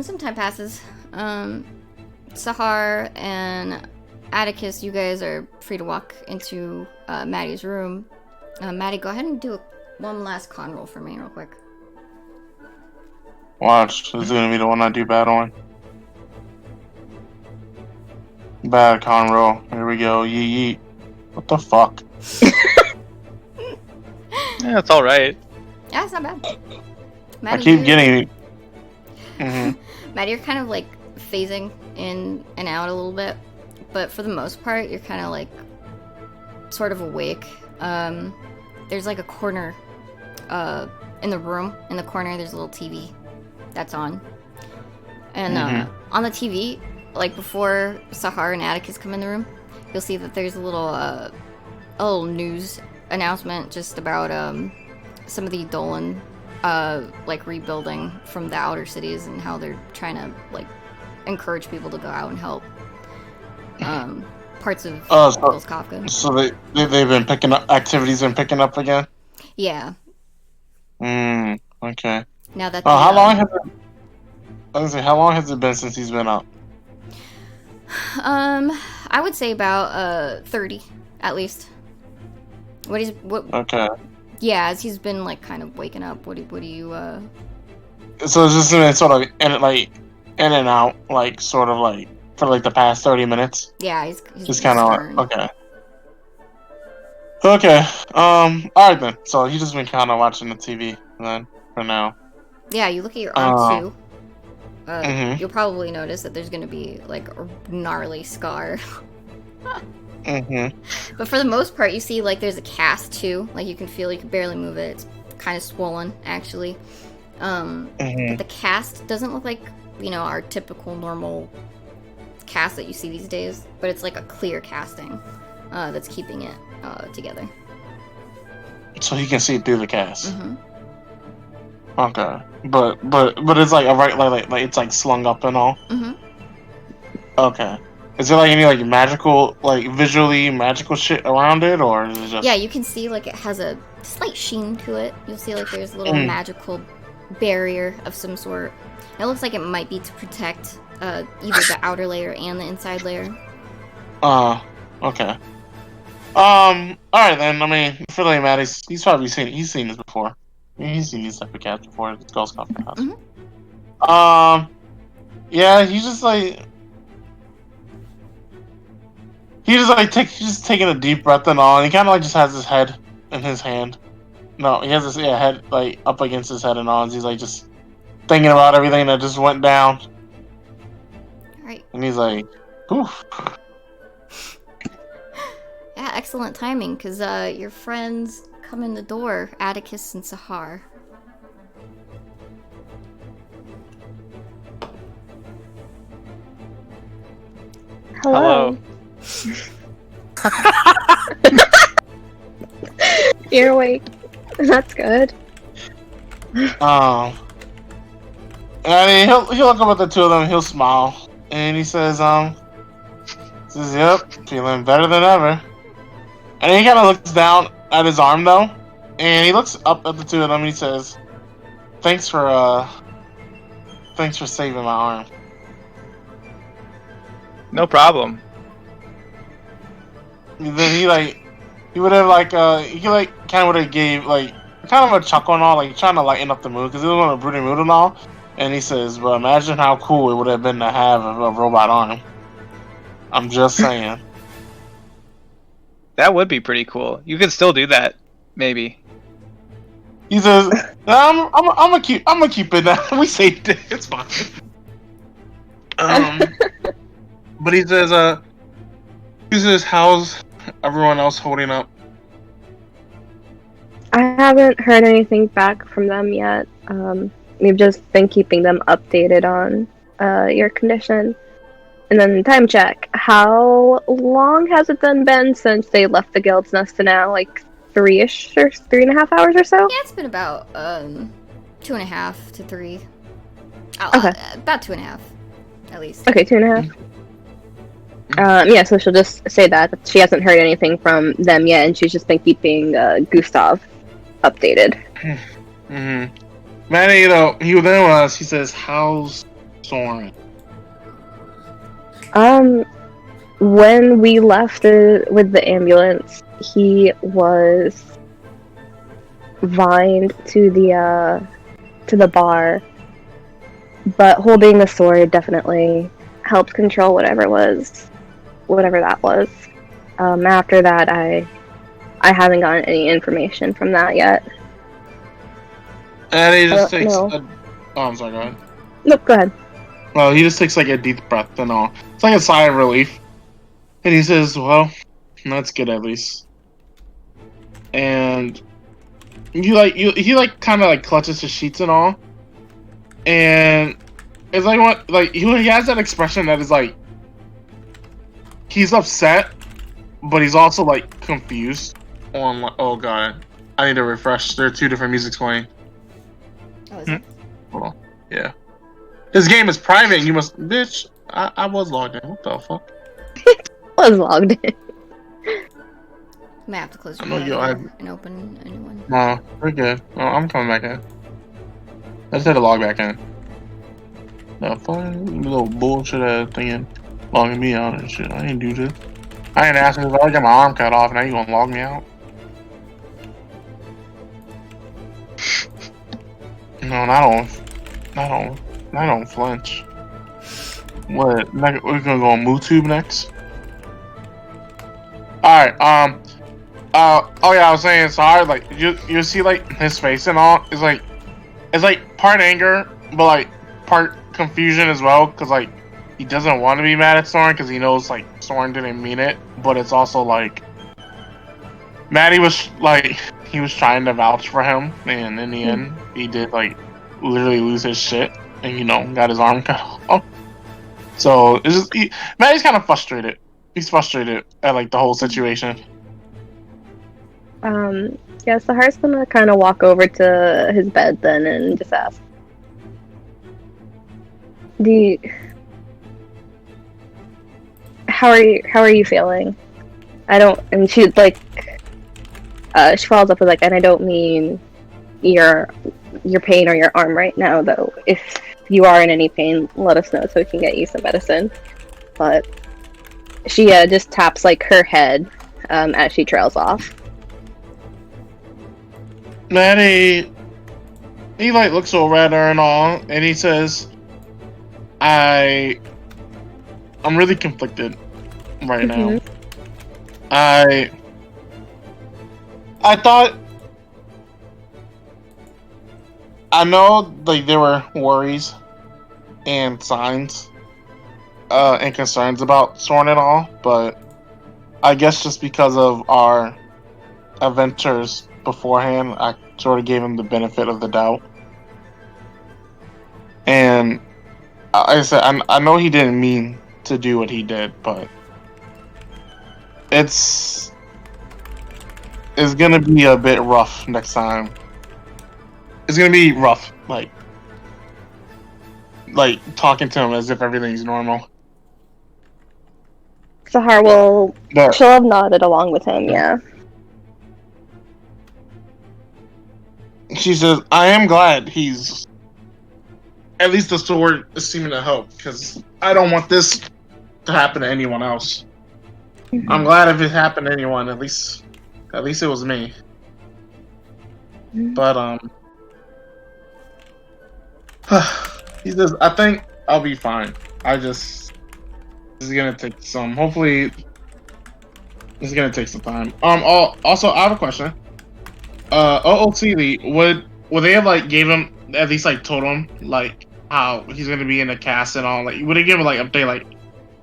Some time passes. Sahar and Atticus, you guys are free to walk into Maddie's room. Maddie, go ahead and do one last con roll for me real quick. Watch, this is gonna be the one I do bad on. Bad con roll. Here we go. Yeet yeet. What the fuck? Yeah, it's alright. Yeah, it's not bad. I Maddie, keep getting. Maddie, you're kind of like phasing in and out a little bit, but for the most part, you're kind of like sort of awake. There's like a corner in the room. In the corner, there's a little TV that's on. And on the TV, like before Sahar and Atticus come in the room, you'll see that there's a little news announcement just about some of the Dolan like rebuilding from the outer cities and how they're trying to like encourage people to go out and help. Parts of Kafka. So they've been picking up activities and picking up again. Yeah. Okay. Now that how long has it? I was gonna say, how long has it been since he's been up? I would say about 30 at least. What? Okay. Yeah, as he's been like kind of waking up. What do you So it's just been sort of in and out, like sort of like for like the past 30 minutes. Yeah, he's just kind of okay. Okay. All right then. So he's just been kind of watching the TV then for now. Yeah, you look at your arm too. Mm-hmm. You'll probably notice that there's gonna be like a gnarly scar. Mm-hmm. But for the most part, you see like there's a cast too. Like you can feel, you can barely move it. It's kind of swollen actually. But the cast doesn't look like, you know, our typical normal cast that you see these days. But it's like a clear casting that's keeping it together. So he can see through the cast. Mm-hmm. Okay, but it's like a like it's like slung up and all. Mm-hmm. Okay. Is there like any like magical, like visually magical shit around it, or is it just? Yeah, you can see like it has a slight sheen to it. You'll see like there's a little magical barrier of some sort. It looks like it might be to protect either the outer layer and the inside layer. Okay. All right then. I mean, I feel like he's probably seen this before. He's seen these type of cats before. It's Ghost Kafka House. Mm-hmm. Yeah, he's just like. He's just taking a deep breath and all, and he kind of like just has his head in his hand. No, he has his head like up against his head and all, and he's like just thinking about everything that just went down. Right. And he's like, "Oof." Yeah, excellent timing, because your friends come in the door, Atticus and Sahar. Hello. You're awake. That's good. I mean, he'll look up at the two of them. He'll smile, and he says, "Yep, feeling better than ever." And he kind of looks down at his arm though, and he looks up at the two of them. And he says, "Thanks for saving my arm." No problem. And then he would have kind of gave like kind of a chuckle and all, like trying to lighten up the mood because he was on a brooding mood and all. And he says, "But imagine how cool it would have been to have a robot arm." I'm just saying. That would be pretty cool. You could still do that, maybe. He says, "I'm gonna keep it now. We saved it. It's fine." But he says, "How's everyone else holding up?" I haven't heard anything back from them yet. We've just been keeping them updated on your condition. And then time check. How long has it been since they left the Guild's Nest to now? Like 3-ish or 3.5 hours or so? Yeah, it's been about 2.5 to 3. Okay. About 2.5, at least. Okay, 2.5. Yeah, so she'll just say that she hasn't heard anything from them yet, and she's just been keeping Gustav updated. Mm-hmm. Manny, he then he says, "How's Soren?" When we left with the ambulance, he was vined to the bar, but holding the sword definitely helped control whatever that was. After that, I haven't gotten any information from that yet. And he just takes no. I'm sorry, go ahead. Nope, go ahead. Well, he just takes like a deep breath and all. It's like a sigh of relief. And he says, "Well, that's good at least." And he kind of like clutches his sheets and all. And it's like he has that expression that is like he's upset, but he's also like confused. Oh god, I need to refresh. There are two different musics playing. is it? Hold on. Yeah. This game is private. You must, bitch. I was logged in. What the fuck? Was logged in. May have to close I your know you browser and open a new one. No, we're good. Oh, I'm coming back in. I just had to log back in. The fucking little bullshit ass thing logging me out and shit. I didn't do this. I ain't asking if I got my arm cut off. Now you gonna log me out? No, I don't flinch. What? We're gonna go on MooTube next. All right. Oh yeah, I was saying sorry. Like you see like his face and all. It's like part anger, but like part confusion as well. Cause like he doesn't want to be mad at Soren because he knows like Soren didn't mean it. But it's also like Maddie was like he was trying to vouch for him, and in the end he did like literally lose his shit, and got his arm cut off. So it's just Maddie's kind of frustrated. He's frustrated at like the whole situation. Yeah, Sahar's gonna kind of walk over to his bed then and just ask, how are you feeling? And she like, she follows up with like, and I don't mean your pain or your arm right now, though. If you are in any pain, let us know so we can get you some medicine. But she just taps like her head as she trails off. Maddie, he like looks over at her and all, and he says, I'm really conflicted right now. I thought, I know like there were worries and signs and concerns about Soren and all, but I guess just because of our adventures beforehand, I sort of gave him the benefit of the doubt. And like I said, I know he didn't mean to do what he did, but it's gonna be a bit rough next time. It's gonna be rough, like talking to him as if everything's normal. Sahar will. But She'll have nodded along with him. Yeah. she says, I am glad he's at least the sword is seeming to help, because I don't want this to happen to anyone else. I'm glad if it happened to anyone, at least it was me. But he says, I think I'll be fine. This is gonna take some. Hopefully, this is gonna take some time. Also, I have a question. OOTD, would they have like gave him at least like told him like how he's gonna be in the cast and all? Like, would they give him like update like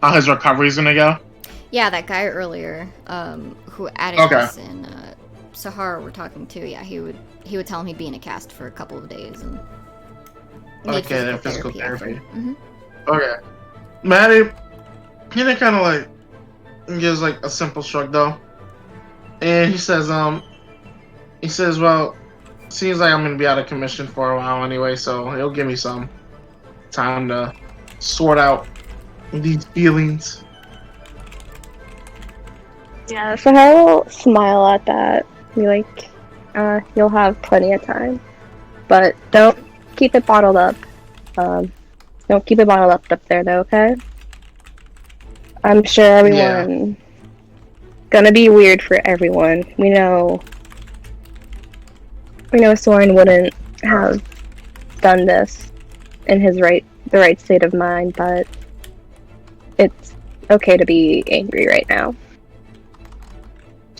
how his recovery is gonna go? Yeah, that guy earlier, who Atticus and Sahar were talking to. Yeah, he would tell him he'd be in a cast for a couple of days and need physical therapy. Mm-hmm. Okay, Maddie, he then kind of like gives like a simple shrug though, and he says, well, seems like I'm gonna be out of commission for a while anyway, so he'll give me some time to sort out these feelings. Yeah, so I'll smile at that. Be like, you'll have plenty of time. But don't keep it bottled up. Don't keep it bottled up there, though, okay? I'm sure everyone... Gonna be weird for everyone. We know Soren wouldn't have done this in the right state of mind, but it's okay to be angry right now.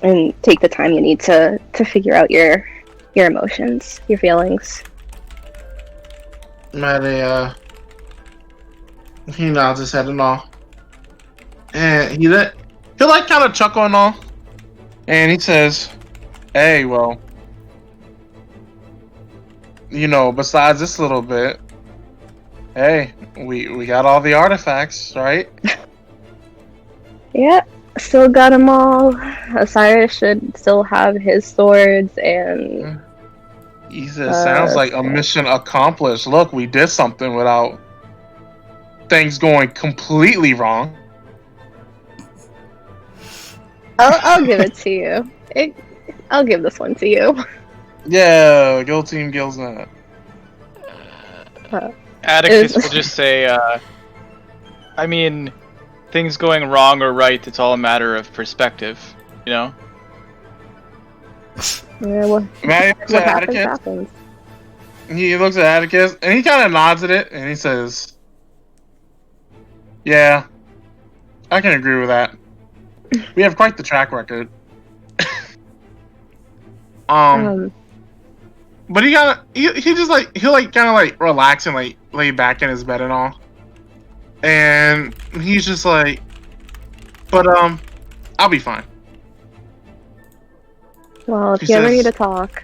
And take the time you need to figure out your emotions, your feelings. Maddie, he nods his head and all. And he'll like kind of chuckle and all. And he says, hey, well, besides this little bit, hey, we got all the artifacts, right? Yeah. Still got them all. Osiris should still have his swords, and He says, "Sounds like a mission accomplished. Look, we did something without things going completely wrong." I'll give it to you. I'll give this one to you. Yeah, Guild Team Gills that. Atticus will just say, I mean, things going wrong or right, it's all a matter of perspective, you know? Yeah, what Maddie looks at happens, Atticus. happens. He looks at Atticus and he kind of nods at it and he says, "Yeah, I can agree with that. We have quite the track record." But he kind of he just like he'll like kind of like relax and like lay back in his bed and all, and he's just like, "But I'll be fine." Well, if She you ever says- need to talk,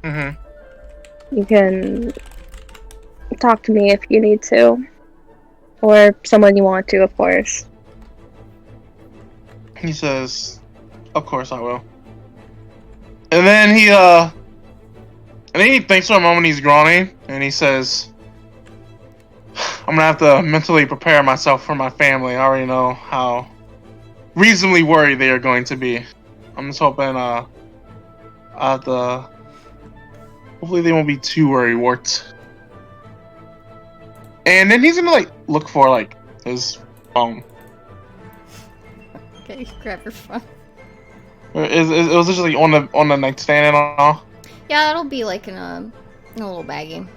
Mm-hmm. you can talk to me if you need to. Or someone you want to, of course. He says, "Of course I will." And then he thinks for a moment. He's groaning, and he says, "I'm gonna have to mentally prepare myself for my family. I already know how reasonably worried they are going to be. I'm just hoping hopefully they won't be too worrywart." And then he's gonna like look for like his phone. Okay, grab your phone. It was just like on the nightstand and all. Yeah, it'll be like in a little baggie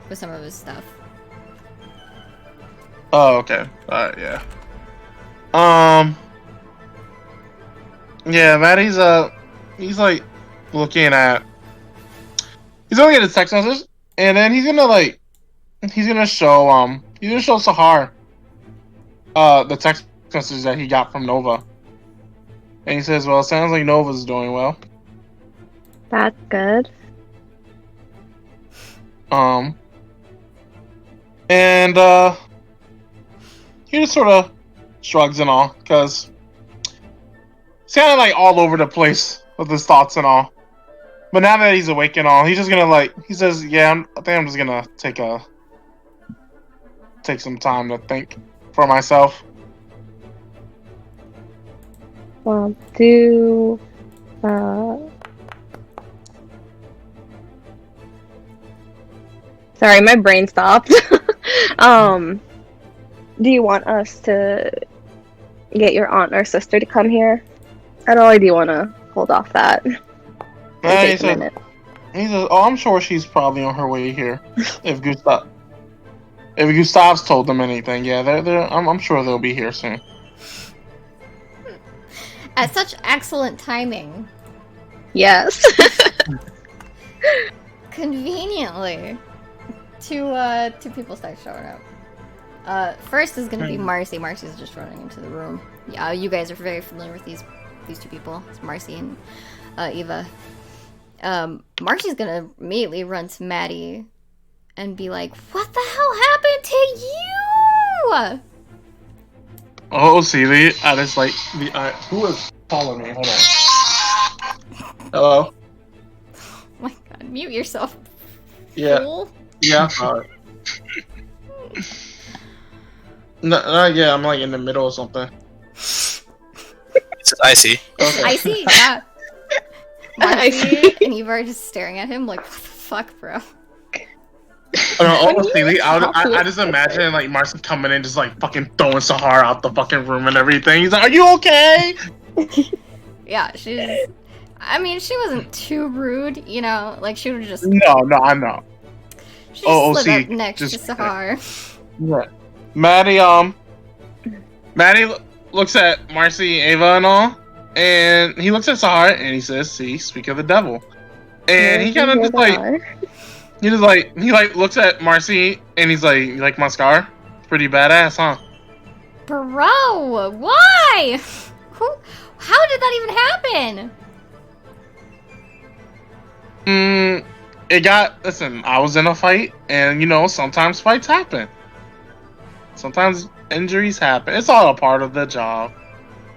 with some of his stuff. Oh, okay. Alright, yeah. Yeah, Maddie's he's like looking at his text message, and then he's gonna show Sahar the text message that he got from Nova. And he says, "Well, it sounds like Nova's doing well." That's good. And he just sort of shrugs and all, because he's kind of like all over the place with his thoughts and all. But now that he's awake and all, he's just gonna he says, "Yeah, I think I'm just gonna take some time to think for myself." Well, sorry, my brain stopped. Do you want us to get your aunt or sister to come here? At all, or do you want to hold off that? He Take a says, minute. "Oh, I'm sure she's probably on her way here. If Gustav's told them anything, yeah, I'm sure they'll be here soon." At such excellent timing. Yes. Conveniently. Two people start showing up. First is gonna be Marcy. Marcy's just running into the room. Yeah, you guys are very familiar with these two people. It's Marcy and Eva. Marcy's gonna immediately run to Maddie and be like, "What the hell happened to you?" Oh, see, who is calling me? Hold on. Hello. Oh my god, mute yourself. Yeah. Fool. Yeah. No, yeah, I'm like in the middle of something. It's icy. Okay. I see, yeah. Marcy and Eva are just staring at him like, what the fuck, bro? Honestly, I just imagine like Marcy coming in, just like fucking throwing Sahar out the fucking room and everything. He's like, "Are you okay?" Yeah, she wasn't too rude, you know? Like, she would've just... No, I know. She just slid see, up next to just- Sahar. Yeah. Maddie looks at Marcy, Ava, and all, and he looks at Sahar and he says, "See, speak of the devil." And he kind of just like, he looks at Marcy and he's like, "You like my scar? It's pretty badass, huh?" Bro, why? How did that even happen? Listen, I was in a fight, and you know, sometimes fights happen. Sometimes injuries happen. It's all a part of the job.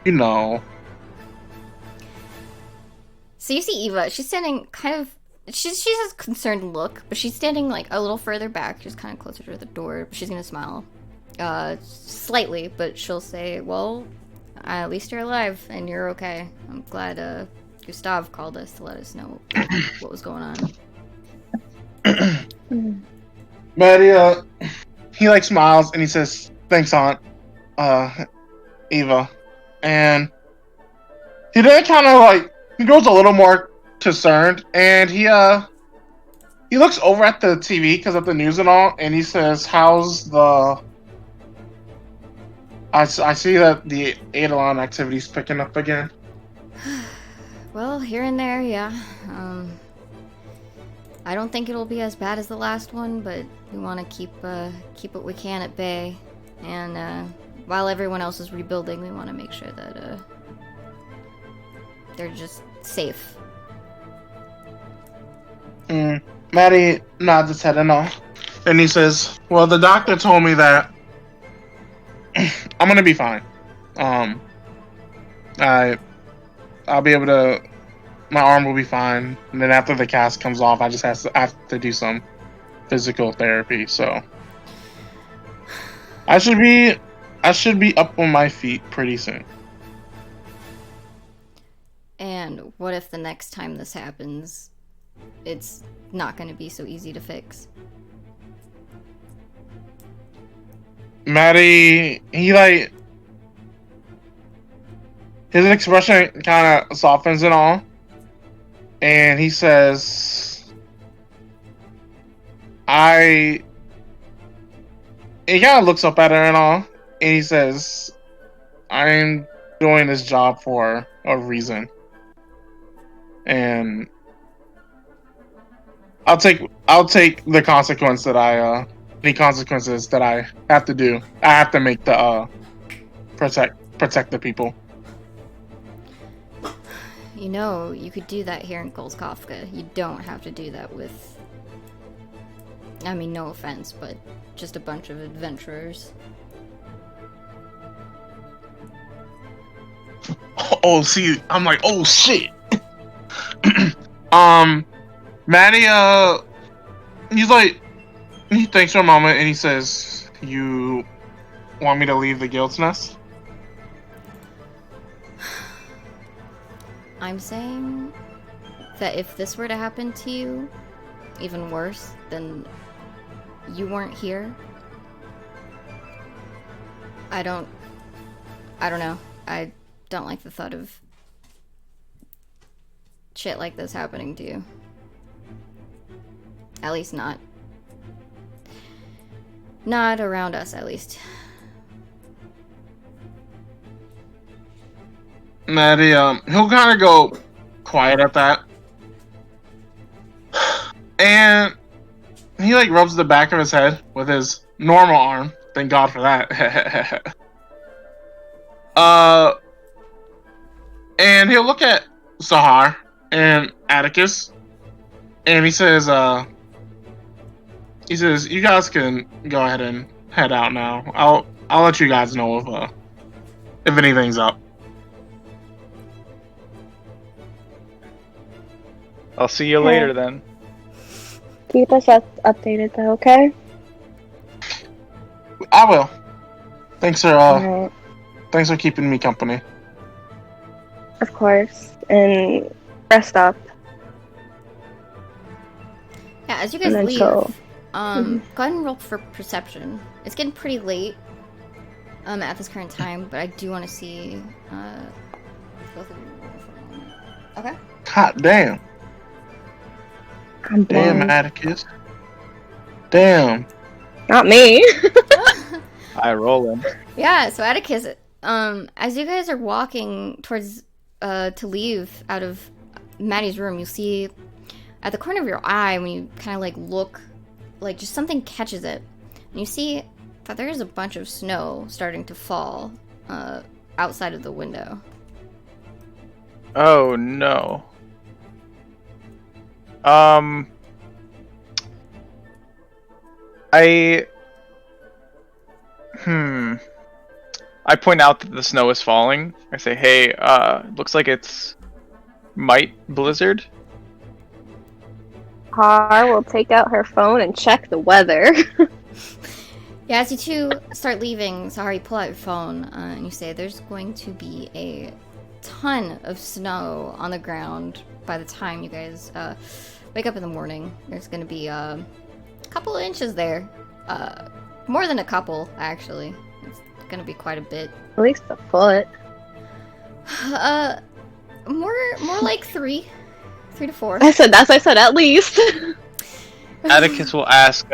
You know. So you see Eva, she's standing kind of she has a concerned look, but she's standing like a little further back, just kind of closer to the door. She's gonna smile, slightly, but she'll say, "Well, at least you're alive and you're okay. I'm glad Gustav called us to let us know what was going on." But he like smiles and he says, "Thanks, Aunt, Eva," and he then kind of like he grows a little more concerned, and he looks over at the TV because of the news and all, and he says, "How's the?" I see that the Eidolon activity's picking up again. Well, here and there, yeah. I don't think it'll be as bad as the last one, but we want to keep what we can at bay, and while everyone else is rebuilding, we want to make sure that they're just safe. Maddie nods his head and all, and he says, "Well, the doctor told me that I'm gonna be fine. I'll be able to. My arm will be fine. And then after the cast comes off, I just have to do some physical therapy. So I should be up on my feet pretty soon." And what if the next time this happens, it's not going to be so easy to fix? Maddie, his expression kind of softens and all, and he says, he kind of looks up at her and all, and he says, "I'm doing this job for a reason, and I'll take the consequences that I have to do. I have to make the protect the people." You know, you could do that here in Golskofka. You don't have to do that with... I mean, no offense, but just a bunch of adventurers. Oh, see, I'm like, oh shit. Maddie, he thinks for a moment and he says, "You want me to leave the guild's nest?" I'm saying that if this were to happen to you, even worse, then you weren't here. I don't know. I don't like the thought of shit like this happening to you. At least not around us, at least. Maddie, he'll kind of go quiet at that. And he, rubs the back of his head with his normal arm. Thank God for that. And he'll look at Sahar and Atticus. And he says, "You guys can go ahead and head out now. I'll let you guys know if anything's up." I'll see you later then. Keep us updated though, okay? I will. Thanks for Alright. Thanks for keeping me company. Of course. And rest up. Yeah, as you guys And then leave, so- go ahead and roll for perception. It's getting pretty late at this current time, but I do want to see both of you roll for a moment. Okay. God damn. I'm Damn, blind. Atticus. Damn. Not me. I roll him. Yeah, so Atticus, as you guys are walking towards to leave out of Maddie's room, you'll see at the corner of your eye, when you kind of look, just something catches it, and you see that there is a bunch of snow starting to fall outside of the window. Oh no. I point out that the snow is falling. I say, "Hey, looks like it's might blizzard." Sahar will take out her phone and check the weather. Yeah, as you two start leaving, Sahar, you pull out your phone and you say there's going to be a ton of snow on the ground by the time you guys wake up in the morning. There's going to be a couple of inches there. More than a couple, actually. It's going to be quite a bit. At least a foot. More like 3 to 4. I said at least. Atticus will ask,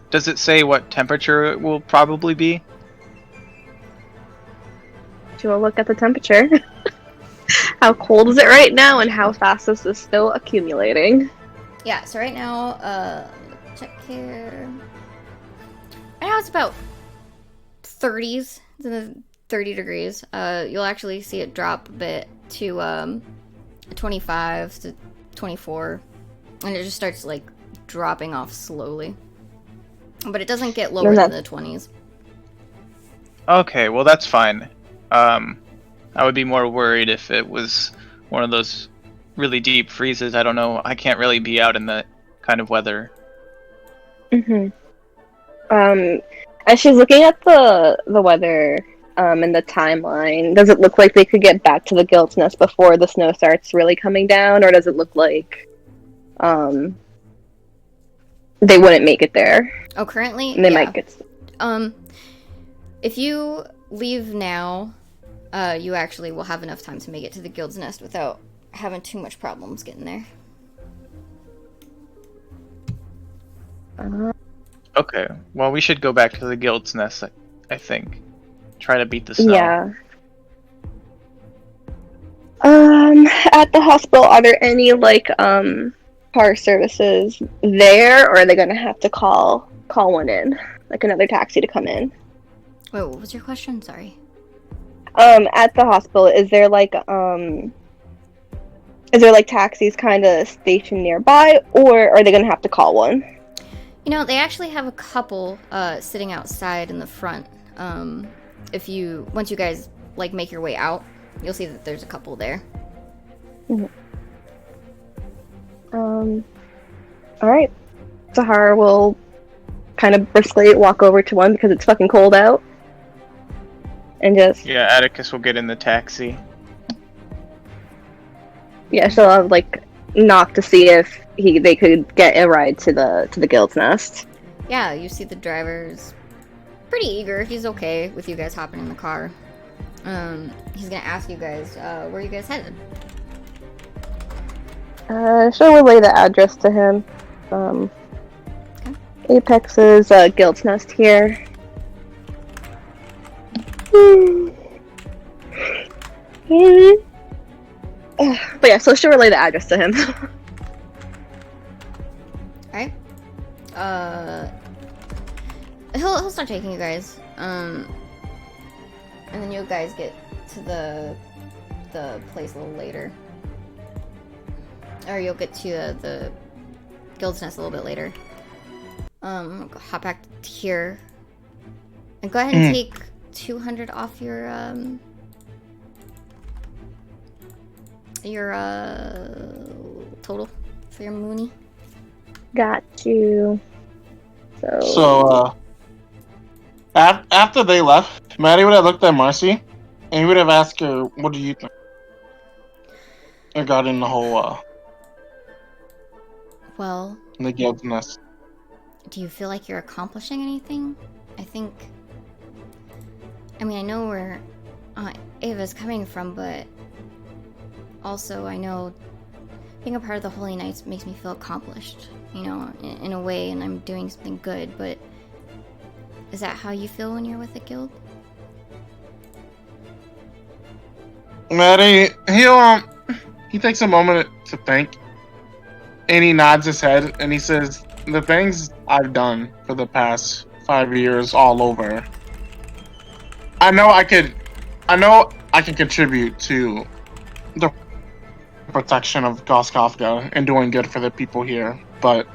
does it say what temperature it will probably be? Do you want to look at the temperature? How cold is it right now, and how fast is the snow accumulating? Yeah, so right now, check here. Right now it's about 30s. It's in the 30 degrees. You'll actually see it drop a bit to 25 to 24, and it just starts like dropping off slowly. But it doesn't get lower than the 20s. Okay, well that's fine. I would be more worried if it was one of those really deep freezes. I don't know. I can't really be out in that kind of weather. Mm-hmm. As she's looking at the weather and the timeline, does it look like they could get back to the Guild's Nest before the snow starts really coming down, or does it look like they wouldn't make it there? Oh, currently? They might get... If you leave now, you actually will have enough time to make it to the Guild's Nest without having too much problems getting there. Okay, well we should go back to the Guild's Nest, I think. Try to beat the snow. Yeah. At the hospital, are there any, car services there, or are they gonna have to call one in? Like another taxi to come in? Wait, what was your question? Sorry. At the hospital, is there taxis kind of stationed nearby, or are they gonna have to call one? You know, they actually have a couple sitting outside in the front. Once you guys make your way out, you'll see that there's a couple there. Mm-hmm. Alright. Sahar will kind of briskly walk over to one because it's fucking cold out. And just... Yeah, Atticus will get in the taxi. Yeah, she'll have, knock to see if they could get a ride to the Guild's Nest. Yeah, you see the driver's pretty eager. He's okay with you guys hopping in the car. He's gonna ask you guys, where are you guys headed? She'll relay the address to him. Okay. Apex's Guild's Nest here. But yeah, so she'll relay the address to him. Alright. He'll start taking you guys. And then you guys get to the place a little later. Or you'll get to the Guild's Nest a little bit later. Hop back here. And go ahead and take 200 off your total for your Mooney. Got you. So, after they left, Maddie would have looked at Marcy, and he would have asked her, what do you think? Regarding the whole, Well... the Guild's Nest. Do you feel like you're accomplishing anything? I know where Ava's coming from, but also I know being a part of the Holy Knights makes me feel accomplished, in a way, and I'm doing something good, but is that how you feel when you're with the guild? Maddie, he takes a moment to think, and he nods his head, and he says, the things I've done for the past 5 years all over, I know I can contribute to the protection of Goskofka and doing good for the people here, but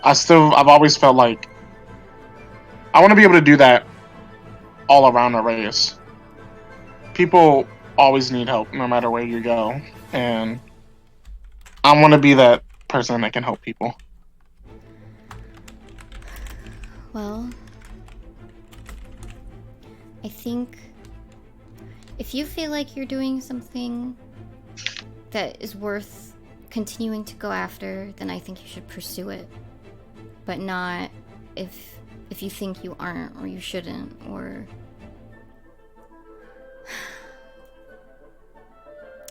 I've always felt like I want to be able to do that all around the race. People always need help no matter where you go, and I want to be that person that can help people. Well, I think if you feel like you're doing something that is worth continuing to go after, then I think you should pursue it. But not if you think you aren't or you shouldn't or...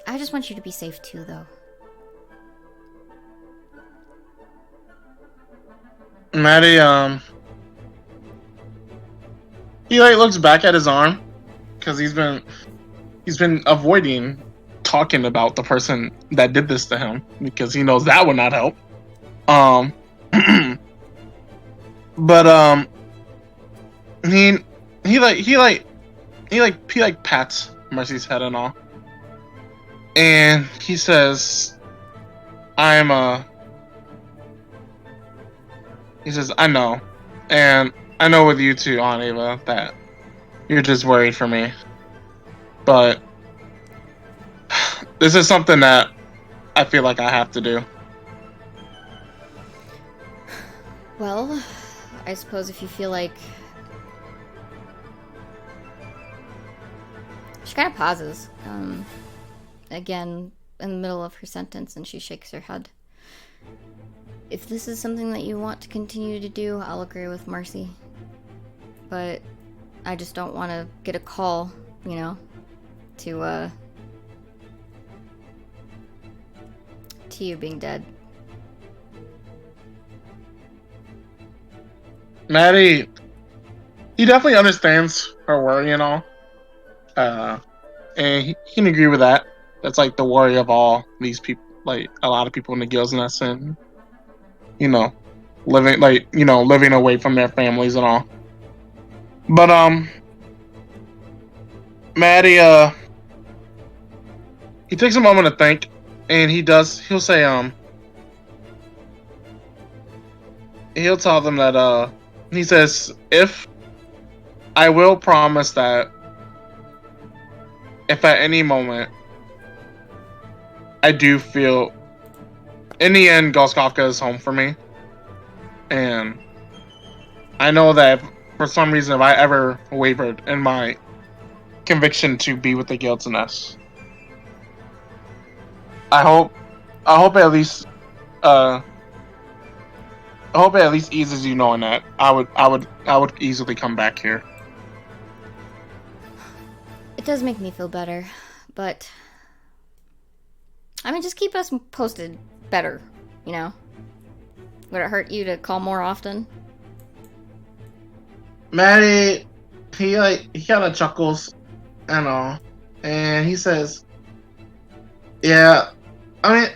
I just want you to be safe too, though. Maddie, he like looks back at his arm because he's been avoiding talking about the person that did this to him because he knows that would not help. But he pats Mercy's head and all, and he says, he says, I know, and I know with you too, Aunt Ava, that you're just worried for me. But this is something that I feel like I have to do. Well, I suppose if you feel like... She kind of pauses, again, in the middle of her sentence, and she shakes her head. If this is something that you want to continue to do, I'll agree with Marcy. But I just don't want to get a call, you know, to you being dead. Maddie, he definitely understands her worry and all. And he can agree with that. That's like the worry of all these people, like a lot of people in the Gills Nest, and living away from their families and all. But Maddie, he takes a moment to think, and he'll say, he'll tell them that he says, if I will promise that if at any moment I do feel, in the end, Golskofka is home for me, and I know that if, for some reason, if I ever wavered in my conviction to be with the Gills Nest, I hope at least eases you knowing that I would easily come back here. It does make me feel better, but I mean, just keep us posted better, you know? Would it hurt you to call more often? Maddie, he kind of chuckles and all, and he says, "Yeah, I mean,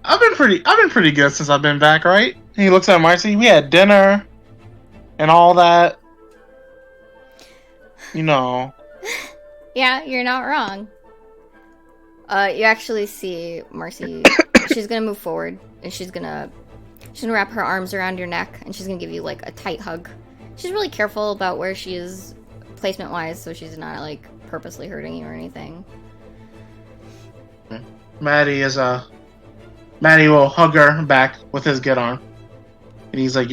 I've been pretty good since I've been back, right?" And he looks at Marcy. We had dinner and all that, you know. Yeah, you're not wrong. You actually see Marcy. She's gonna move forward, and she's gonna wrap her arms around your neck, and she's gonna give you like a tight hug. She's really careful about where she is placement-wise, so she's not like purposely hurting you or anything. Maddie will hug her back with his good arm, and he's like,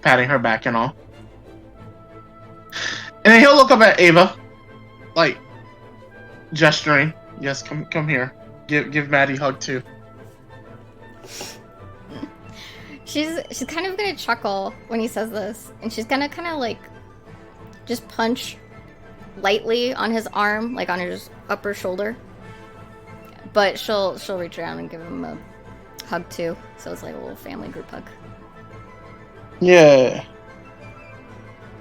patting her back and all. And then he'll look up at Ava, like gesturing, "Yes, come here. Give Maddie a hug too." She's kind of gonna chuckle when he says this, and she's gonna kind of like just punch lightly on his arm, like on his upper shoulder. But she'll reach around and give him a hug too, so it's like a little family group hug. Yeah.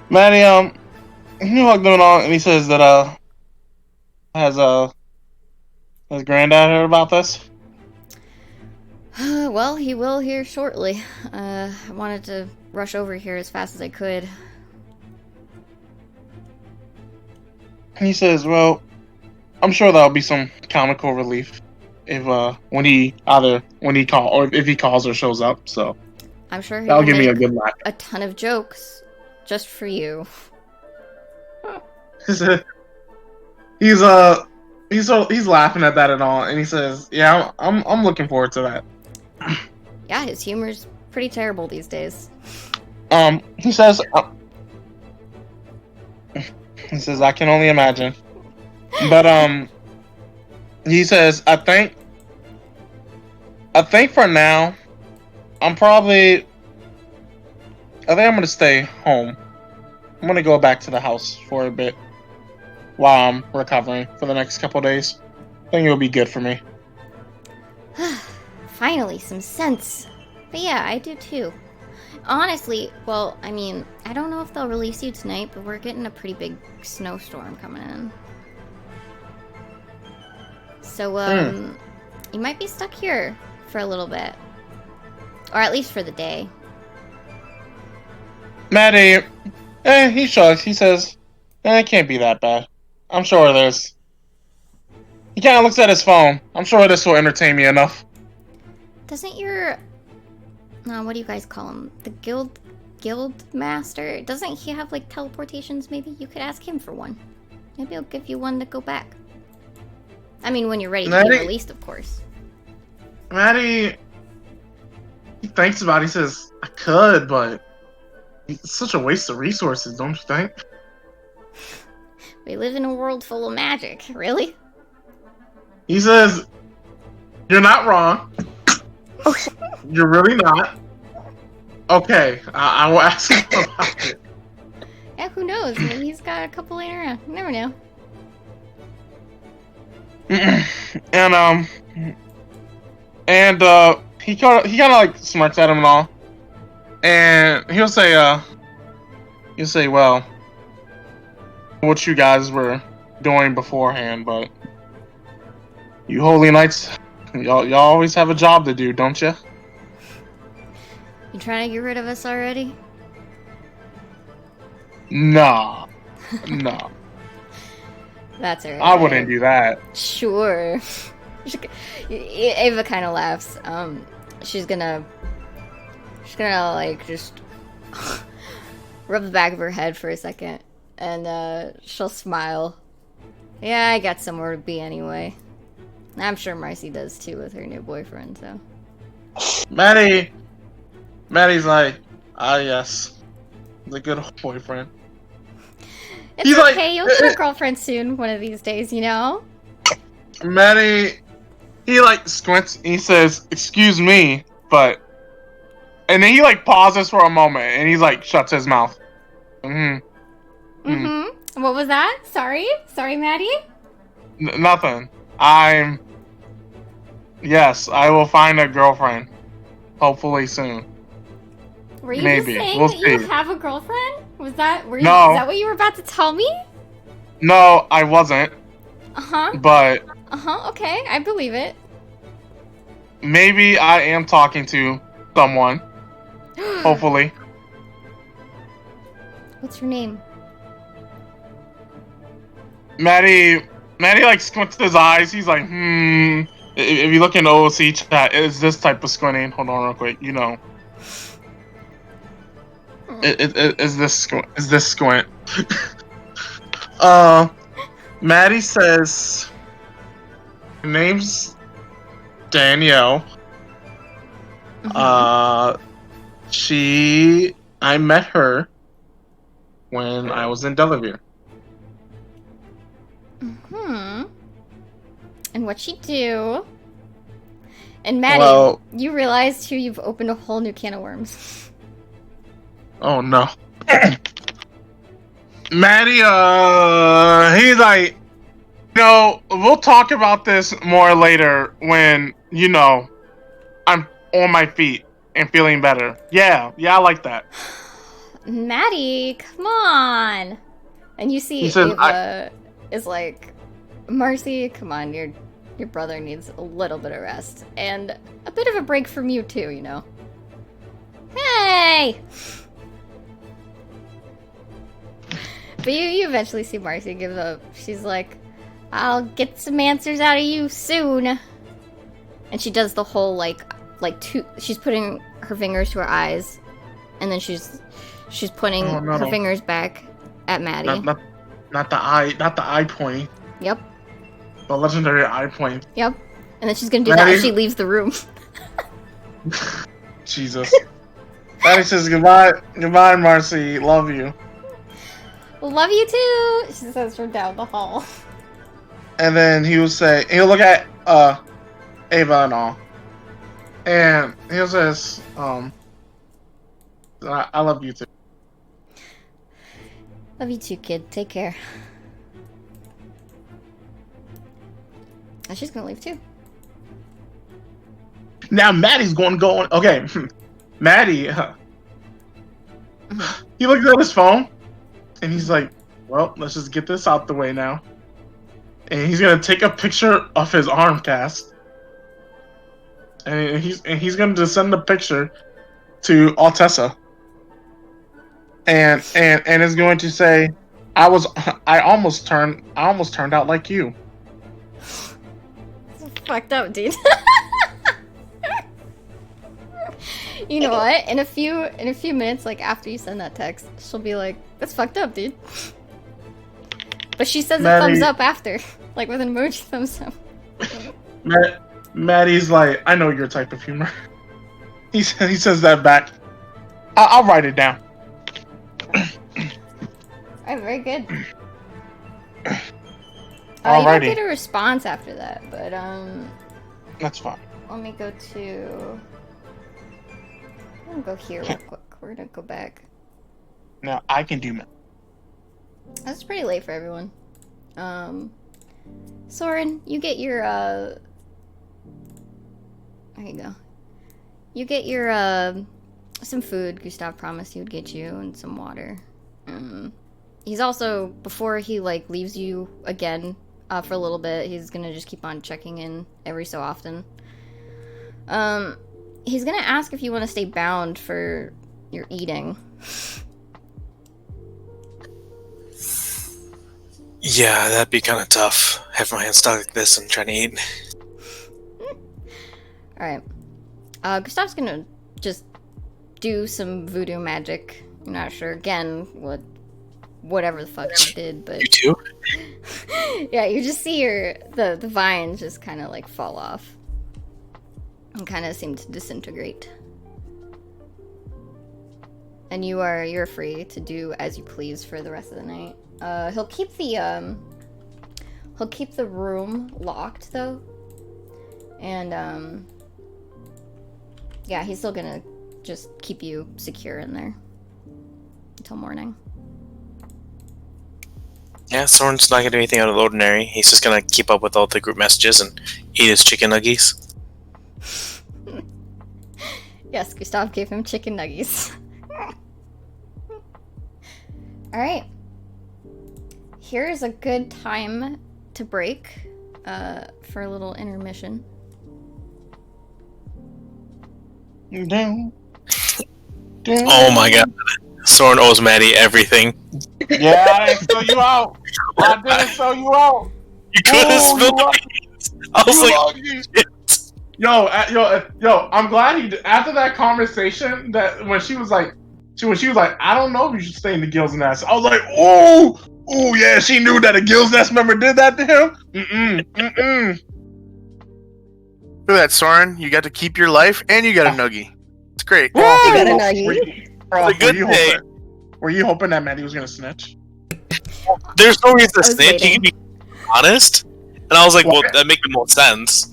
Maddie, he hugged him and all, and he says that has Granddad heard about this? Well, he will here shortly. I wanted to rush over here as fast as I could. He says, "Well, I'm sure that'll be some comical relief if when he calls or shows up. So I'm sure that'll give me a good laugh." A ton of jokes just for you. He's laughing at that and all, and he says, "Yeah, I'm looking forward to that." Yeah, his humor's pretty terrible these days. He says, I can only imagine. But, he says, I think for now, I'm going to stay home. I'm going to go back to the house for a bit while I'm recovering for the next couple days. I think it'll be good for me. Finally, some sense. But yeah, I do too. Honestly, well, I mean, I don't know if they'll release you tonight, but we're getting a pretty big snowstorm coming in. So, you might be stuck here for a little bit. Or at least for the day. Maddie, he shrugs. He says, it can't be that bad. I'm sure it is. He kind of looks at his phone. I'm sure this will entertain me enough. Doesn't your... what do you guys call him? The guild master? Doesn't he have, like, teleportations, maybe? You could ask him for one. Maybe he'll give you one to go back. I mean, when you're ready to be released, of course. Maddie, he thinks about it. He says, I could, but it's such a waste of resources, don't you think? We live in a world full of magic, really? He says, you're not wrong. You're really not. Okay, I will ask him about it. Yeah, who knows? Maybe he's got a couple laying around. You never know. And he kind of like smirks at him and all, and he'll say, well, what you guys were doing beforehand, but you Holy Knights, y'all always have a job to do, don't you? You trying to get rid of us already? No. That's alright. I wouldn't do that. Sure. Ava kind of laughs. She's gonna like just rub the back of her head for a second, and she'll smile. Yeah, I got somewhere to be anyway. I'm sure Marcy does too with her new boyfriend. So. Maddie's like, yes, the good old boyfriend. It's He's okay. like, You'll get a girlfriend soon, one of these days. You know. Maddie, he like squints and he says, excuse me, but... And then he like pauses for a moment and he's like shuts his mouth. What was that? Sorry, Maddie? Nothing. Yes, I will find a girlfriend. Hopefully soon. Were you Maybe. just saying We'll that you see. have a girlfriend? Was that... No. Is that what you were about to tell me? No, I wasn't. Uh-huh. But... Okay, I believe it. Maybe I am talking to someone. Hopefully. What's her name? Maddie like squints his eyes. He's like, If you look in the OOC chat, it's this type of squinting. Hold on real quick. You know. Is this squint? Maddie says, her name's Danielle. I met her when I was in Delavere. And what'd she do? And Maddie, you realize too you've opened a whole new can of worms. Oh no. Maddie, he's like, we'll talk about this more later when, I'm on my feet and feeling better. Yeah, I like that. Maddie, come on. And you see Ava is like, Marcy, come on, your brother needs a little bit of rest. And a bit of a break from you too, Hey! But you eventually see Marcy give up. She's like, I'll get some answers out of you soon. And she does the whole she's putting her fingers to her eyes, and then she's putting her fingers back at Maddie. Not the eye point. Yep. The legendary eye point. Yep. And then she's gonna do that as she leaves the room. Jesus. Maddie says goodbye, Marcy. Love you. Love you too, she says from down the hall. And then he'll look at Ava and all, and he says, I love you too. Love you too, kid. Take care. And she's gonna leave too. Now Maddie's going to go on. Okay, Maddie. He looks at his phone, and he's like, "Well, let's just get this out the way now." And he's gonna take a picture of his arm cast, and he's gonna just send the picture to Altessa, and is going to say, I almost turned out like you." It's fucked up, dude. You know what? In a few minutes, like after you send that text, she'll be like, "That's fucked up, dude." But she says Maddie, a thumbs up after, like with an emoji thumbs up. Maddie's like, "I know your type of humor." He says that back. I'll write it down. Alright, very good. You Alrighty. don't get a response after that, but That's fine. let me go to. I'm gonna go here real quick. We're gonna go back. Now I can do math. That's pretty late for everyone. Soren, you get your there you go. You get your some food Gustav promised he would get you, and some water. He's also, before he like leaves you again for a little bit, he's gonna just keep on checking in every so often. He's gonna ask if you want to stay bound for your eating. Yeah, that'd be kind of tough. Have my hands stuck like this and trying to eat. Alright. Gustav's gonna just do some voodoo magic. I'm not sure, again, whatever the fuck he did, but... You too? Yeah, you just see the vines just kind of like fall off. And kind of seem to disintegrate. And you're free to do as you please for the rest of the night. He'll keep the room locked though. And yeah, he's still gonna just keep you secure in there until morning. Yeah, Soren's not gonna do anything out of the ordinary. He's just gonna keep up with all the group messages and eat his chicken nuggies. Yes, Gustav gave him chicken nuggies. Alright. Here's a good time to break for a little intermission. Oh my god. Soren owes Maddie everything. Yeah, I didn't sell you out. I didn't sell you out. You could have Ooh, spilled you the beans. I was like, shit. Yo, I'm glad he after that conversation that when she was like, I don't know if you should stay in the Gills Nest. I was like, ooh, yeah, she knew that a Gills Nest member did that to him. Look at that, Soren. You got to keep your life, and you got a nuggie. It's great. You got a nuggie. Were you hoping that Maddie was gonna snitch? There's no reason to I was snitch. You waiting. can be honest. And I was like, well, What? that makes more sense.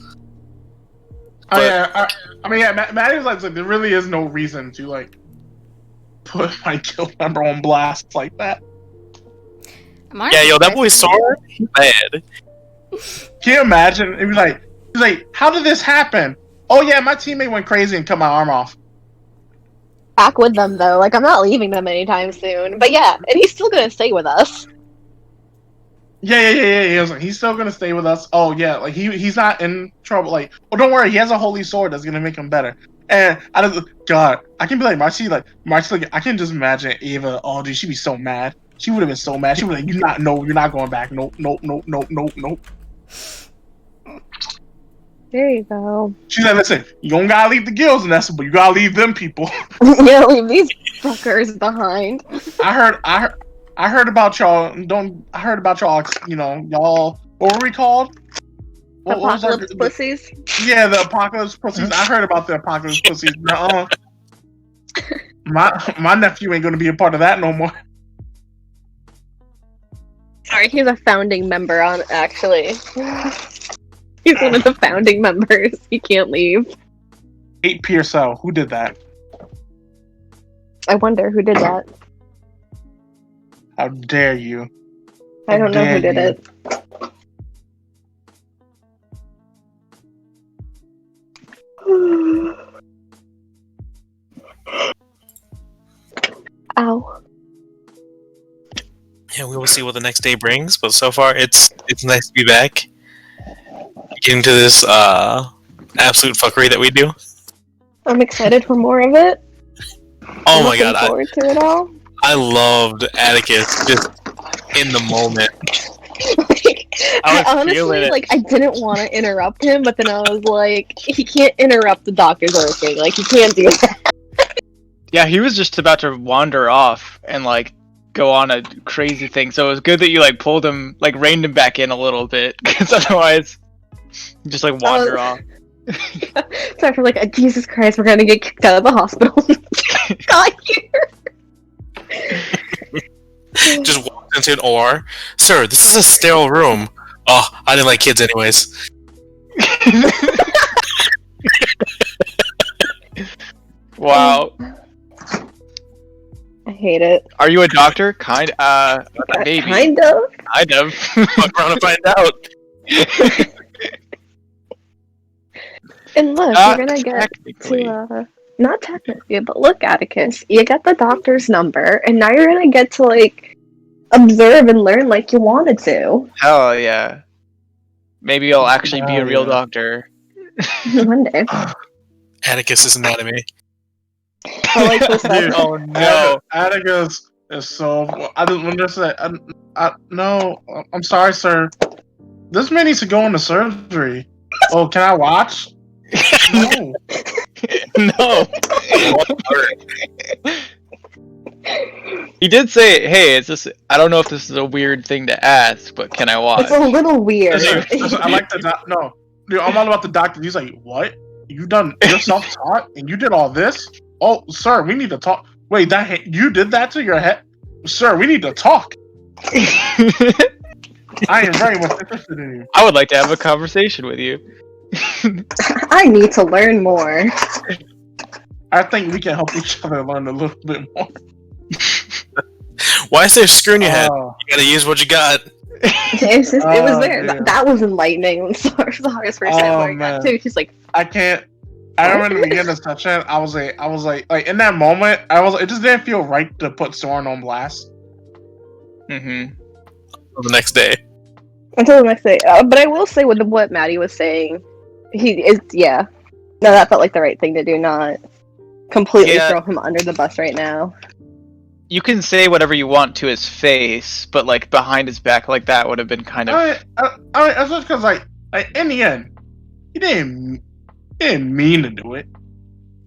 Oh yeah, I mean, yeah, Maddie was like, there really is no reason to like put my guild member on blast like that. Yeah, yo, that boy Soren, he's bad. Can you imagine? He's like, how did this happen? Oh yeah, my teammate went crazy and cut my arm off. Back with them though. Like, I'm not leaving them anytime soon. But yeah, and he's still gonna stay with us. Yeah. He was like, he's still gonna stay with us. Oh yeah, like he's not in trouble. Like, oh don't worry, he has a holy sword that's gonna make him better. And I can be like Marcy, I can just imagine Ava. Oh dude, she'd be so mad. She would have been so mad. She would be like, you're not going back. Nope. There you go. She's like, listen, you don't gotta leave the guilds nest, but you gotta leave them people. Yeah, leave these fuckers behind. I heard about y'all. I heard about y'all. You know, y'all. What were we called? What was Apocalypse pussies. Yeah, the apocalypse pussies. I heard about the apocalypse pussies. My nephew ain't gonna be a part of that no more. Sorry, he's a founding member on actually. He's one of the founding members. He can't leave. 8 Pearsall. Who did that? I wonder who did that. How dare you? I don't know who did Dare it. Ow. Yeah, we will see what the next day brings, but so far it's nice to be back. Getting to this absolute fuckery that we do. I'm excited for more of it. Oh my god, Looking forward to it all. I loved Atticus just in the moment. I I was feeling honestly, it. I didn't want to interrupt him, but then I was like, he can't interrupt the doctor's working. Like, he can't do that. Yeah, he was just about to wander off and go on a crazy thing. So it was good that you pulled him, reined him back in a little bit, because otherwise, you just wander off. So after Jesus Christ, we're gonna get kicked out of the hospital. Got here. Just walked into an OR. Sir, this is a sterile room. Oh, I didn't like kids anyways. Wow. I hate it. Are you a doctor? Maybe. Kind of. Kind of. Fuck around and find out. And look, Not you're gonna get technically. to not technically, but look, Atticus, you get the doctor's number, and now you're gonna get to observe and learn like you wanted to. Hell yeah. Maybe you'll actually be a real yeah. doctor. One day. Atticus' anatomy. I like this. Dude, Oh no. Atticus is so. I didn't understand. No, I'm sorry, sir. This man needs to go into surgery. Oh, can I watch? No. No. He did say, "Hey, I don't know if this is a weird thing to ask, but can I watch?" It's a little weird. I like the no, dude. I'm all about the doctor. He's like, what? You're self-taught and you did all this? Oh, sir, we need to talk. Wait, you did that to your head, sir? We need to talk. I am very much interested in you. I would like to have a conversation with you. I need to learn more. I think we can help each other learn a little bit more. Why is there a screw in your head? Oh, You gotta use what you got. It was Oh, there. dear. That was enlightening. Sorry, the hardest person Oh, I learned that man. too. She's like, I can't. I remember the beginning of the session. I was like, in that moment, it just didn't feel right to put Soren on blast. Mm-hmm. The next day. until the next day. But I will say with what Maddie was saying, yeah. No, that felt like the right thing to do. Not completely Yeah. throw him under the bus right now. You can say whatever you want to his face, but behind his back, that would have been kind of. I mean, it's just because in the end, he didn't mean to do it.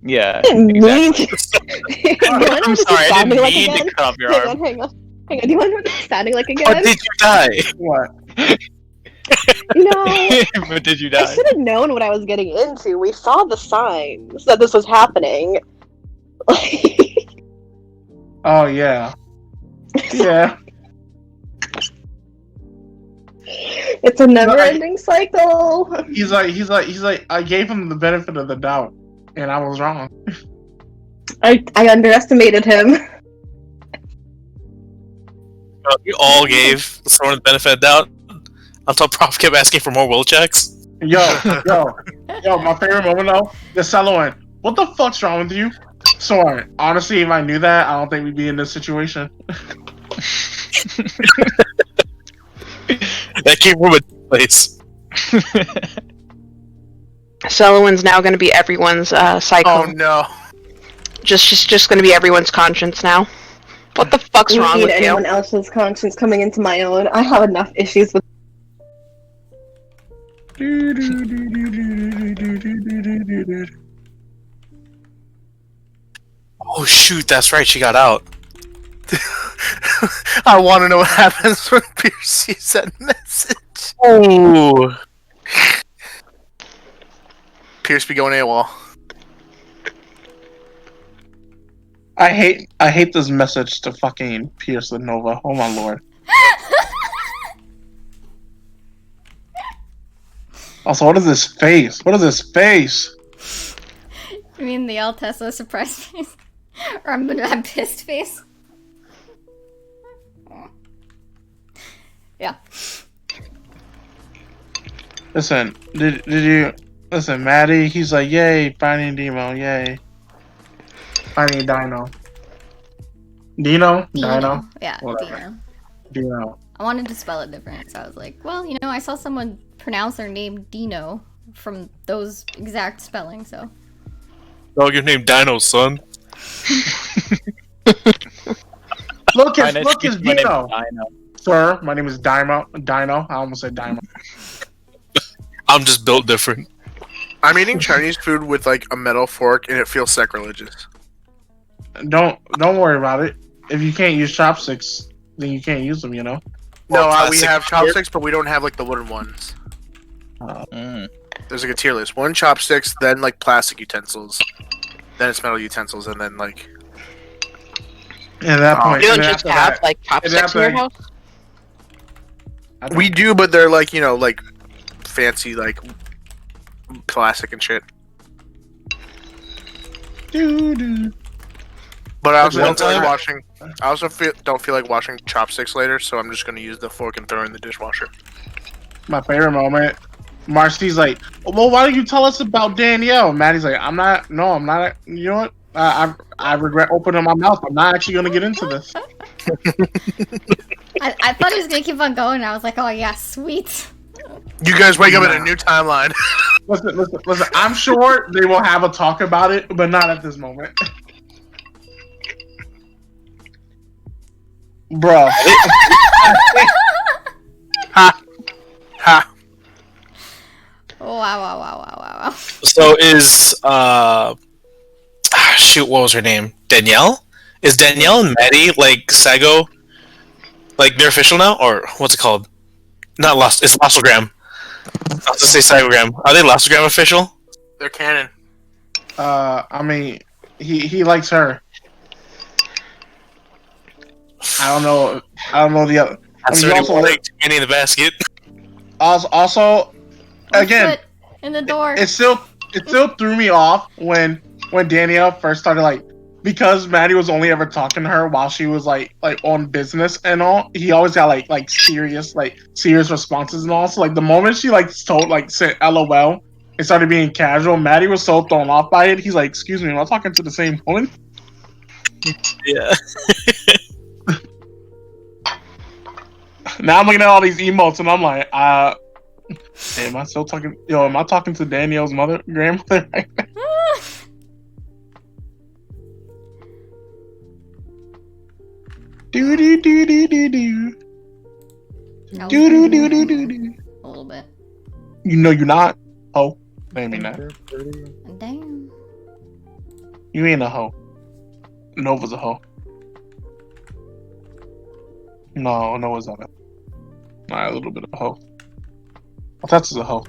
Yeah. Didn't mean Exactly. to. Do you want to know I'm what sorry, it's I sounding didn't like mean again? to cut off your Hang arm. on. Do you want to know what it's sounding like Or again? did you die? What? But did you I die? should have known what I was getting into. We saw the signs that this was happening. Oh yeah, yeah. It's a never-ending cycle. He's like. I gave him the benefit of the doubt, and I was wrong. I underestimated him. We all gave someone the benefit of doubt until Prof kept asking for more will checks. Yo. My favorite moment though, the Celoan. What the fuck's wrong with you? Soren, honestly, if I knew that, I don't think we'd be in this situation. That came from a place. Celoan's now going to be everyone's cycle. Oh no. She's just going to be everyone's conscience now. What the fuck's I don't wrong need with you? anyone else's conscience coming into my own. I have enough issues with. Oh shoot, that's right, she got out. I want to know what happens when Pierce sees that message. Oh. Pierce be going AWOL. I hate this message to fucking Pierce the Nova. Oh my lord. Also, what is this face? What is this face? You mean the Altessa surprise face? Or I'm pissed face? Yeah. Listen, did you listen, Maddie? He's like, yay, finding Demo, yay, finding Dino. Dino. Yeah, Whatever. Dino. Dino. I wanted to spell it different, so I was like, well, you know, I saw someone pronounce their name Dino from those exact spellings, so. Dog, your name Dino, son. Look, My name it's is Dino. Dino. Sir, my name is Dino. I almost said Dino. I'm just built different. I'm eating Chinese food with like a metal fork, and it feels sacrilegious. Don't worry about it. If you can't use chopsticks, then you can't use them. You know. No, Or we plastic have fork. chopsticks, but we don't have like the wooden ones. Mm. There's like a tier list: one chopsticks, then like plastic utensils, then it's metal utensils, and then like. At that point, You don't and then just after have that- like chopsticks in your after- house. I don't- We do, but they're like like fancy like plastic and shit. Doo-doo. But I also One don't feel like time- washing. I also don't feel like washing chopsticks later, so I'm just gonna use the fork and throw it in the dishwasher. My favorite moment. Marcy's like, well, why don't you tell us about Danielle? Maddie's like, I'm not. You know what? I regret opening my mouth. I'm not actually gonna get into this. I thought he was gonna keep on going, and I was like, oh yeah, sweet. You guys wake up in a new timeline. Listen. I'm sure they will have a talk about it, but not at this moment. Bruh. Ha! Oh, wow. So is shoot, what was her name? Danielle? Is Danielle and Maddie like Sago? Like they're official now, or what's it called? Not Lost. It's Lostogram. I was to say Sagogram. Are they Lostogram official? They're canon. I mean, he likes her. I don't know the other. That's he already also more like Annie in the basket. also again, Foot in the door. it still threw me off when Danielle first started, like, because Maddie was only ever talking to her while she was like on business and all. He always got like serious responses and all. So like the moment she like said LOL and started being casual, Maddie was so thrown off by it. He's like, "Excuse me, am I talking to the same woman?" Yeah. Now I'm looking at all these emotes and I'm like, am I still talking? Am I talking to Danielle's grandmother right now? Do do do do do do I was do do gonna do do do do. a little bit. You know you're not. Oh, maybe not. Damn. You ain't a hoe. Nova's a hoe. No, Nova's not a. Not a little bit of a hoe. Well, that's a hoe.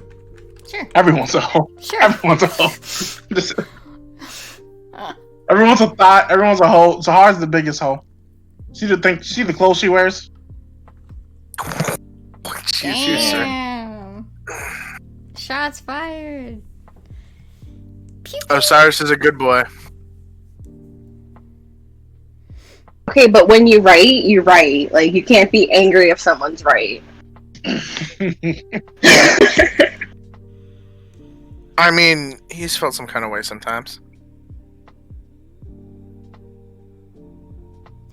Sure. Everyone's a hoe. Sure. Everyone's a hoe. Everyone's a thought. Everyone's a hoe. Zahar's the biggest hoe. See the clothes she wears? Damn. Shots fired. Pew, pew. Osiris is a good boy. Okay, but when you write, you write. Like, you can't be angry if someone's right. I mean, he's felt some kind of way sometimes.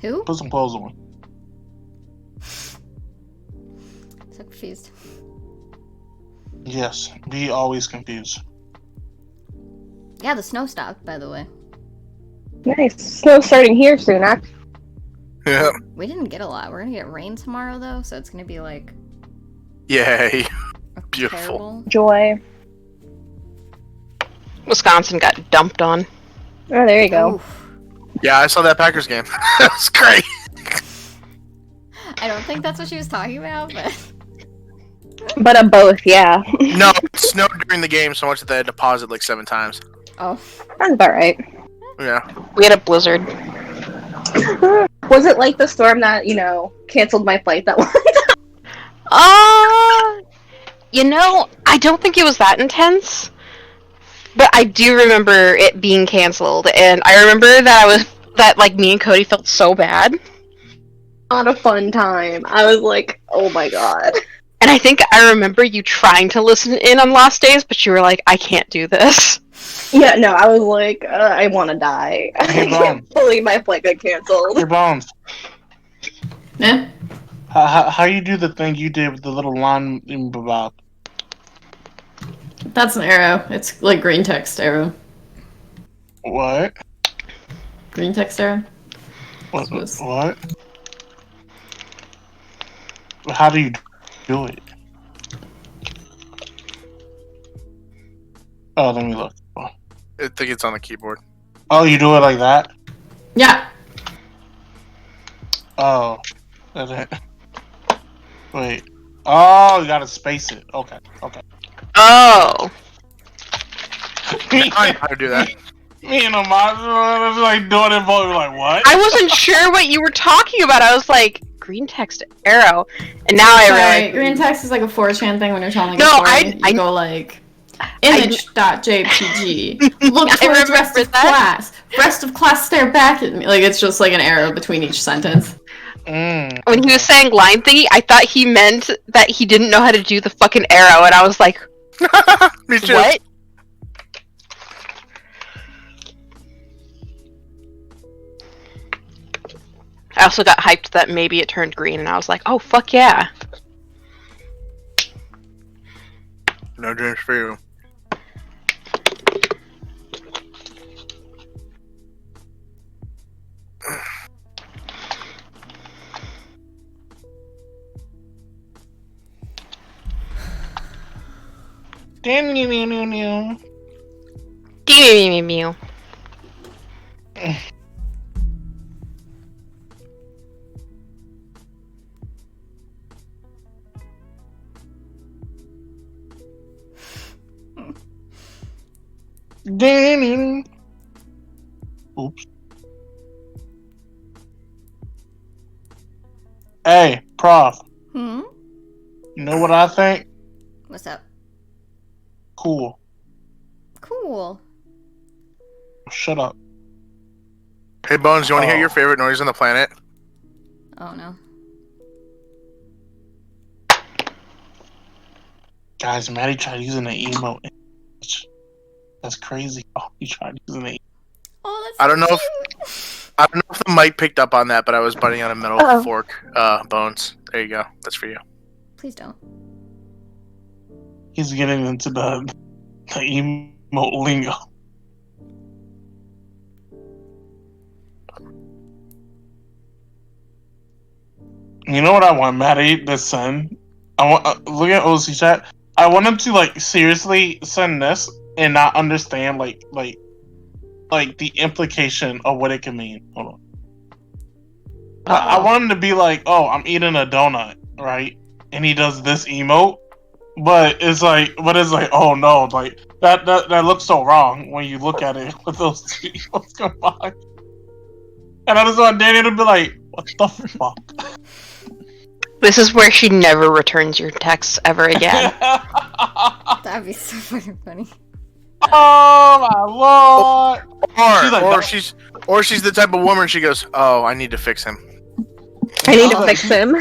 Who? Put some clothes on. So confused. Yes, be always confused. Yeah, the snow stopped, by the way. Nice. Snow's starting here soon, actually. Yeah. We didn't get a lot. We're gonna get rain tomorrow, though, so it's gonna be like Yay. Beautiful. terrible. Joy. Wisconsin got dumped on. Oh, there you go. Oof. Yeah, I saw that Packers game. That was great. I don't think that's what she was talking about, but But both, yeah. No, it snowed during the game so much that they had to pause it like 7 times. oh, That's about right. Yeah. We had a blizzard. Was it like the storm that, canceled my flight that one? I don't think it was that intense. But I do remember it being canceled, and I remember that me and Cody felt so bad. Not a fun time. I was like, oh my god. And I think I remember you trying to listen in on Lost Days, but you were like, I can't do this. Yeah, no, I was like, I want to die. I Hey, can't believe my flight got canceled. Hey, Bones. Eh? How you do the thing you did with the little line in Bob? That's an arrow. It's like green text arrow. What? Green text arrow? What? Suppose. What? How do you do it? Oh, let me look. I think it's on the keyboard. Oh, you do it like that? Yeah. Oh. That's it. Wait. Oh, you gotta space it. Okay. Oh. I know how to do that. Me and Amaz was like doing it both. We're like, what? I wasn't sure what you were talking about. I was like, green text arrow. And now I Sorry, realize. green text is like a 4chan thing when you're telling No, a story. I you go like image.jpg. Look I towards remember rest of that. class. Rest of class stare back at me. Like it's just like an arrow between each sentence. When he was saying line thingy, I thought he meant that he didn't know how to do the fucking arrow, and I was like, Me too. what? I also got hyped that maybe it turned green, and I was like, oh, fuck yeah. No dreams for you. Mew. Oops. Hey, Prof. Hmm? You know what I think? What's up? Cool. Cool. Shut up. Hey Bones, you want to hear Oh. your favorite noise on the planet? Oh no. Guys, Maddie tried using the emote. That's crazy. Oh, he tried using the Oh, that's I don't know cute. I don't know if the mic picked up on that, but I was butting on a metal Uh-oh. fork. Bones. There you go. That's for you. Please don't. He's getting into the emote lingo. You know what I want, Maddie to send? I want look at OC chat. I want him to like seriously send this and not understand like the implication of what it can mean. Hold on. I want him to be like, "Oh, I'm eating a donut," right? And he does this emote, but it's like, oh no, like that looks so wrong when you look at it with those two emotes combined. And I just want Danny to be like, "What the fuck?" This is where she never returns your texts ever again. That'd be so fucking funny. Oh my lord! She's like, Or she's the type of woman she goes, "Oh, I need to fix him." I need to Oh. fix him.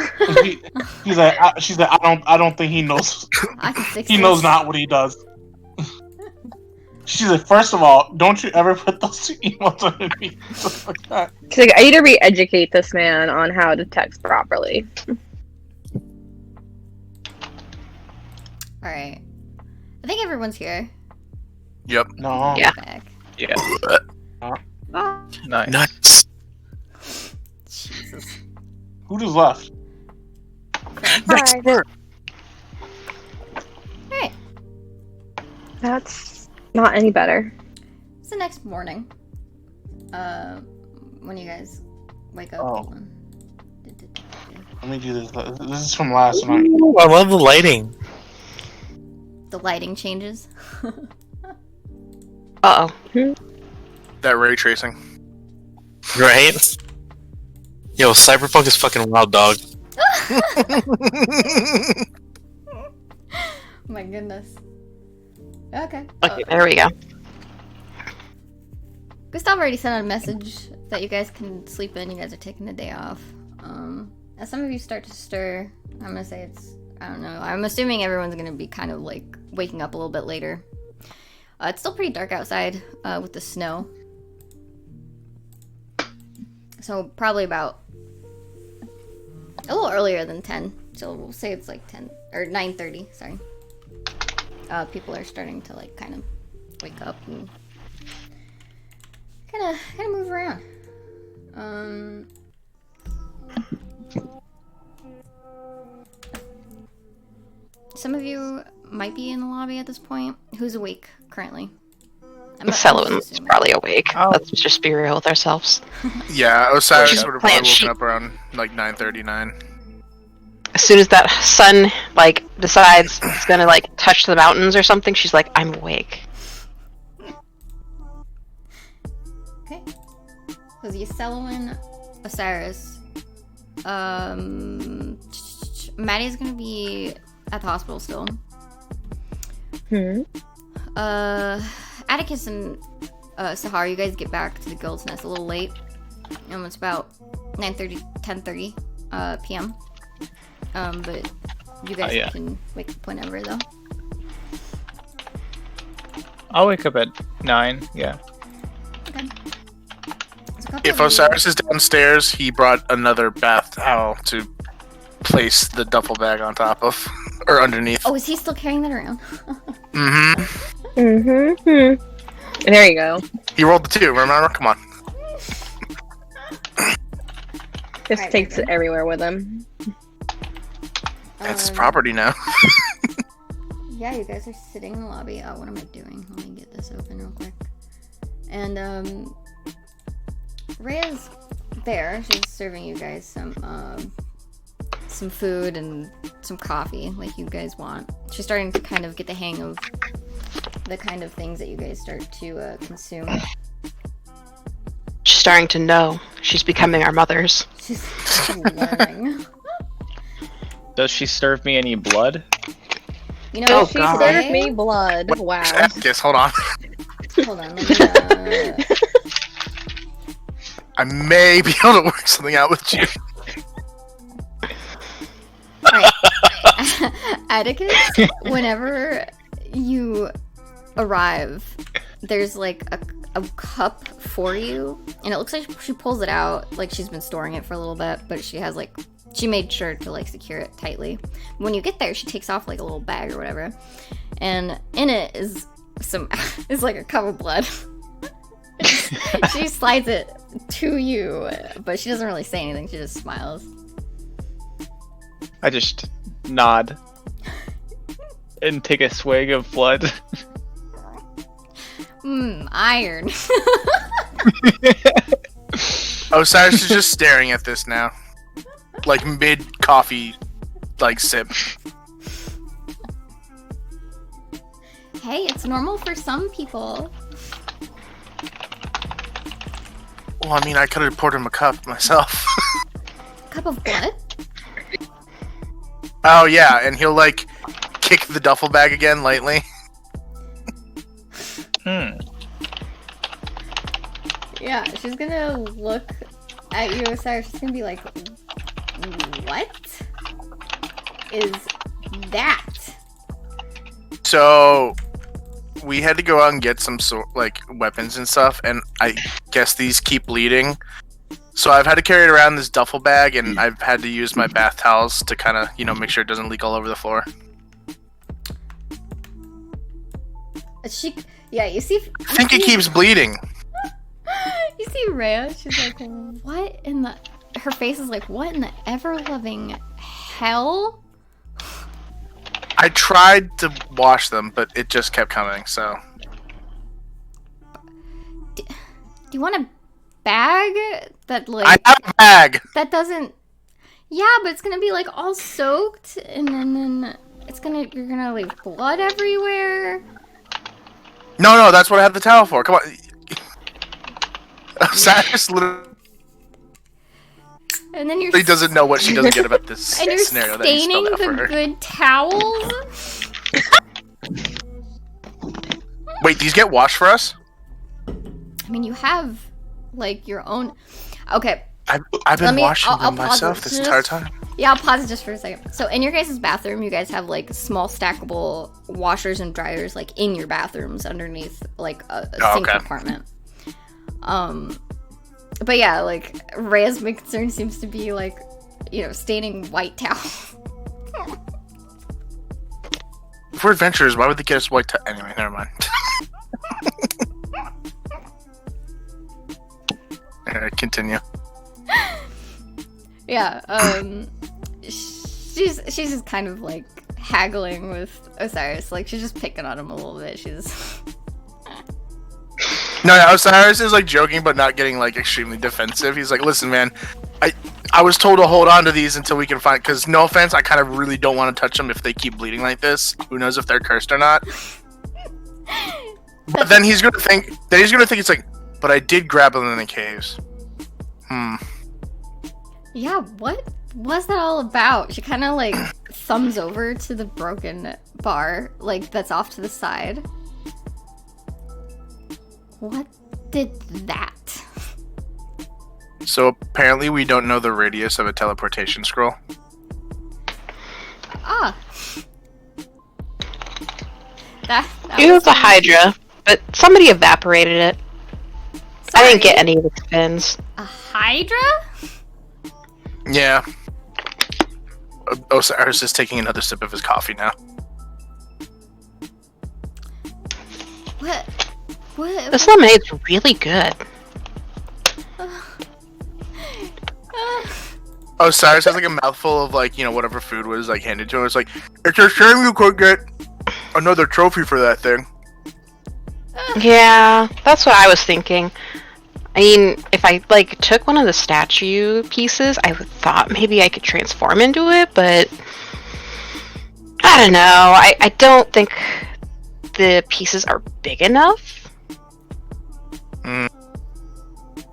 She's like, I don't think he knows. I can fix He this. knows not what he does. She's like, first of all, don't you ever put those two emotes underneath stuff like that. She's like, I need to re-educate this man on how to text properly. Alright. I think everyone's here. Yep. No. Yeah. Back. Yeah. Oh, Nice. Nice. Jesus. Who just left? Next word. Alright. That's not any better. It's the next morning. When you guys wake up. Oh. Hold on. Let me do this. This is from last night. Ooh, I love the lighting. The lighting changes. Uh-oh. That ray tracing. Right? Yo, Cyberpunk is fucking wild, dog. My goodness. Okay. Okay, there we go. Gustav already sent out a message that you guys can sleep in. You guys are taking the day off. As some of you start to stir, I'm gonna say I don't know. I'm assuming everyone's gonna be kind of like waking up a little bit later. It's still pretty dark outside with the snow. So probably about a little earlier than 10. So we'll say it's like 10 or 9:30. Sorry. People are starting to like kind of wake up and kind of move around. Some of you might be in the lobby at this point. Who's awake currently? Sullivan's probably awake. Let's just be real with ourselves. Yeah, Osiris would have probably Plant woken up around like 9:39. As soon as that sun like decides it's gonna like touch the mountains or something, she's like, I'm awake. Okay. So the Selwyn, Osiris. Maddie's gonna be at the hospital still. Atticus and Sahar, you guys get back to the Guild's Nest a little late. It's about 9:30, 10:30 p.m. But you guys can wake up whenever, though. I'll wake up at 9. Yeah. Okay. If Osiris is downstairs, he brought another bath towel to place the duffel bag on top of or underneath. Oh, is he still carrying that around? There you go. He rolled the 2. Remember? Come on. Just takes it everywhere with him. It's property now. Yeah, you guys are sitting in the lobby. What am I doing? Let me get this open real quick. And Rhea's there. She's serving you guys some food and some coffee, like you guys want. She's starting to kind of get the hang of the kind of things that you guys start to consume. She's starting to know. She's becoming our mothers. She's learning. Does she serve me any blood? You know, she served me blood. Wow. Yes, hold on. Hold on. Let me, I may be able to work something out with you. Alright. Atticus, whenever you arrive, there's like a cup for you, and it looks like she pulls it out like she's been storing it for a little bit, but she has like, she made sure to like secure it tightly. When you get there, she takes off like a little bag or whatever, and in it is is like a cup of blood. She slides it to you, but she doesn't really say anything. She just smiles. I just nod and take a swig of blood. Iron. Osiris is just staring at this now. Like mid coffee like sip. Hey, it's normal for some people. Well, I mean, I could have poured him a cup myself. Cup of blood? Oh yeah, and he'll like kick the duffel bag again lightly. Yeah, she's gonna look at you, Osiris. She's gonna be like, what is that? So we had to go out and get some like weapons and stuff, and I guess these keep bleeding. So I've had to carry it around this duffel bag, and I've had to use my bath towels to kind of, make sure it doesn't leak all over the floor. You see. I think it keeps bleeding. You see Rhea, she's like, what in the... Her face is like, what in the ever-loving hell? I tried to wash them, but it just kept coming, so... Do you want a bag that, like... I have a bag! That doesn't... Yeah, but it's gonna be, like, all soaked, and then it's gonna... You're gonna leave blood everywhere. No, that's what I have the towel for. Come on. Osiris literally... And then you're He doesn't know what she doesn't get about this and you're scenario that he staining spelled out for the her. good towels. Wait, these get washed for us? I mean, you have like your own. Okay, I've been washing I'll them pause myself it. this entire time. yeah, I'll pause it just for a second. So in your guys' bathroom, you guys have like small stackable washers and dryers like in your bathrooms underneath like a sink okay. compartment. But yeah, like Rhea's main concern seems to be like, you know, staining white towels. For adventurers, why would they get us white anyway, never mind. Alright, continue. Yeah, she's just kind of like haggling with Osiris, like she's just picking on him a little bit. She's No, Osiris is like joking, but not getting like extremely defensive. He's like, "Listen, man, I was told to hold on to these until we can find. Because no offense, I kind of really don't want to touch them if they keep bleeding like this. Who knows if they're cursed or not? But then he's gonna think. It's like, but I did grab them in the caves. yeah, what was that all about? She kind of like thumbs over to the broken bar, like that's off to the side. What did that? So apparently we don't know the radius of a teleportation scroll. Ah. That It was a Hydra, but somebody evaporated it. I didn't get any of its fins. A Hydra? Yeah. Osiris is taking another sip of his coffee now. What? What? This lemonade's really good. Osiris has like a mouthful of like, you know, whatever food was like handed to him. It's like, it's a shame you could get another trophy for that thing. Yeah, that's what I was thinking. I mean, if I like took one of the statue pieces, I thought maybe I could transform into it, but I don't know. I don't think the pieces are big enough.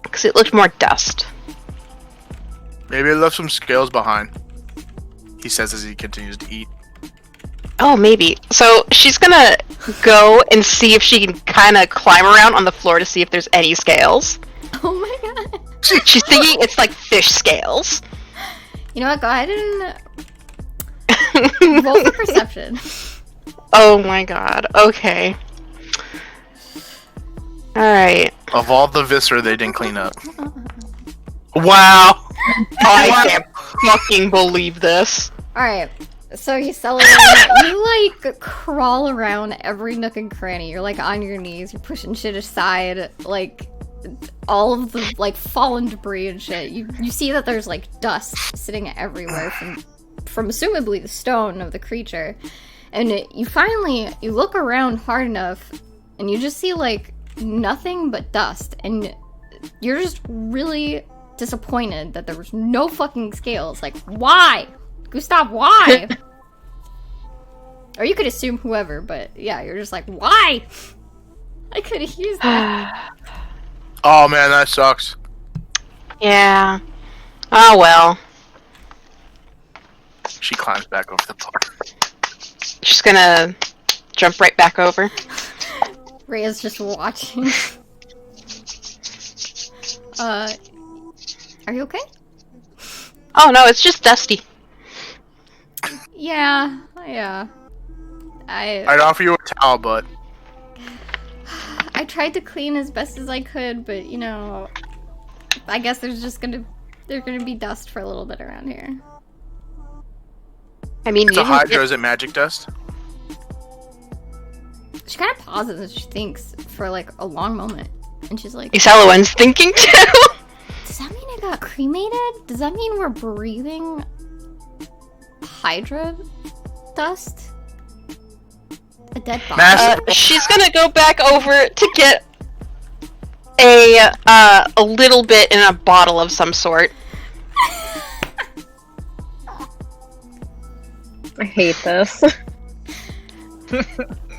Because it looked more dust. Maybe I left some scales behind. He says as he continues to eat. Oh, maybe. So she's gonna go and see if she can kind of climb around on the floor to see if there's any scales. Oh my god. She's thinking it's like fish scales. You know what? Go ahead and roll for perception. Oh my god. Okay. Alright. Of all the viscera they didn't clean up. Wow! I can't fucking believe this. Alright. So you Sullivan, you like crawl around every nook and cranny. You're like on your knees, you're pushing shit aside, like all of the like fallen debris and shit. You see that there's like dust sitting everywhere from assumably the stone of the creature. And you look around hard enough and you just see like nothing but dust, and you're just really disappointed that there was no fucking scales. Like, why? Gustav, why? Or you could assume whoever, but yeah, you're just like, why? I could have used that. Oh man, that sucks. Yeah. Oh well. She climbs back over the bar. She's gonna jump right back over. Rhea's just watching. Are you okay? Oh no, it's just dusty. Yeah. I'd offer you a towel, but I tried to clean as best as I could, but you know, I guess there's gonna be dust for a little bit around here. I mean, it's a Hydra. Is it magic dust? She kind of pauses and she thinks for like a long moment, and she's like, Isallowan's thinking too. does that mean I got cremated? Does that mean we're breathing Hydra dust? A dead body? She's gonna go back over to get a little bit in a bottle of some sort. I hate this.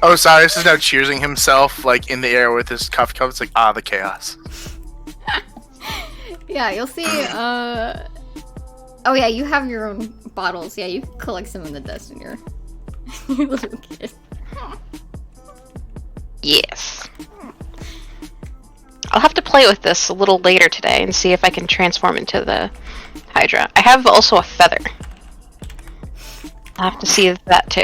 Osiris is now cheersing himself like in the air with his coffee cup. It's like, the chaos. Yeah, you'll see Oh yeah, you have your own bottles. Yeah, you can collect some in the dust in your, your little kid. Yes. I'll have to play with this a little later today and see if I can transform into the Hydra. I have also a feather. I'll have to see that too.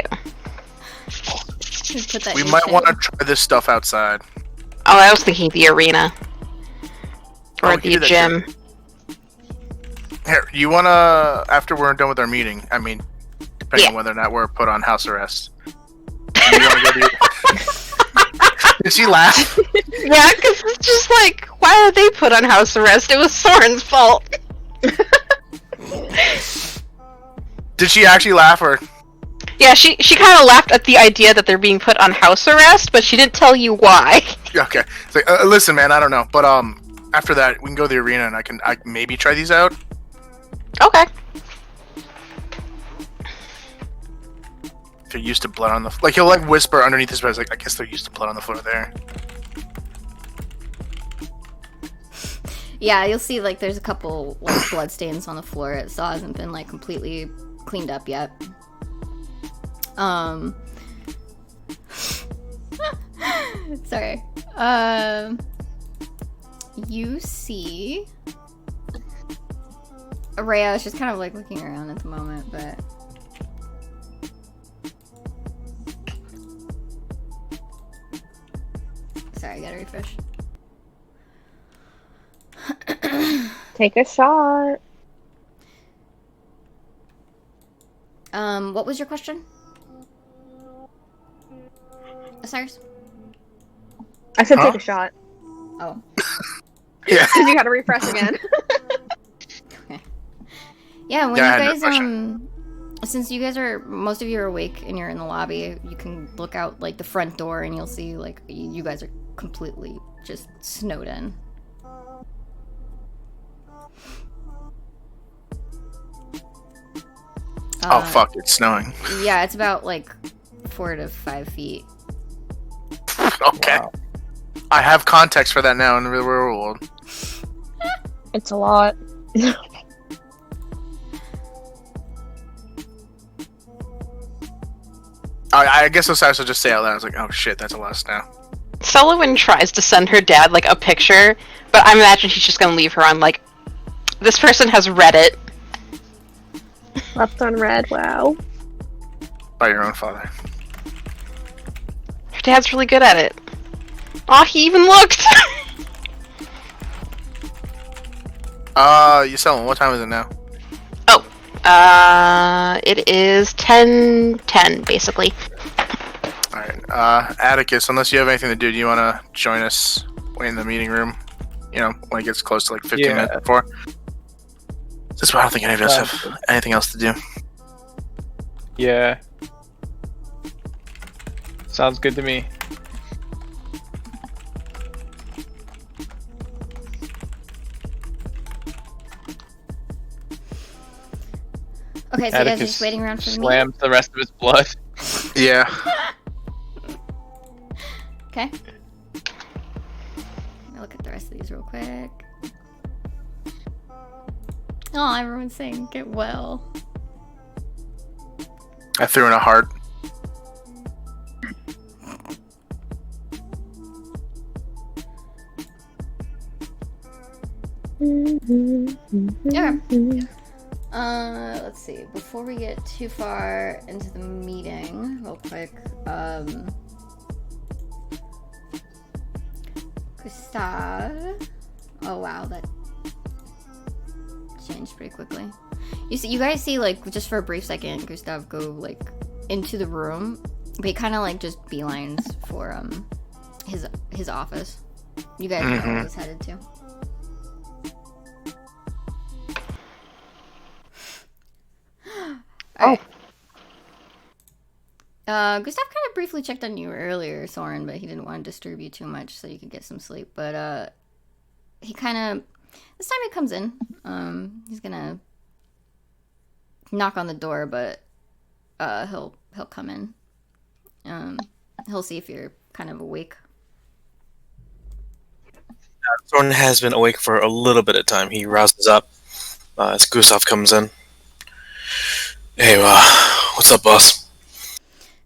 Just put that We in your might shit. want to try this stuff outside. Oh, I was thinking the arena. Oh, Or we can the do that gym. Here, you wanna, after we're done with our meeting, I mean, depending Yeah. on whether or not we're put on house arrest. You wanna go to Did she laugh? Yeah, because it's just like, why are they put on house arrest? It was Soren's fault. Did she actually laugh, or? Yeah, she kind of laughed at the idea that they're being put on house arrest, but she didn't tell you why. Okay. It's like, listen, man, I don't know, but after that, we can go to the arena and I maybe try these out. Okay. If they're used to blood on the like, he'll like whisper underneath his breath, like, I guess they're used to blood on the floor there. Yeah, you'll see like there's a couple like blood stains on the floor. It still hasn't been like completely cleaned up yet. Sorry. You see Rhea is just kind of like looking around at the moment, but sorry, I gotta refresh. Take a shot. What was your question? Osiris? I said Huh? take a shot. Oh. Yeah. Because you gotta refresh again. Yeah, when Yeah, I had you no guys, question. since you guys are, most of you are awake and you're in the lobby, you can look out, like, the front door and you'll see, like, you guys are completely just snowed in. Oh fuck! It's snowing. Yeah, it's about, like, 4 to 5 feet. Okay. Wow. I have context for that now in the real world. It's a lot. I guess Osiris will just say out loud. I was like, oh shit, that's a lot of snow. Sullivan tries to send her dad like a picture, but I imagine he's just gonna leave her on like, this person has read it. Left on red, wow. By your own father. Her dad's really good at it. Aw, he even looked! You selling? What time is it now? It is 10:10 basically. All right. Atticus, unless you have anything to do you want to join us in the meeting room? You know, when it gets close to like 15 Yeah. minutes before. That's why I don't think any of us Sounds have good. anything else to do. Yeah. Sounds good to me. Okay, so you guys are Atticus just waiting around for the meeting? slams the rest of his blood. Yeah. Okay. I'll look at the rest of these real quick. Oh, everyone's saying get well. I threw in a heart. Okay. Let's see. Before we get too far into the meeting, real quick, Gustav. Oh wow, that changed pretty quickly. You guys see, like, just for a brief second, Gustav go like into the room, but he kind of like just beelines for his office. You guys know where he's headed to. Alright. Gustav kind of briefly checked on you earlier, Soren, but he didn't want to disturb you too much so you could get some sleep. But he kind of, this time he comes in. He's gonna knock on the door, but he'll come in. He'll see if you're kind of awake. Soren has been awake for a little bit of time. He rouses up as Gustav comes in. Hey, what's up, boss?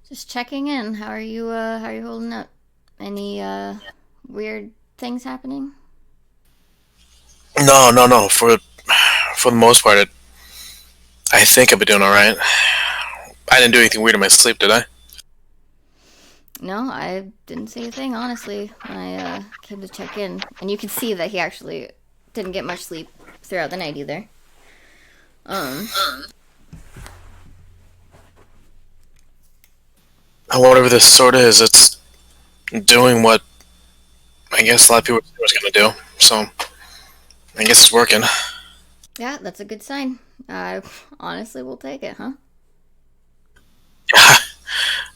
Just checking in. How are you holding up? Any weird things happening? No. For the most part, I think I've been doing all right. I didn't do anything weird in my sleep, did I? No, I didn't say a thing, honestly, when I came to check in. And you can see that he actually didn't get much sleep throughout the night either. Whatever this sword is, it's doing what I guess a lot of people said it was gonna do. So I guess it's working. Yeah, that's a good sign. I honestly will take it, huh?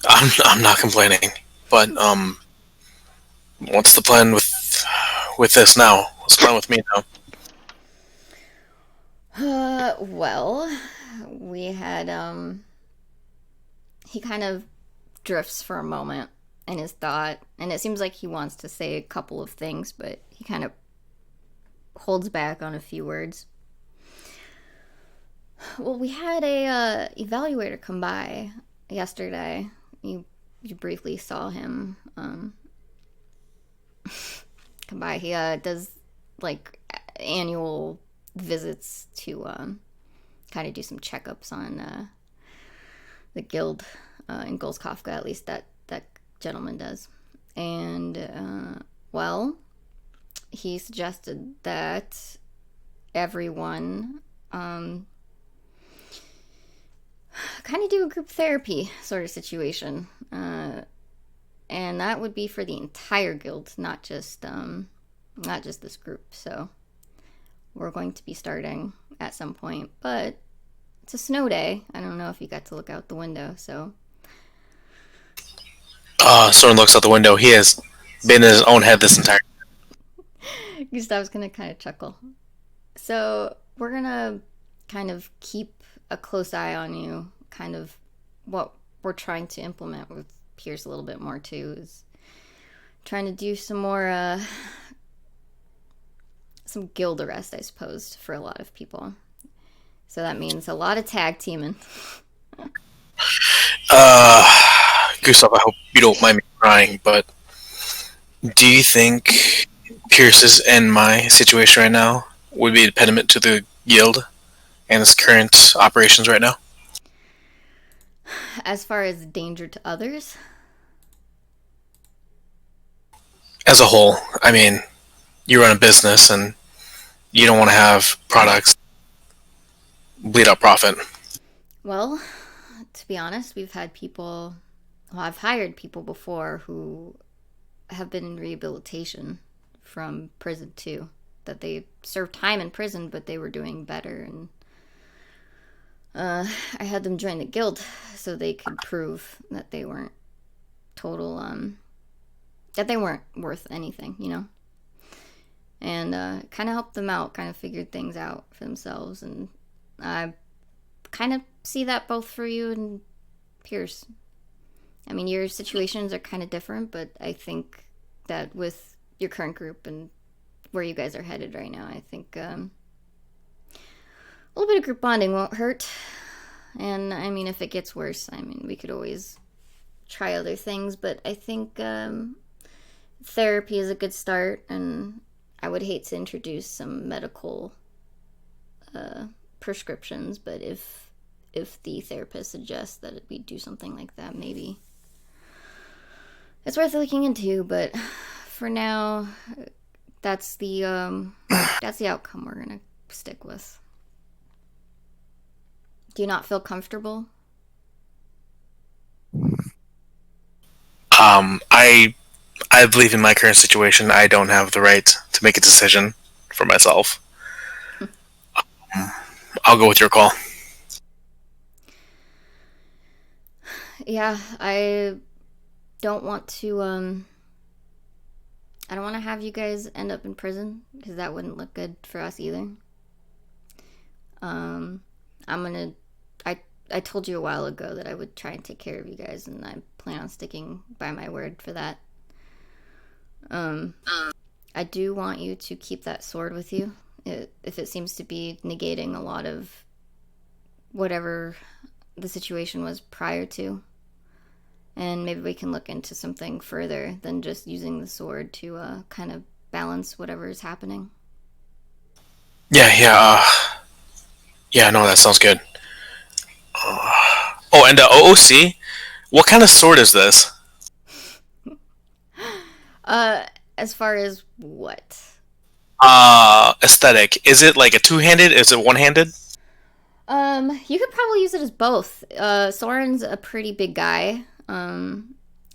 I'm not complaining, but what's the plan with this now? What's the plan with me now? Well, we had, he kind of drifts for a moment in his thought, and it seems like he wants to say a couple of things, but he kind of holds back on a few words. Well, we had a evaluator come by yesterday. You briefly saw him come by. He does like annual visits to kind of do some checkups on the guild in Golskofka. At least that gentleman does. And well, he suggested that everyone kind of do a group therapy sort of situation, and that would be for the entire guild, not just this group. So we're going to be starting at some point, but it's a snow day. I don't know if you got to look out the window. So Soren looks out the window. He has been in his own head this entire. Gustav's gonna kind of chuckle. So we're gonna kind of keep a close eye on you. Kind of what we're trying to implement with Pierce a little bit more too is trying to do some more some guild arrest, I suppose, for a lot of people. So that means a lot of tag teaming. Gustav, I hope you don't mind me crying, but do you think Pierce's and my situation right now would be impediment to the guild and its current operations right now? As far as danger to others? As a whole, I mean, you run a business and you don't want to have products bleed out profit. Well, to be honest, we've had people, well, I've hired people before who have been in rehabilitation from prison too. That they served time in prison, but they were doing better, and I had them join the guild so they could prove that they weren't total, that they weren't worth anything, you know? And kind of helped them out, kind of figured things out for themselves, and I kind of see that both for you and Pierce. I mean, your situations are kind of different, but I think that with your current group and where you guys are headed right now, I think a little bit of group bonding won't hurt. And I mean, if it gets worse, I mean, we could always try other things, but I think therapy is a good start, and I would hate to introduce some medical prescriptions, but if the therapist suggests that we do something like that, maybe it's worth looking into. But for now, that's the outcome we're gonna stick with. Do you not feel comfortable? I believe in my current situation, I don't have the right to make a decision for myself. I'll go with your call. Yeah, I don't want to I don't want to have you guys end up in prison, because that wouldn't look good for us either. I told you a while ago that I would try and take care of you guys, and I plan on sticking by my word for that. I do want you to keep that sword with you, if it seems to be negating a lot of whatever the situation was prior to. And maybe we can look into something further than just using the sword to kind of balance whatever is happening. Yeah, no, that sounds good. Oh, and OOC, what kind of sword is this? As far as what? Aesthetic. Is it like a two-handed? Is it one-handed? You could probably use it as both. Soren's a pretty big guy.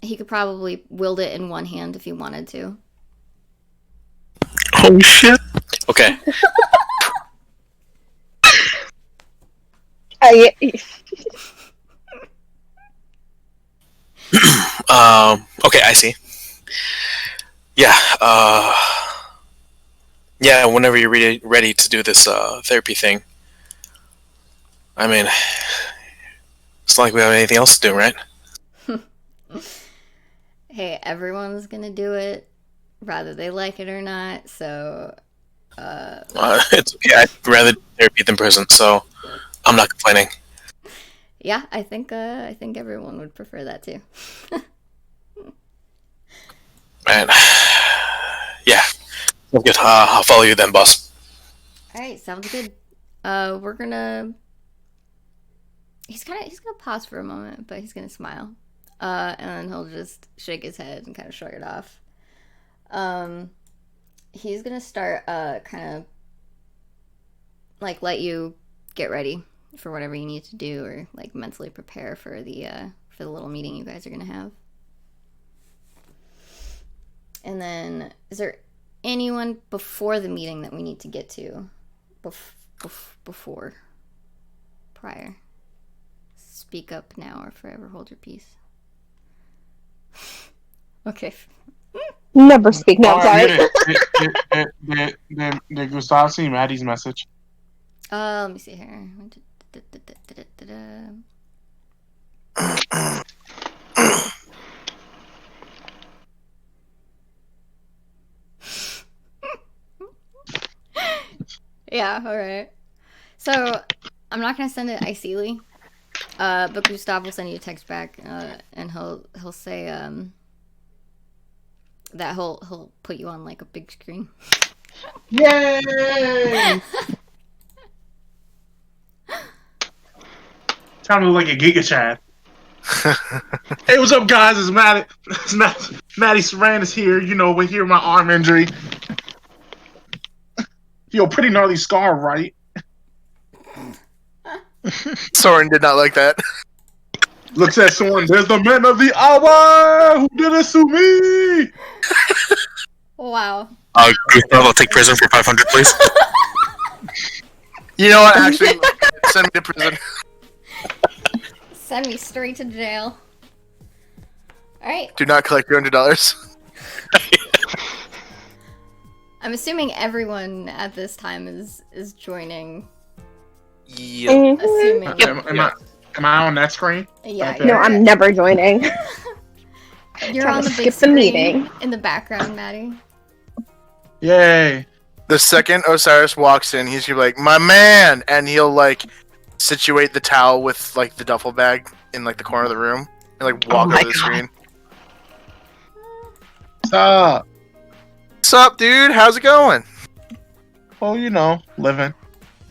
He could probably wield it in one hand if he wanted to. Holy shit. Okay. Okay, I see. Yeah, yeah, whenever you're ready to do this therapy thing. I mean, it's not like we have anything else to do, right? Hey, everyone's gonna do it, whether they like it or not, so... It's okay, I'd rather do therapy than prison, so I'm not complaining. Yeah, I think everyone would prefer that too. Man. Yeah. Good. I'll follow you then, boss. Alright, sounds good. We're gonna... He's gonna pause for a moment, but he's gonna smile. And then he'll just shake his head and kind of shrug it off. He's gonna start, kind of, like, let you get ready for whatever you need to do, or, like, mentally prepare for the little meeting you guys are gonna have. And then, is there anyone before the meeting that we need to get to? Before? Prior? Speak up now or forever hold your peace. Okay. Never speak. No, sorry. Did Gustav see Maddie's message? Let me see here. Yeah, alright. So, I'm not gonna send it icily, but Gustav will send you a text back, and he'll say, that he'll put you on, like, a big screen. Yay! Sounded like a Giga Chad. Hey, what's up, guys? It's Maddie. Maddie Saran is here. You know, we're here with my arm injury. Yo, pretty gnarly scar, right? Soren did not like that. Looks at someone. There's the man of the hour who did this to me. Wow. Gustav, I'll take prison for 500, please. You know what? Actually, send me to prison. Send me straight to jail. Alright. Do not collect your $100. I'm assuming everyone at this time is joining. Yeah. Assuming. Am I on that screen? Yeah. Okay. No, I'm never joining. You're Trying on to the big skip the screen meeting. in the background, Maddie. Yay. The second Osiris walks in, he's gonna be like, "My man," and he'll like situate the towel with like the duffel bag in like the corner of the room and like walk Oh my over the screen. What's up? What's up, dude? How's it going? Oh, you know, living.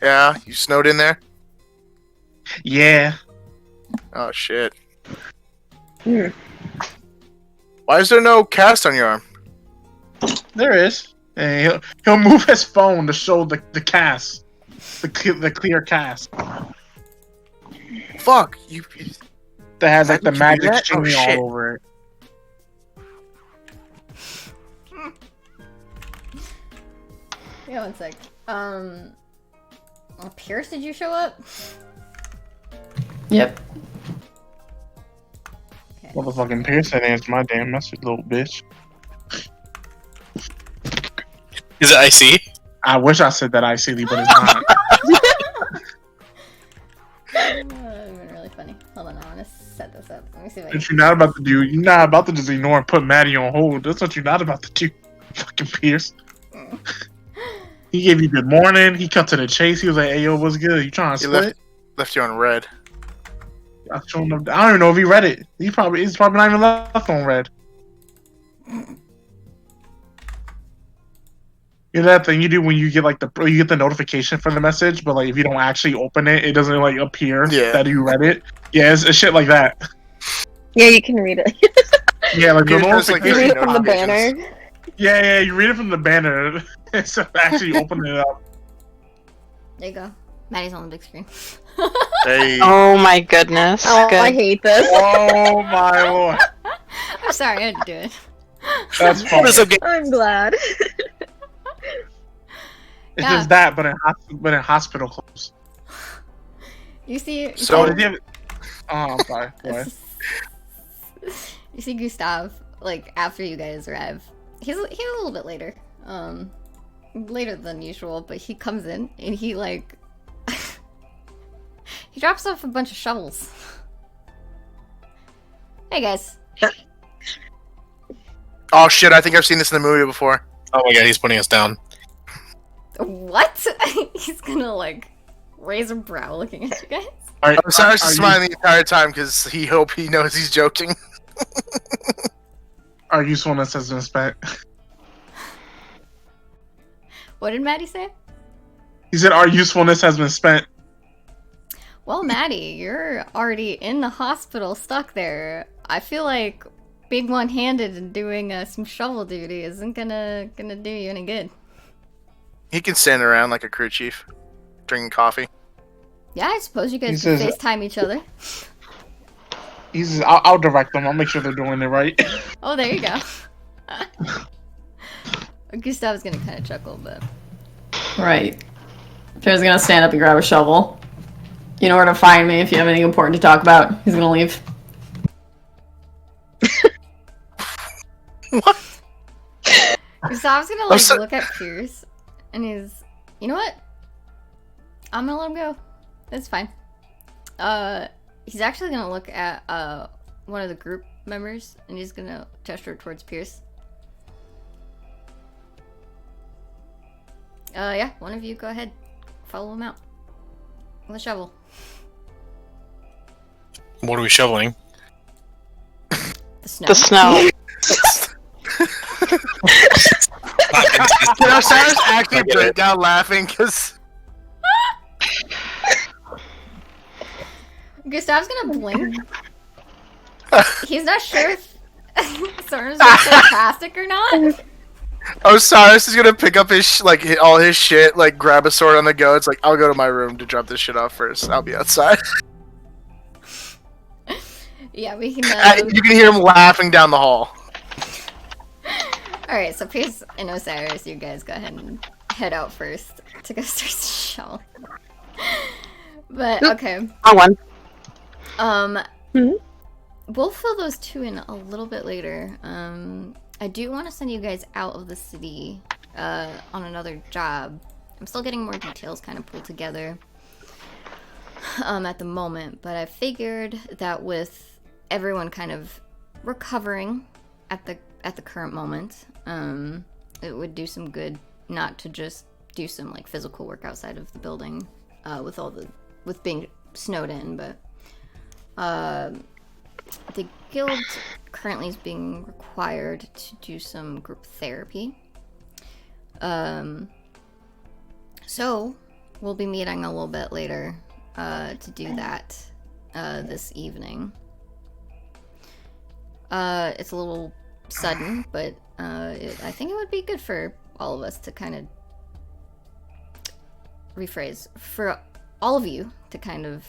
Yeah, you snowed in there? Yeah. Oh shit. Hmm. Why is there no cast on your arm? There is. And he'll move his phone to show the cast. The clear cast. Fuck you. That has like the How did you do magic that? Oh, shimmy shit. all over it. Yeah, one sec. Pierce, did you show up? Yep. Okay. Motherfucking Pierce didn't answer my damn message, little bitch. Is it IC? I wish I said that ICD, but it's not. That would have been really funny. Hold on, I want to set this up. Let me see if I What you're not about to do, you're not about to just ignore and put Maddie on hold. That's what you're not about to do, fucking Pierce. He gave you good morning. He cut to the chase. He was like, "Hey, yo, what's good? You trying to He split?" left you on red. I don't even know if he read it. He's probably not even left on red. You know that thing you do when you get like you get the notification for the message, but like if you don't actually open it, it doesn't like appear that you read it. Yeah, it's shit like that. Yeah, you can read it. Yeah, like the Dude, there's, like, You read it from the notifications. banner. Yeah, you read it from the banner instead of actually opening it up. There you go. Maddie's on the big screen. Hey. Oh my goodness. Oh, Good. I hate this. Oh my lord, I'm sorry, I had to do it. that's funny. It's okay. I'm glad. It's Yeah. just that, but in hospital clothes. You see, So- Did you have- Oh, I'm sorry. Go ahead. you see Gustav like after you guys arrive. He's a little bit later, later than usual, but he comes in and he like he drops off a bunch of shovels. Hey guys. Oh shit! I think I've seen this in the movie before. Oh my god, he's putting us down. What? He's gonna like raise a brow looking at you guys. All right, Osiris are is you- smiling the entire time because he knows he's joking. Our usefulness has been spent. What did Maddie say? He said our usefulness has been spent. Well, Maddie, you're already in the hospital, stuck there. I feel like being one-handed and doing some shovel duty isn't gonna do you any good. He can stand around like a crew chief, drinking coffee. Yeah, I suppose you He guys can says- FaceTime each other. He says, I'll direct them. I'll make sure they're doing it right. Oh, there you go. Gustav's gonna kind of chuckle, but Right. Jared's gonna stand up and grab a shovel. You know where to find me if you have anything important to talk about. He's gonna leave. Gustav's gonna like look at Pierce, and you know what? I'm gonna let him go. That's fine. He's actually gonna look at one of the group members, and he's gonna gesture towards Pierce. Yeah, one of you go ahead, follow him out with a shovel. What are we shoveling? The snow. The snow. Did Osiris actually break down laughing because Gustav's gonna blink. He's not sure if Soren's sarcastic or not. Osiris is gonna pick up his all his shit, like grab a sword on the go. It's like I'll go to my room to drop this shit off first. I'll be outside. Yeah, we can. You can hear him laughing down the hall. Alright, so Pierce and Osiris, you guys go ahead and head out first to go start the shovel. But, okay. I won. We'll fill those two in a little bit later. I do want to send you guys out of the city on another job. I'm still getting more details kind of pulled together at the moment, but I figured that with everyone kind of recovering at the current moment, it would do some good not to just do some like physical work outside of the building with being snowed in, but the guild currently is being required to do some group therapy. So we'll be meeting a little bit later to do that this evening. It's a little sudden, but I think it would be good for all of us to kind of rephrase, for all of you to kind of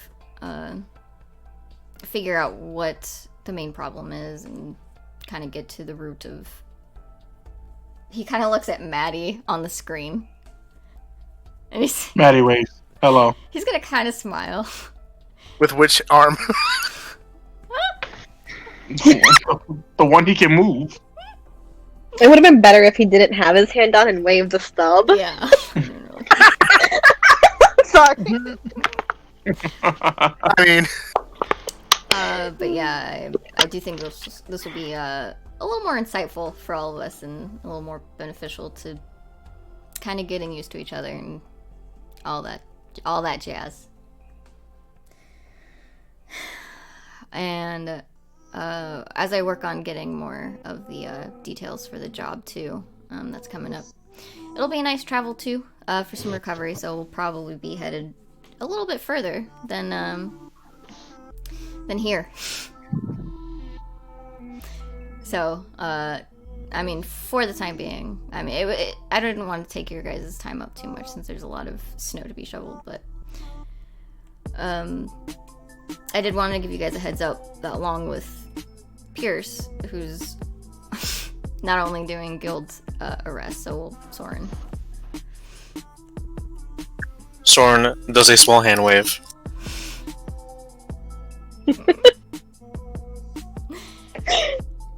figure out what the main problem is and kind of get to the root of... He kind of looks at Maddie on the screen. And Maddie waves. Hello. he's gonna kind of smile. With which arm? The one he can move. It would have been better if he didn't have his hand on and waved the stub. Yeah. Sorry. I mean, But yeah, I do think this will be a little more insightful for all of us and a little more beneficial to kind of getting used to each other and all that jazz. And as I work on getting more of the details for the job too, that's coming up. It'll be a nice travel too, for some recovery. So we'll probably be headed a little bit further than here. So, I mean, for the time being, I mean, I didn't want to take your guys' time up too much since there's a lot of snow to be shoveled, but I did want to give you guys a heads up that along with Pierce, who's not only doing guild arrest, so will Soren. Soren does a small hand wave.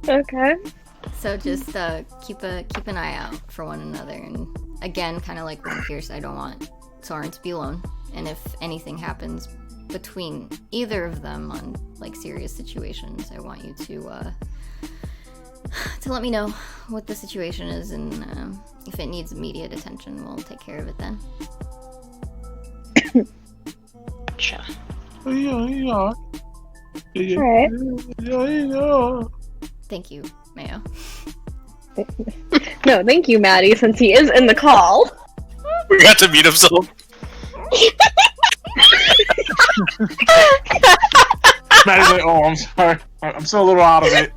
Okay. So just keep an eye out for one another, and again, kind of like with Pierce, I don't want Soren to be alone. And if anything happens between either of them on like serious situations, I want you to let me know what the situation is, and if it needs immediate attention, we'll take care of it then. Gotcha. Alright. Thank you, Mayo. No, thank you, Maddie, since he is in the call. We got to meet himself. Maddie's like, oh, I'm sorry. I'm still a little out of it.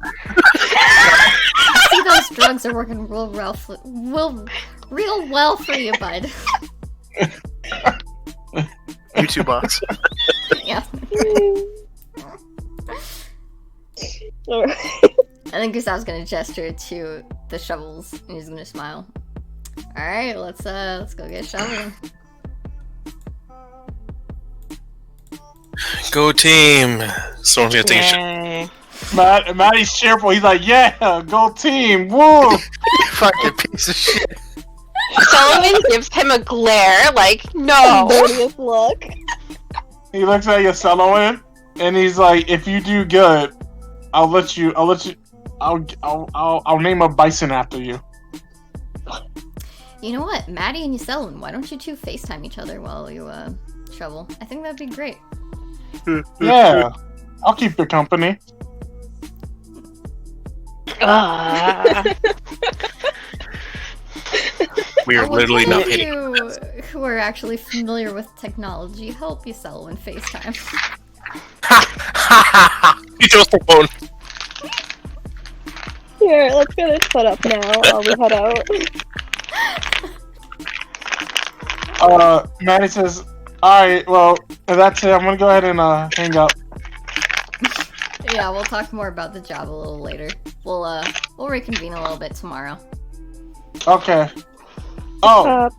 See, those drugs are working real well for you, bud. YouTube box. Yeah. Alright. I think Gustav's gonna gesture to the shovels, and he's gonna smile. All right, let's go get shoveling. Go team. Soren's gonna take a shot. Yay. Maddie's cheerful. He's like, yeah, go team. Woo! Fucking piece of shit. Sullivan gives him a glare, like, no. Dirtiest look. He looks at you, Sullivan, and he's like, if you do good, I'll name a bison after you. You know what, Maddie and Yuselin, why don't you two FaceTime each other while you shovel? I think that'd be great. Yeah, I'll keep your company. We are literally How not would hitting. you who are actually familiar with technology help Yuselin FaceTime? He chose the phone. Here, let's get it set up now while we head out. Maddie says, alright, well, that's it. I'm gonna go ahead and hang up. Yeah, we'll talk more about the job a little later. We'll reconvene a little bit tomorrow. Okay. Oh,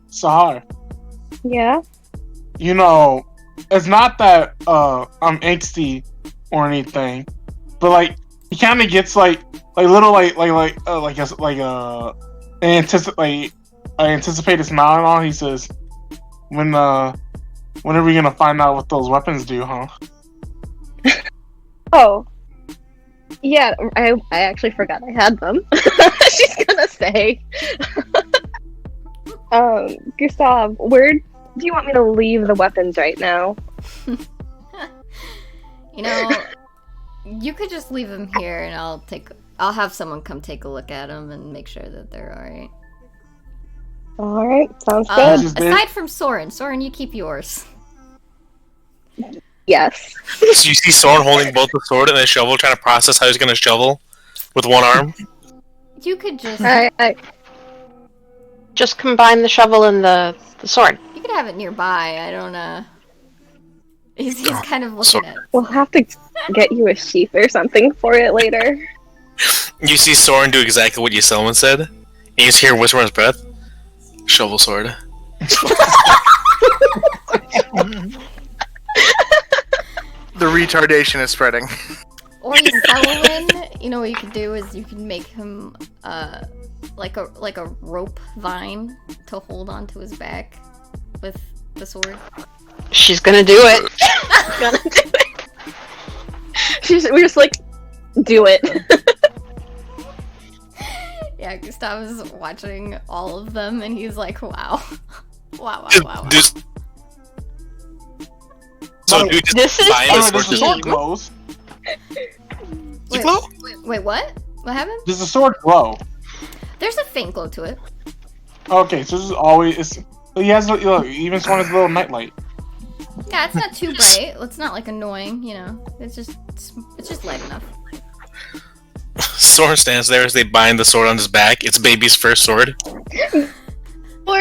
Sahar. Yeah? You know, it's not that I'm angsty or anything, but like he kind of gets like little I anticipate a smile and all. He says, when are we gonna find out what those weapons do, huh? Oh. Yeah, I actually forgot I had them. She's gonna say. Gustav, where do you want me to leave the weapons right now? You know, you could just leave them here, and I'll have someone come take a look at them and make sure that they're alright. Alright, sounds good. Aside from Soren, you keep yours. Yes. So you see Soren holding both the sword and the shovel, trying to process how he's gonna shovel with one arm. You could just Just combine the shovel and the sword. you could have it nearby. I don't He's kind of looking at. We'll have to get you a sheath or something for it later. You see Soren do exactly what Yuselman said, and you just hear him whisper in his breath, "Shovel sword." The retardation is spreading. Or Yuselin, you know what you could do is you can make him like a rope vine to hold onto his back with the sword. She's gonna do it. Gonna do it. We're just like, do it. Yeah, Gustav is watching all of them, and he's like, wow. Wow. So So dude just This is- buying Oh, the does sword. the sword glows? Does it glow? Wait, what? What happened? Does the sword glow? There's a faint glow to it. Okay, so this is always. He has look, even one his little nightlight. Yeah, it's not too bright. It's not like annoying, you know. It's just light enough. Soren stands there as they bind the sword on his back. It's baby's first sword. Or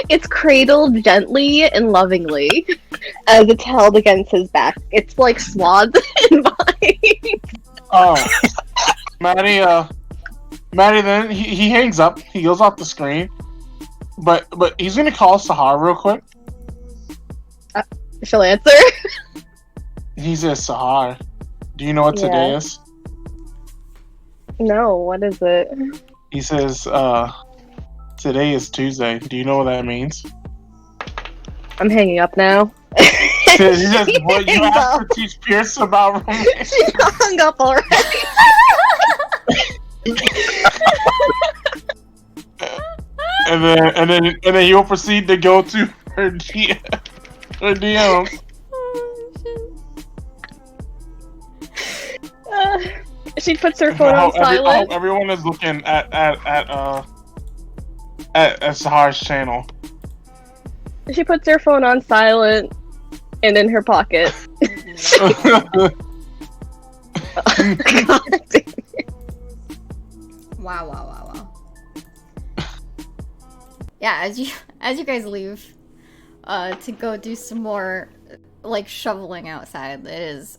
it's cradled gently and lovingly as it's held against his back. It's like swathed in vines. Oh, Maddie. Then he hangs up. He goes off the screen. But he's gonna call Sahar real quick. She'll answer. He says, Sahar, do you know what today Yeah. is? No, what is it? He says, today is Tuesday. Do you know what that means? I'm hanging up now. He says, what you Hangs have up. to teach Pierce about romance. She hung up already. and then he'll proceed to go to her DM. She puts her phone on I hope silent. everyone is looking at Sahar's channel. She puts her phone on silent and in her pocket. Wow. Yeah, as you guys leave, to go do some more, like, shoveling outside, it is,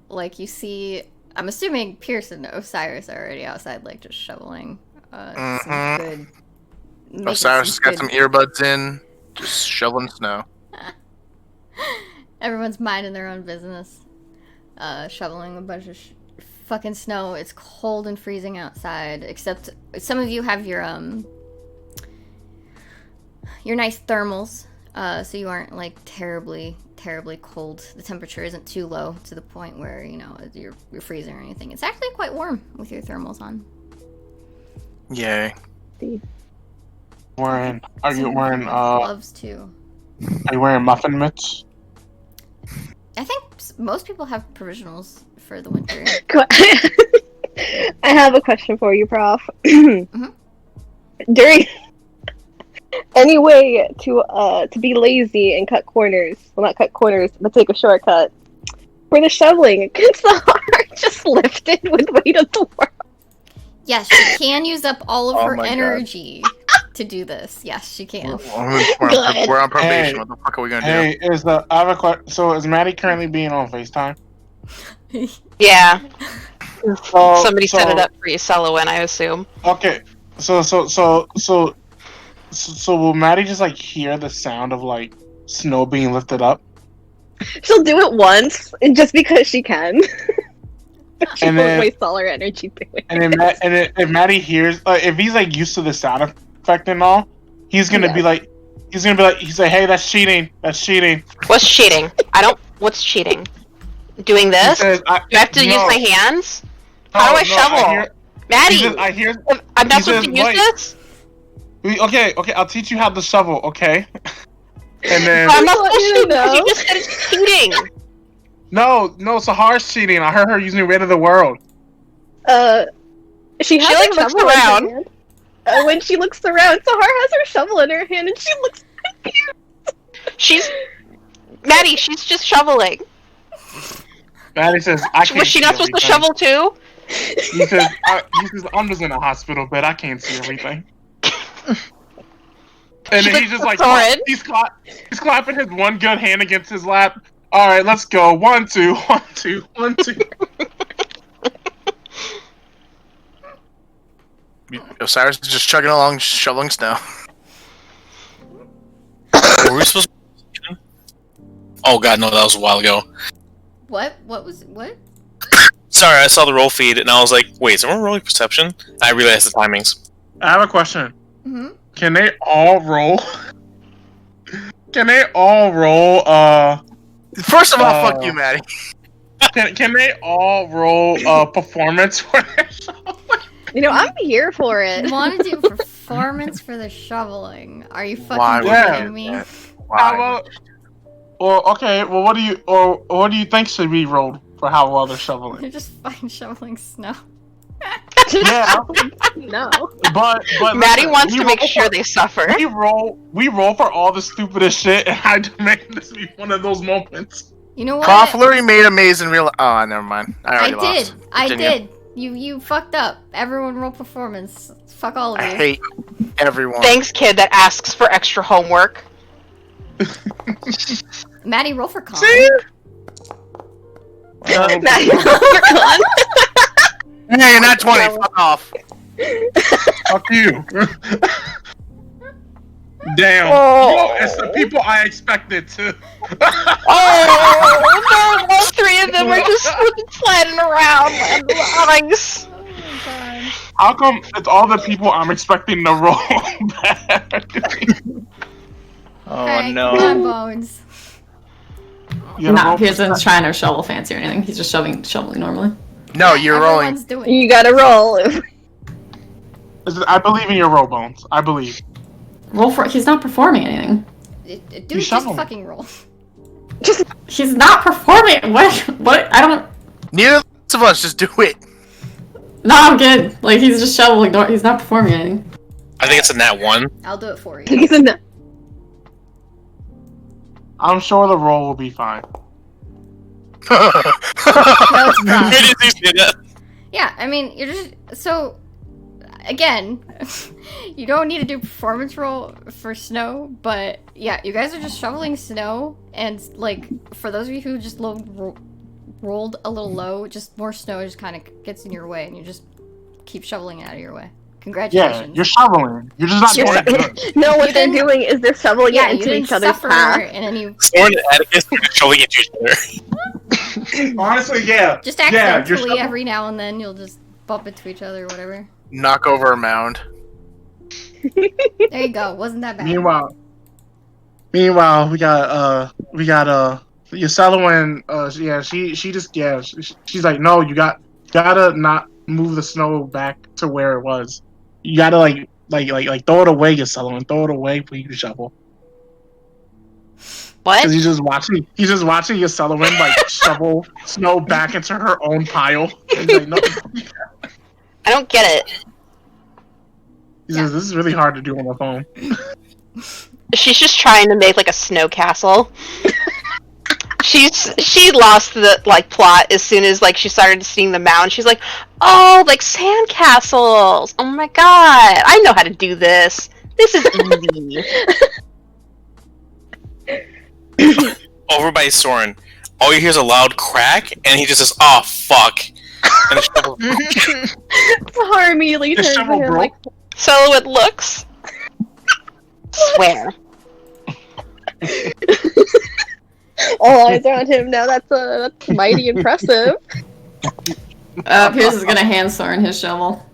like, you see, I'm assuming Pierce and Osiris are already outside, like, just shoveling, some good... making Osiris has got good- some earbuds in, just shoveling snow. Everyone's minding their own business, shoveling a bunch of fucking snow. It's cold and freezing outside, except some of you have your nice thermals, so you aren't like terribly cold. The temperature isn't too low to the point where, you know, you're freezing or anything. It's actually quite warm with your thermals on. Yay. Are you wearing gloves too? Are you wearing muffin mitts? I think most people have provisionals for the winter. I have a question for you, Prof. Mhm. During any way to be lazy and cut corners, well, not cut corners, but take a shortcut for the shoveling, can Sahar just lift it with weight of the world? Yes, she can use up all of Oh her my God. energy to do this. Yes, she can. We're on probation. Hey. What the fuck are we gonna Hey, I have a question. So is Maddie currently being on FaceTime? Yeah. So, Somebody set it so- up for you, Selwyn, I assume. Okay. So will Maddie just like hear the sound of like snow being lifted up? She'll do it once, and just because she can. She And won't then- waste all her energy doing it. And then if Maddie hears, if he's like used to the sound effect and all, he's gonna Yeah. be like, he's like, hey, that's cheating. That's cheating. What's cheating? What's cheating? Doing He this? says, Do I have to use no, my hands? How do I no, shovel? hear- Maddie! he says, I hear. I'm not he supposed says, to use wait. this? Okay, I'll teach you how to shovel. Okay. And then I'm not want supposed you to to because you know. just said it's cheating. no, Sahar's cheating. I heard her using Weight of the World. She has like, a looks shovel in her around. hand. When she looks around, Sahar has her shovel in her hand, and she looks Maddie, she's just shoveling. Maddie says, I can't. Was she see not supposed to everything." shovel too? He says, I'm just in a hospital bed. I can't see everything. And then he's just like, Soren. he's clapping his one good hand against his lap. All right, let's go. 1, 2, 1, 2, 1, 2. Osiris is just chugging along, shoveling snow. Were we supposed to... Oh god, no, that was a while ago. What Sorry, I saw the roll feed and I was like, wait, is someone rolling perception? I realized the timings. I have a question. Mm-hmm. Can they all roll? Can they all roll? First of all, Uh, fuck you, Maddie. Can they all roll performance for their show? You know, I'm here for You it. want to do performance for the shoveling? Are you fucking Why kidding would me? Why? How about Or okay, well, what do you think should be rolled for how well they're shoveling? You're just fine shoveling snow. Yeah, No. but Maddie listen, wants we to make roll sure for- they suffer. We roll for all the stupidest shit, and I demand this be one of those moments. You know what? Clothlary made a maze in real. Oh, never mind. I already lost. I Continue. did. You fucked up. Everyone roll performance. Fuck all of I you. hate everyone. Thanks, kid that asks for extra homework. Maddie, roll for con. Maddie, you're gone. Hey, not 20. Fuck off. Fuck you. Damn. Oh. Yo, it's the people I expected to. Oh, no, all three of them are just sliding around on the ice. How come it's all the people I'm expecting to roll bad? Oh Alright, no. come on, Bones. You gotta Nah, roll for Pearson's trying to shovel fancy or anything. He's just shoveling normally. No, you're rolling. Everyone's doing You gotta roll. I believe in your roll, Bones. I believe. Roll for. He's not performing anything. Dude, You just shovel. fucking roll. He's not performing. What? I don't. Neither of us just do it. No, I'm good. Like he's just shoveling. He's not performing anything. I think it's a nat 1. I'll do it for you. He's in the- I'm sure the roll will be fine. No, it's not. Where did you say that? Yeah, I mean, you're just so. Again, you don't need to do performance roll for snow, but yeah, you guys are just shoveling snow, and like for those of you who just rolled a little low, just more snow just kind of gets in your way, and you just keep shoveling it out of your way. Yeah, Congratulations. you're shoveling. You're just not You're doing good. No, what You they're didn't- doing is they're shoveling yeah, it you into didn't each other's suffer, path. and then you Soren and Atticus are showing it to each other. Honestly, yeah. just Yeah, you're accidentally shoveling. every now and then you'll just bump into each other or whatever. Knock over a mound. There you go. Wasn't that bad? Meanwhile, we got Yoselowin, yeah, she's like, no, you gotta not move the snow back to where it was. You gotta like throw it away, Yoselowin, throw it away for you to shovel. What? Because he's just watching Yoselowin like shovel snow back into her own pile. He's like, no. I don't get it. He says, this is really hard to do on the phone. She's just trying to make like a snow castle. She lost the like plot as soon as like she started seeing the mound. She's like, oh, like sand castles. Oh my god, I know how to do this. This is easy. Over by Soren, all you hear is a loud crack, and he just says, "Oh fuck!" And the shovel. Har immediately The turns to shovel him broke. like, So it looks. Swear. all eyes are on him now. That's mighty impressive. Pierce is gonna hand Soren his shovel.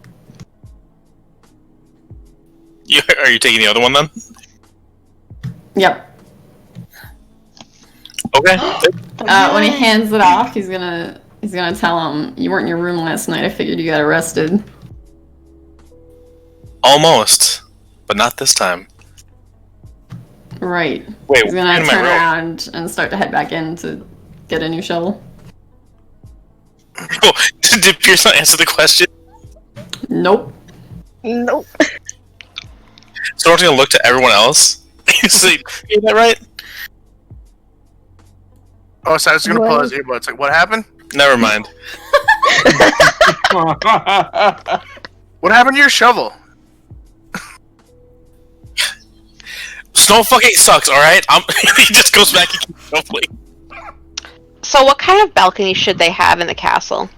Are you taking the other one then? Yep. Okay. When he hands it off, he's gonna tell him, "You weren't in your room last night. I figured you got arrested." Almost, but not this time. Right. Wait, He's gonna in my turn room. around and start to head back in to get a new shovel. Oh, did Pierce not answer the question? Nope. Nope. So I'm gonna look to everyone else. He's like, "Is that right?" Oh, so I was gonna pull What? his earbuds. Like, what happened? Never mind. What happened to your shovel? Snow fucking sucks. All right. He just goes back and keeps shoveling. So what kind of balcony should they have in the castle?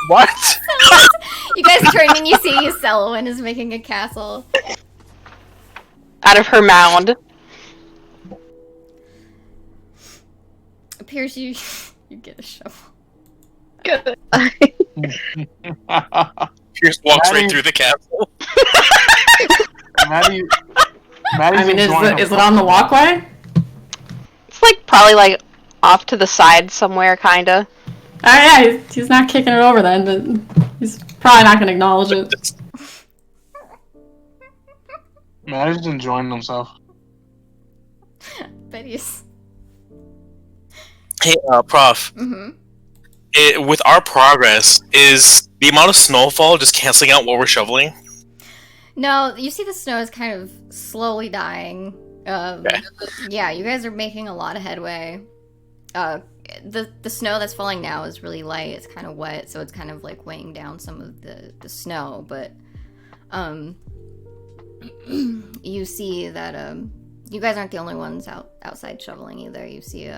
What? You guys turn and you see Yoselowin is making a castle. Out of her mound. Pierce, you get a shovel. Good. Pierce walks Maddie- right through the castle. Maddie's I mean, enjoying is it on the walkway? It's like probably like off to the side somewhere, kinda. Oh yeah, he's not kicking it over then, but he's probably not gonna acknowledge it. Maddie's enjoying himself. Betty's. Hey, Prof. With our progress, is the amount of snowfall just canceling out what we're shoveling? No, you see the snow is kind of slowly dying. Yeah, you guys are making a lot of headway. The snow that's falling now is really light. It's kind of wet, so it's kind of like weighing down some of the snow. But you see that you guys aren't the only ones outside shoveling either. You see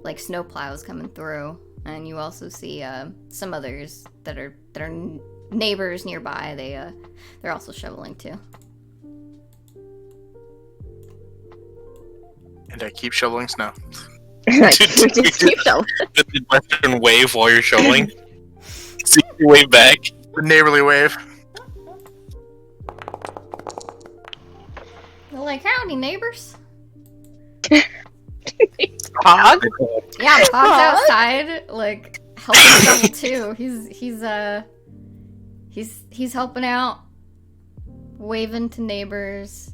like snow plows coming through, and you also see some others that are neighbors nearby. They're also shoveling too. And I keep shoveling snow. Just keep shoveling. The Midwestern wave while you're shoveling? See you wave back. The neighborly wave. They're like, howdy, neighbors. Pog? Yeah, Bob's outside, like helping shovel too. He's helping out, waving to neighbors.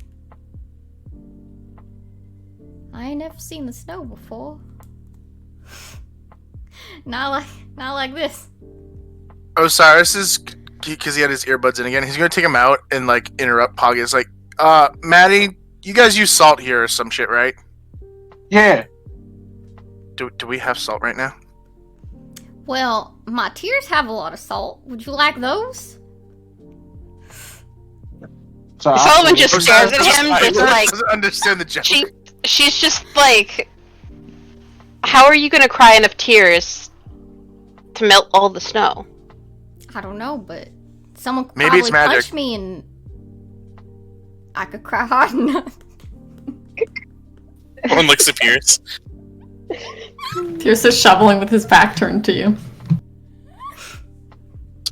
I ain't never seen the snow before. Not like this. Osiris is, because he had his earbuds in again, he's gonna take him out and like interrupt Pog. It's like, Maddie, you guys use salt here or some shit, right? Yeah. Do we have salt right now? Well, my tears have a lot of salt. Would you like those? So Sullivan just stares Osiris at him, just like doesn't understand the joke. she's just like, how are you gonna cry enough tears to melt all the snow? I don't know, but someone could Maybe it's probably magic. punch me and I could cry hard enough. One looks at Pierce. Pierce is shoveling with his back turned to you.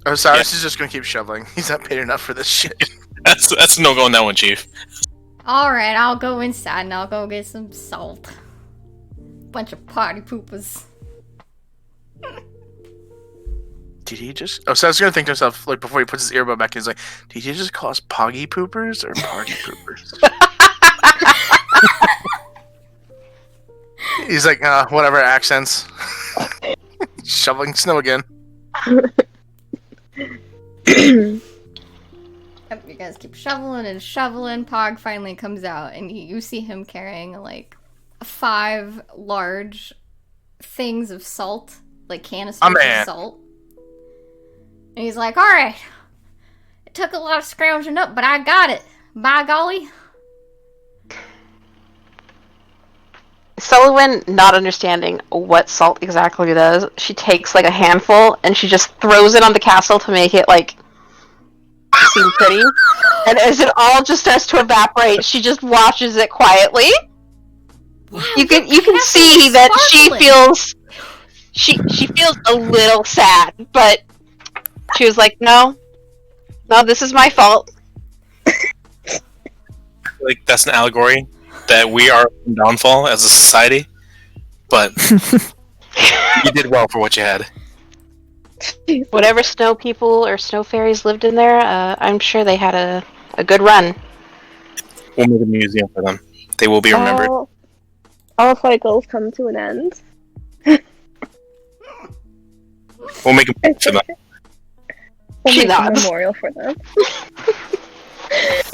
Osiris is just gonna keep shoveling. He's not paid enough for this shit. That's no go on that one, Chief. Alright, I'll go inside and I'll go get some salt. Bunch of party poopers. Did he just? Osiris is gonna think to himself, like before he puts his earbud back in, he's like, did he just call us poggy poopers or party poopers? He's like, whatever, accents. Shoveling snow again. Yep, you guys keep shoveling and shoveling. Pog finally comes out, and you see him carrying like 5 large things of salt, like canisters of salt. And he's like, "All right, it took a lot of scrounging up, but I got it. By golly." Sullivan, not understanding what salt exactly does, she takes like a handful and she just throws it on the castle to make it like seem pretty. And as it all just starts to evaporate, she just watches it quietly. Wow, You can see that she feels a little sad, but she was like, no, this is my fault. Like that's an allegory that we are in downfall as a society, but you did well for what you had. Whatever snow people or snow fairies lived in there, I'm sure they had a good run. We'll make a museum for them. They will be remembered. All cycles come to an end. We'll make a for them. We'll She make a nods. memorial for them.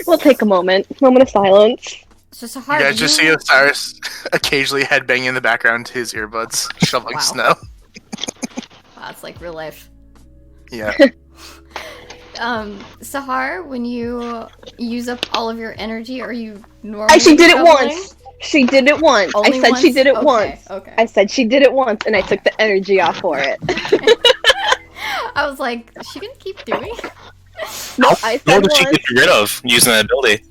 We'll take a moment of silence. So You hard. guys just see Osiris occasionally headbanging in the background to his earbuds, shoveling Wow. snow. Wow, it's like real life. Yeah. Sahar, when you use up all of your energy, are you normally She did it shoveling? once. She did it once. Only I said she once? did it Okay, once. Okay. I said she did it once, and I took the energy off for it. I was like, is she gonna keep doing? No, I What said did she once. get rid of using that ability?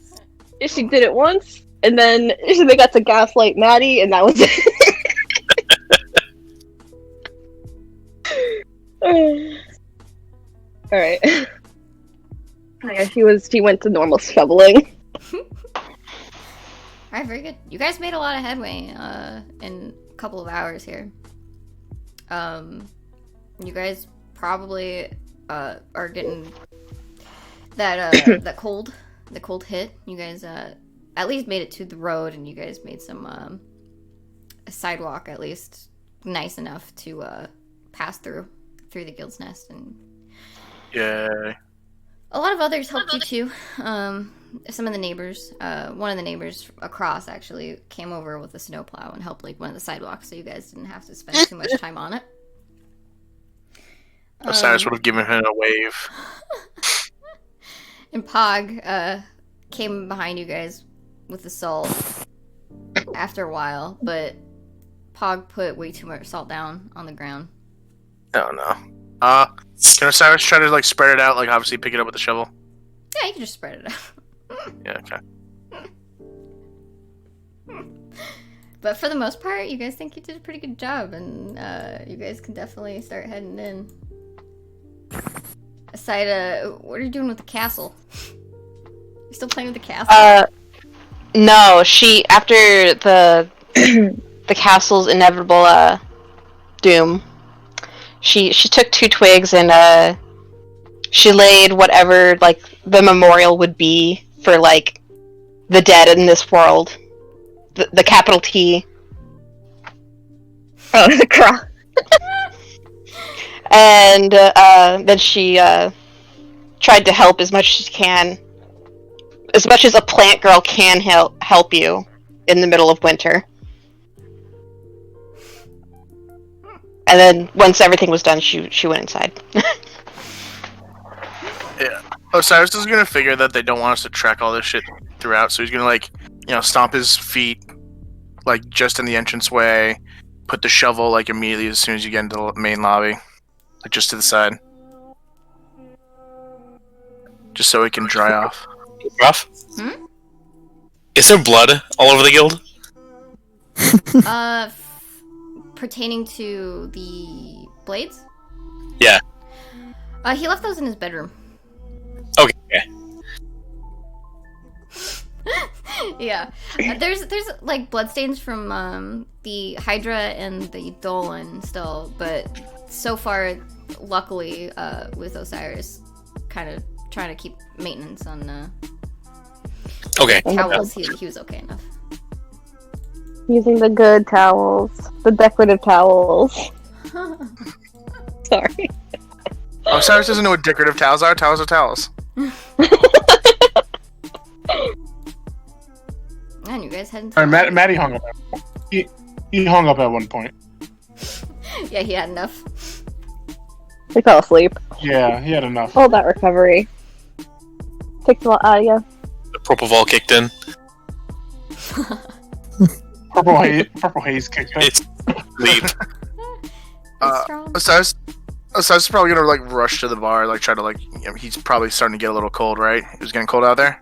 She did it once, and then they got to gaslight Maddie, and that was it. All right. Yeah, he went to normal shoveling. Alright, very good. You guys made a lot of headway in a couple of hours here. You guys probably are getting that the cold hit. You guys at least made it to the road, and you guys made some a sidewalk at least nice enough to pass through the Guild's Nest, and Yeah. a lot of others helped you too. Some of the neighbors, one of the neighbors across actually came over with a snowplow and helped like one of the sidewalks, so you guys didn't have to spend too much time on it. Osiris would have given her a wave. And Pog came behind you guys with the salt after a while, but Pog put way too much salt down on the ground. Oh no. Can Osiris try to like spread it out, like obviously pick it up with the shovel? Yeah, you can just spread it out. Yeah, okay. But for the most part, you guys think you did a pretty good job, and you guys can definitely start heading in. Aside, what are you doing with the castle? You still playing with the castle? No, she, after the the castle's inevitable doom, she took 2 twigs and she laid whatever like the memorial would be for like the dead in this world, the capital T. Oh, the cross. And then she tried to help as much as she can, as much as a plant girl can help you in the middle of winter. And then once everything was done, she went inside. Yeah. Osiris is gonna figure that they don't want us to track all this shit throughout, so he's gonna like, stomp his feet like just in the entranceway, put the shovel like immediately as soon as you get into the main lobby, like just to the side, just so it can dry off. Ruff? Hmm? Is there blood all over the guild? Pertaining to the blades? Yeah. He left those in his bedroom. Okay. Yeah. There's like bloodstains from the Hydra and the Dolan still, but so far, luckily, with Osiris kind of trying to keep maintenance on Okay. towels, he was okay enough. Using the good towels. The decorative towels. Sorry. Osiris doesn't know what decorative towels are. Towels are towels. And you guys heading Alright, Maddie hung up. He hung up at one point. Yeah, he had enough. He fell asleep. Yeah, he had enough. All that recovery. Takes a lot out of you. The propofol kicked in. Purple haze kicked in. It's leap. It's strong. Osiris is probably gonna like rush to the bar, like try to like, he's probably starting to get a little cold, right? It was getting cold out there.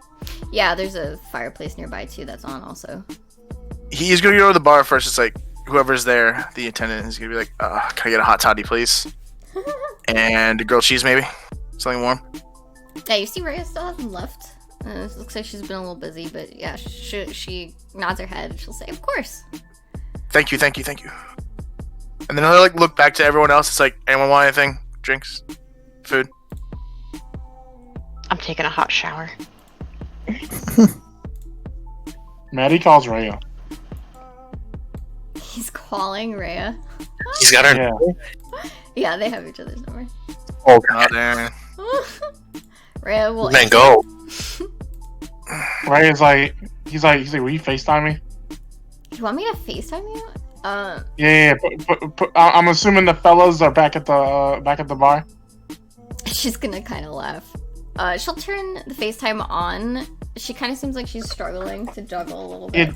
Yeah, there's a fireplace nearby too that's on also. He's gonna go to the bar first. It's like whoever's there, the attendant is gonna be like, "Can I get a hot toddy, please?" And a grilled cheese, maybe something warm. Yeah, you see Rhea still hasn't left. It looks like she's been a little busy, but yeah, she nods her head and she'll say, "Of course." Thank you. And then he'll like look back to everyone else. It's like, anyone want anything? Drinks, food. I'm taking a hot shower. Maddie calls Rhea. He's calling Rhea. He's got her. Yeah. Yeah, they have each other's number. Oh damn. Rhea will Man, answer. go. Rhea's like, he's like, will you FaceTime me? You want me to FaceTime you? Yeah. But I'm assuming the fellas are back at the bar. She's gonna kind of laugh. She'll turn the FaceTime on. She kind of seems like she's struggling to juggle a little bit.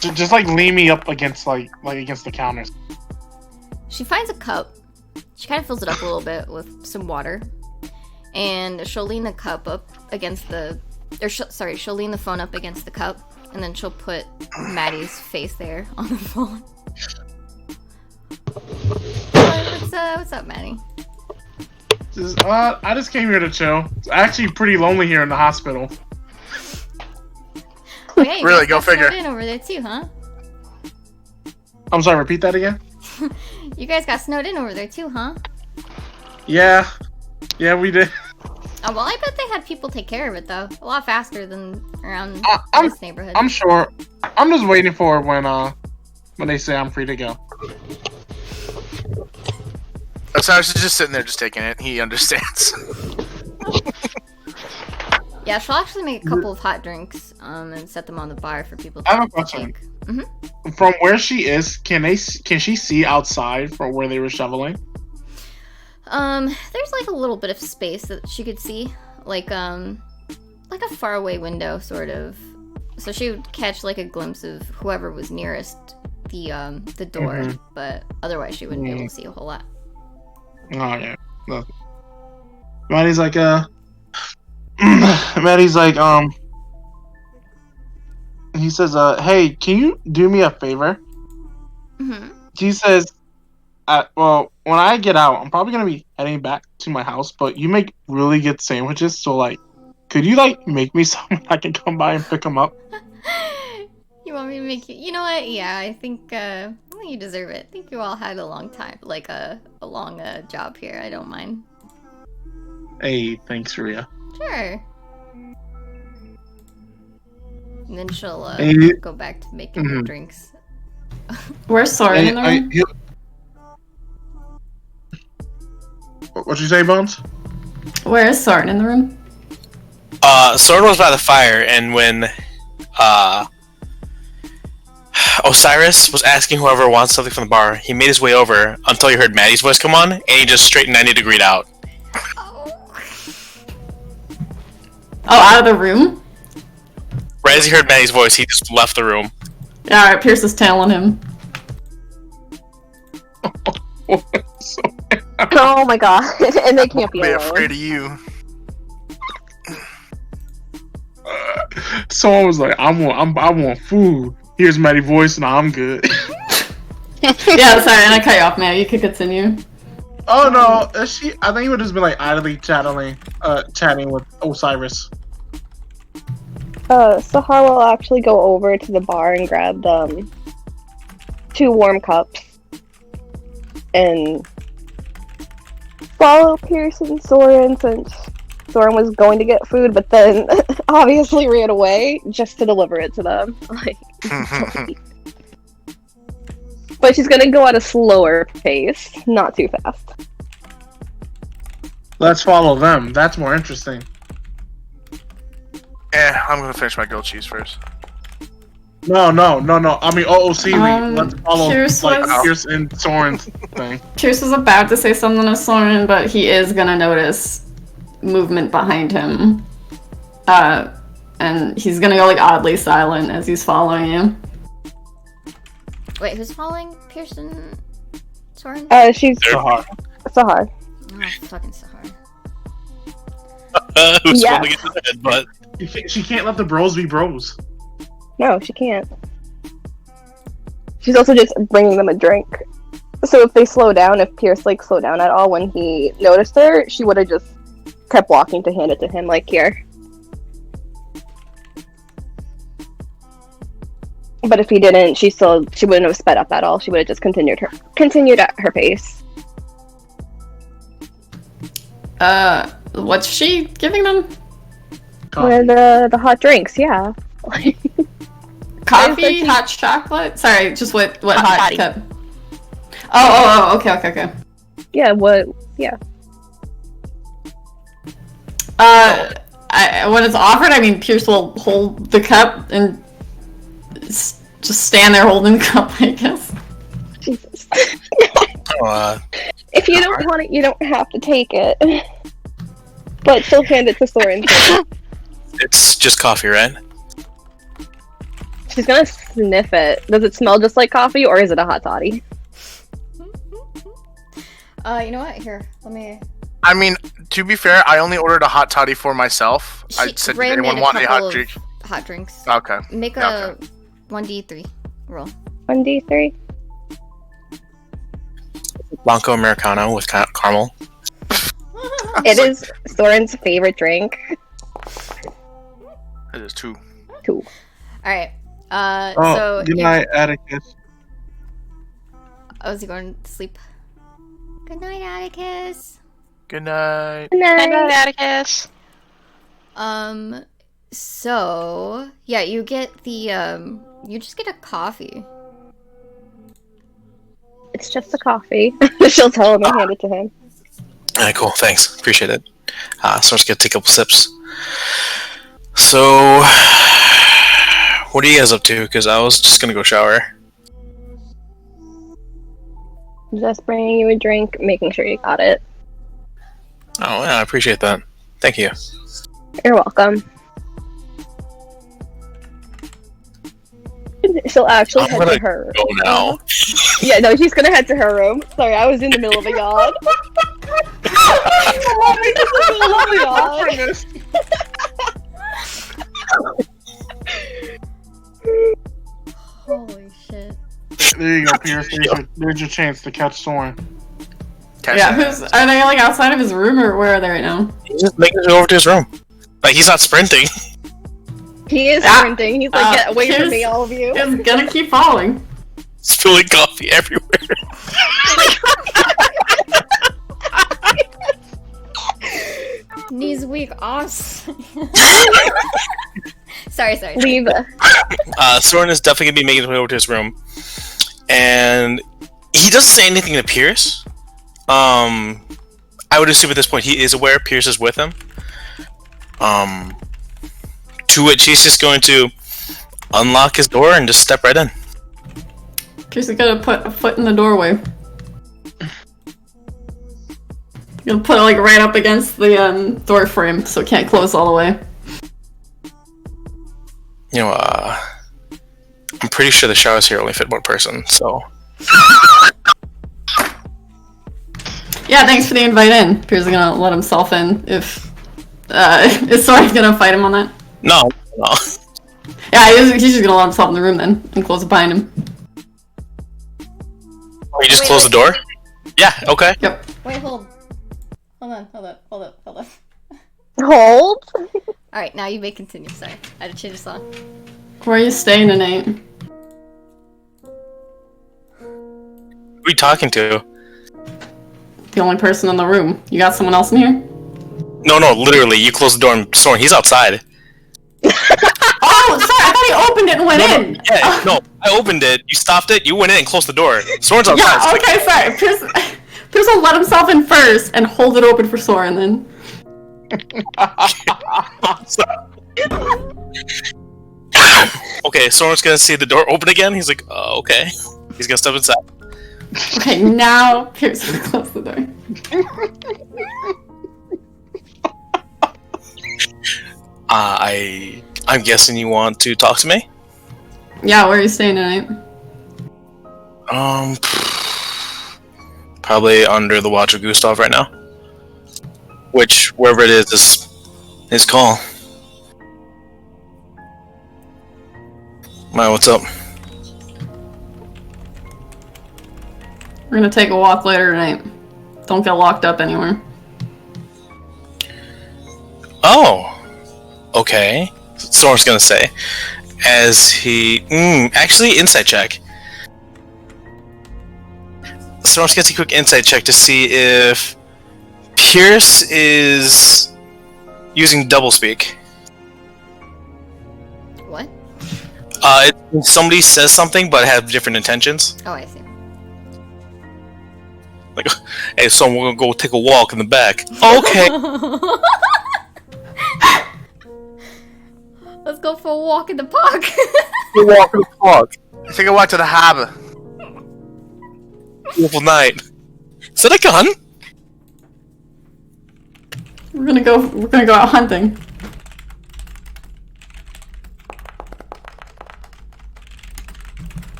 Just like lean me up against like against the counters. She finds a cup. She kind of fills it up a little bit with some water, and she'll lean the cup up against the, she'll lean the phone up against the cup, and then she'll put Maddie's face there on the phone. What's up, Maddie? I just came here to chill. It's actually pretty lonely here in the hospital. Oh, yeah, you Really, guys go got figure. snowed in over there too, huh? I'm sorry, repeat that again? You guys got snowed in over there too, huh? Yeah, we did. Oh, well, I bet they had people take care of it, though. A lot faster than around I'm- this neighborhood. I'm sure. I'm just waiting for when they say I'm free to go. Osiris is just sitting there, just taking it. He understands. Yeah, she'll actually make a couple of hot drinks and set them on the bar for people to, I have a to question. take. Mm-hmm. From where she is, can she see outside from where they were shoveling? There's like a little bit of space that she could see, like a faraway window, sort of. So she would catch like a glimpse of whoever was nearest the door, Mhm. but otherwise she wouldn't be able to see a whole lot. Oh yeah. Look. Maddie's like Maddie's like he says hey, can you do me a favor? Mm-hmm. He says well, when I get out, I'm probably gonna be heading back to my house, but you make really good sandwiches, so like could you like make me some I can come by and pick them up? You want me to make you? You know what? Yeah, I think you deserve it. I think you all had a long time, like a long job here. I don't mind. Hey, thanks, Rhea. Sure. And then she'll Hey. go back to making the Mhm. drinks. Where's Soren in the room? What'd you say, Bones? Where is Soren in the room? Soren was by the fire, and when Osiris was asking whoever wants something from the bar, he made his way over until he heard Maddie's voice come on, and he just straight 90-degreed out. Oh, out of the room? Right as he heard Maddie's voice, he just left the room. Yeah, alright, Pierce is tailing him. Oh my god. And they can't be Be alone. afraid of you. Someone was like, I want food. Here's Maddie's voice, and I'm good. Yeah, sorry, and I cut you off, man. You could continue. Oh no, I think he would just be like idly chatting with Osiris. Sahar will actually go over to the bar and grab 2 warm cups and follow Pierce and Soren, since Soren was going to get food, but then obviously ran away just to deliver it to them. Like, but she's gonna go at a slower pace, not too fast. Let's follow them. That's more interesting. I'm gonna finish my grilled cheese first. No. I mean, OOC. Let's follow Pierce was- Pierce and Soren's thing. Pierce was about to say something to Soren, but he is gonna notice movement behind him. And he's gonna go like oddly silent as he's following you. Wait, who's following Pearson? Soren? She's Sahar. Sahar. Oh, fucking Sahar. Who's Yeah. falling into the head, but She can't let the bros be bros. No, she can't. She's also just bringing them a drink. So if they slow down, if Pierce like slowed down at all when he noticed her, she would have just kept walking to hand it to him, like, here. But if he didn't, she wouldn't have sped up at all. She would have just continued at her pace. What's she giving them? One of the hot drinks, yeah. Coffee, Is hot chocolate? Sorry, just what Hot hot toddy. cup? Oh, okay. Yeah, what? Yeah. When it's offered, I mean, Pierce will hold the cup and just stand there holding the cup, I guess. Jesus. uh, If you don't want it, you don't have to take it. But she'll hand it to Soren too. it's just coffee, right? She's gonna sniff it. Does it smell just like coffee, or is it a hot toddy? You know what? Here, let me. I mean, to be fair, I only ordered a hot toddy for myself. I said, did Ray anyone made want a couple hot drink? of hot drinks. Okay. Make a 1d3 roll. 1d3. Blanco Americano with caramel. It is Soren's favorite drink. It is 2. Two. All right. Oh, So good night, Atticus. is he going to sleep? Good night, Atticus. Good night. Good Good night. night, Atticus. So yeah, you get the you just get a coffee. It's just a coffee. She'll tell him and hand it to him. Alright, cool. Thanks. Appreciate it. So I'm just gonna take a couple sips. So, what are you guys up to? Because I was just gonna go shower. Just bringing you a drink, making sure you got it. Oh, yeah, I appreciate that. Thank you. You're welcome. She'll actually I'm head gonna to her room. go now. Yeah, no, she's gonna head to her room. Sorry, I was in the middle of a yawn. Holy shit. There you go, Pierce. There's your chance to catch Soren. Yeah, are they like outside of his room or where are they right now? He's just making it over to his room. Like, he's not sprinting. He is sprinting. He's like, get away from me, all of you. He's gonna keep following. Spilling coffee everywhere. Knees weak, awesome. sorry. Leave. Soren is definitely gonna be making his way over to his room. And he doesn't say anything to Pierce. I would assume at this point he is aware Pierce is with him. To which he's just going to unlock his door and just step right in. Pierce is gonna put a foot in the doorway. Gonna put it like right up against the door frame so it can't close all the way. You know, I'm pretty sure the showers here only fit one person, so. Yeah, thanks for the invite in. Pierce is gonna let himself in if is Soren gonna fight him on that? No. Yeah, he's just gonna let himself in the room then and close it behind him. Oh, you just close the door? Yeah, okay. Yep. Wait, hold on. Hold? Alright, now you may continue. Sorry, I had to change the song. Where are you staying tonight? Who are you talking to? The only person in the room. You got someone else in here? No, literally, you closed the door and Soren, he's outside. Oh, sorry, I thought he opened it and went in. Yeah, no, I opened it, you stopped it, you went in and closed the door. Soren's outside. Yeah, okay, sorry. Pierce will let himself in first and hold it open for Soren then. Okay, Soren's gonna see the door open again, he's like, okay. He's gonna step inside. Okay, now Pierce will close the door. I'm guessing you want to talk to me? Yeah, where are you staying tonight? Probably under the watch of Gustav right now. Which, wherever it is his call. Maya, what's up? We're gonna take a walk later tonight. Don't get locked up anywhere. Oh! Okay. Soren's gonna say. As he... actually, insight check. Soren's gonna take a quick insight check to see if Pierce is using doublespeak. What? If somebody says something but have different intentions. Oh, I see. Like, hey, son, we're gonna go take a walk in the back. Okay. Let's go for a walk in the park. We're walking the park. Take a walk to the harbor. Beautiful night. Is that a gun? We're gonna go out hunting.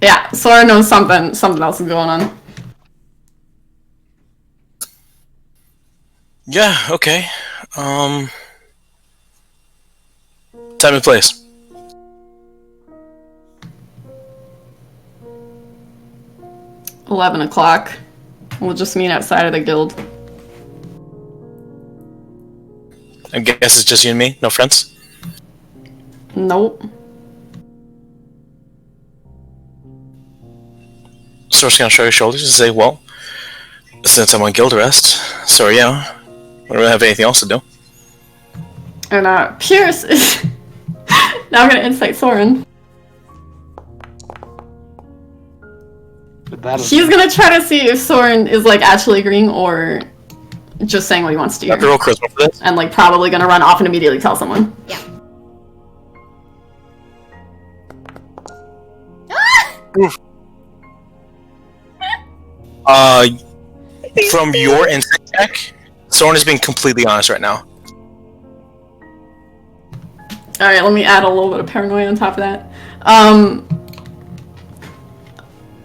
Yeah, Sora knows something else is going on. Yeah, okay. Time and place. $11. We'll just meet outside of the guild. I guess it's just you and me, no friends? Nope. Sora's gonna shrug his shoulders and say, well, since I'm on guild arrest, so yeah, I don't really have anything else to do. And Pierce is now gonna insight Soren. He's gonna try to see if Soren is like actually agreeing or just saying what he wants to I have to hear. roll charisma for this. And like probably gonna run off and immediately tell someone. Yeah. From your insight check, Soren is being completely honest right now. Alright, let me add a little bit of paranoia on top of that.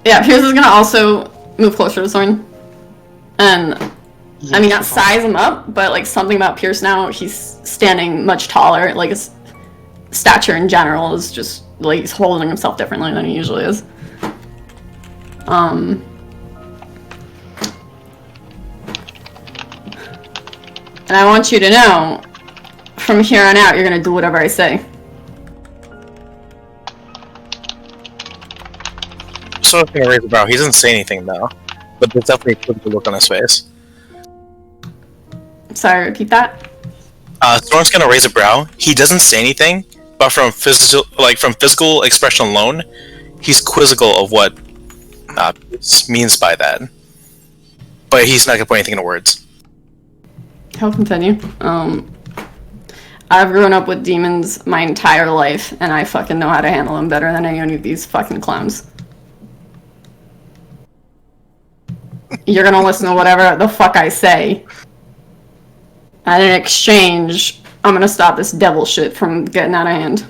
Yeah, Pierce is gonna also move closer to Soren. And I mean, not size him up, but like something about Pierce now, he's standing much taller. Like his stature in general is just like he's holding himself differently than he usually is. And I want you to know, from here on out, you're gonna do whatever I say. Soren's gonna raise a brow. He doesn't say anything though, but there's definitely a critical look on his face. Sorry, repeat that. Soren's gonna raise a brow. He doesn't say anything, but from physical expression alone, he's quizzical of what means by that. But he's not gonna put anything into words. He'll continue. I've grown up with demons my entire life, and I fucking know how to handle them better than any of these fucking clowns. You're gonna listen to whatever the fuck I say. And in exchange, I'm gonna stop this devil shit from getting out of hand.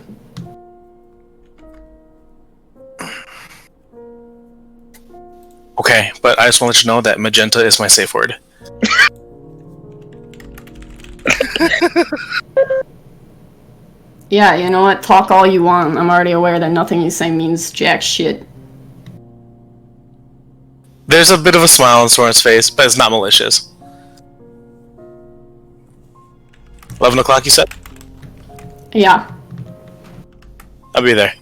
Okay, but I just want to let you know that magenta is my safe word. Yeah, you know what? Talk all you want. I'm already aware that nothing you say means jack shit. There's a bit of a smile on Soren's face, but it's not malicious. 11 o'clock, you said? Yeah. I'll be there.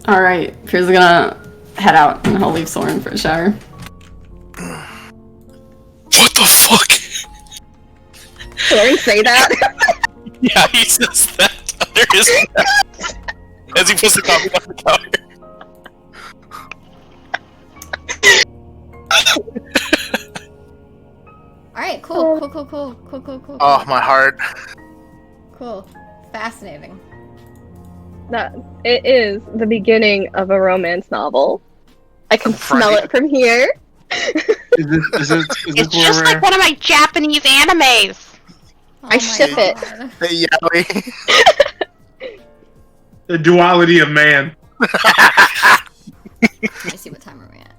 Alright, Pierce is gonna head out and he'll leave Soren for a shower. What the fuck? Sorry, say that. Yeah, he says that under his breath as he puts the coffee on the counter. Alright, cool. Oh, my heart. Cool. Fascinating. That it is the beginning of a romance novel. I can smell Right. it from here. Is this It's just like one of my Japanese animes. Oh I my ship it. God. Hey, Yaoi. the duality of man? Let me see what time are we at.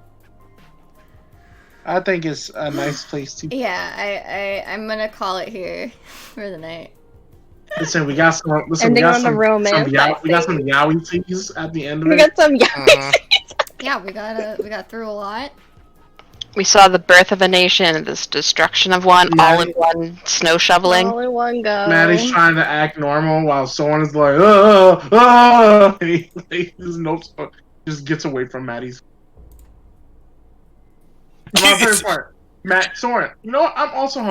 I think it's a nice place to. Yeah, I'm gonna call it here for the night. Listen, we got some. Listen, Ending we got on the some. romance, We got some I yaoi teas at the end of We it. got some Yeah, we got through a lot. We saw the birth of a nation, this destruction of one, all in one snow shoveling. all in one go. Maddie's trying to act normal while someone is like, his notes just gets away from Maddie's. My favorite part, Soren. You know what? I'm also hungry.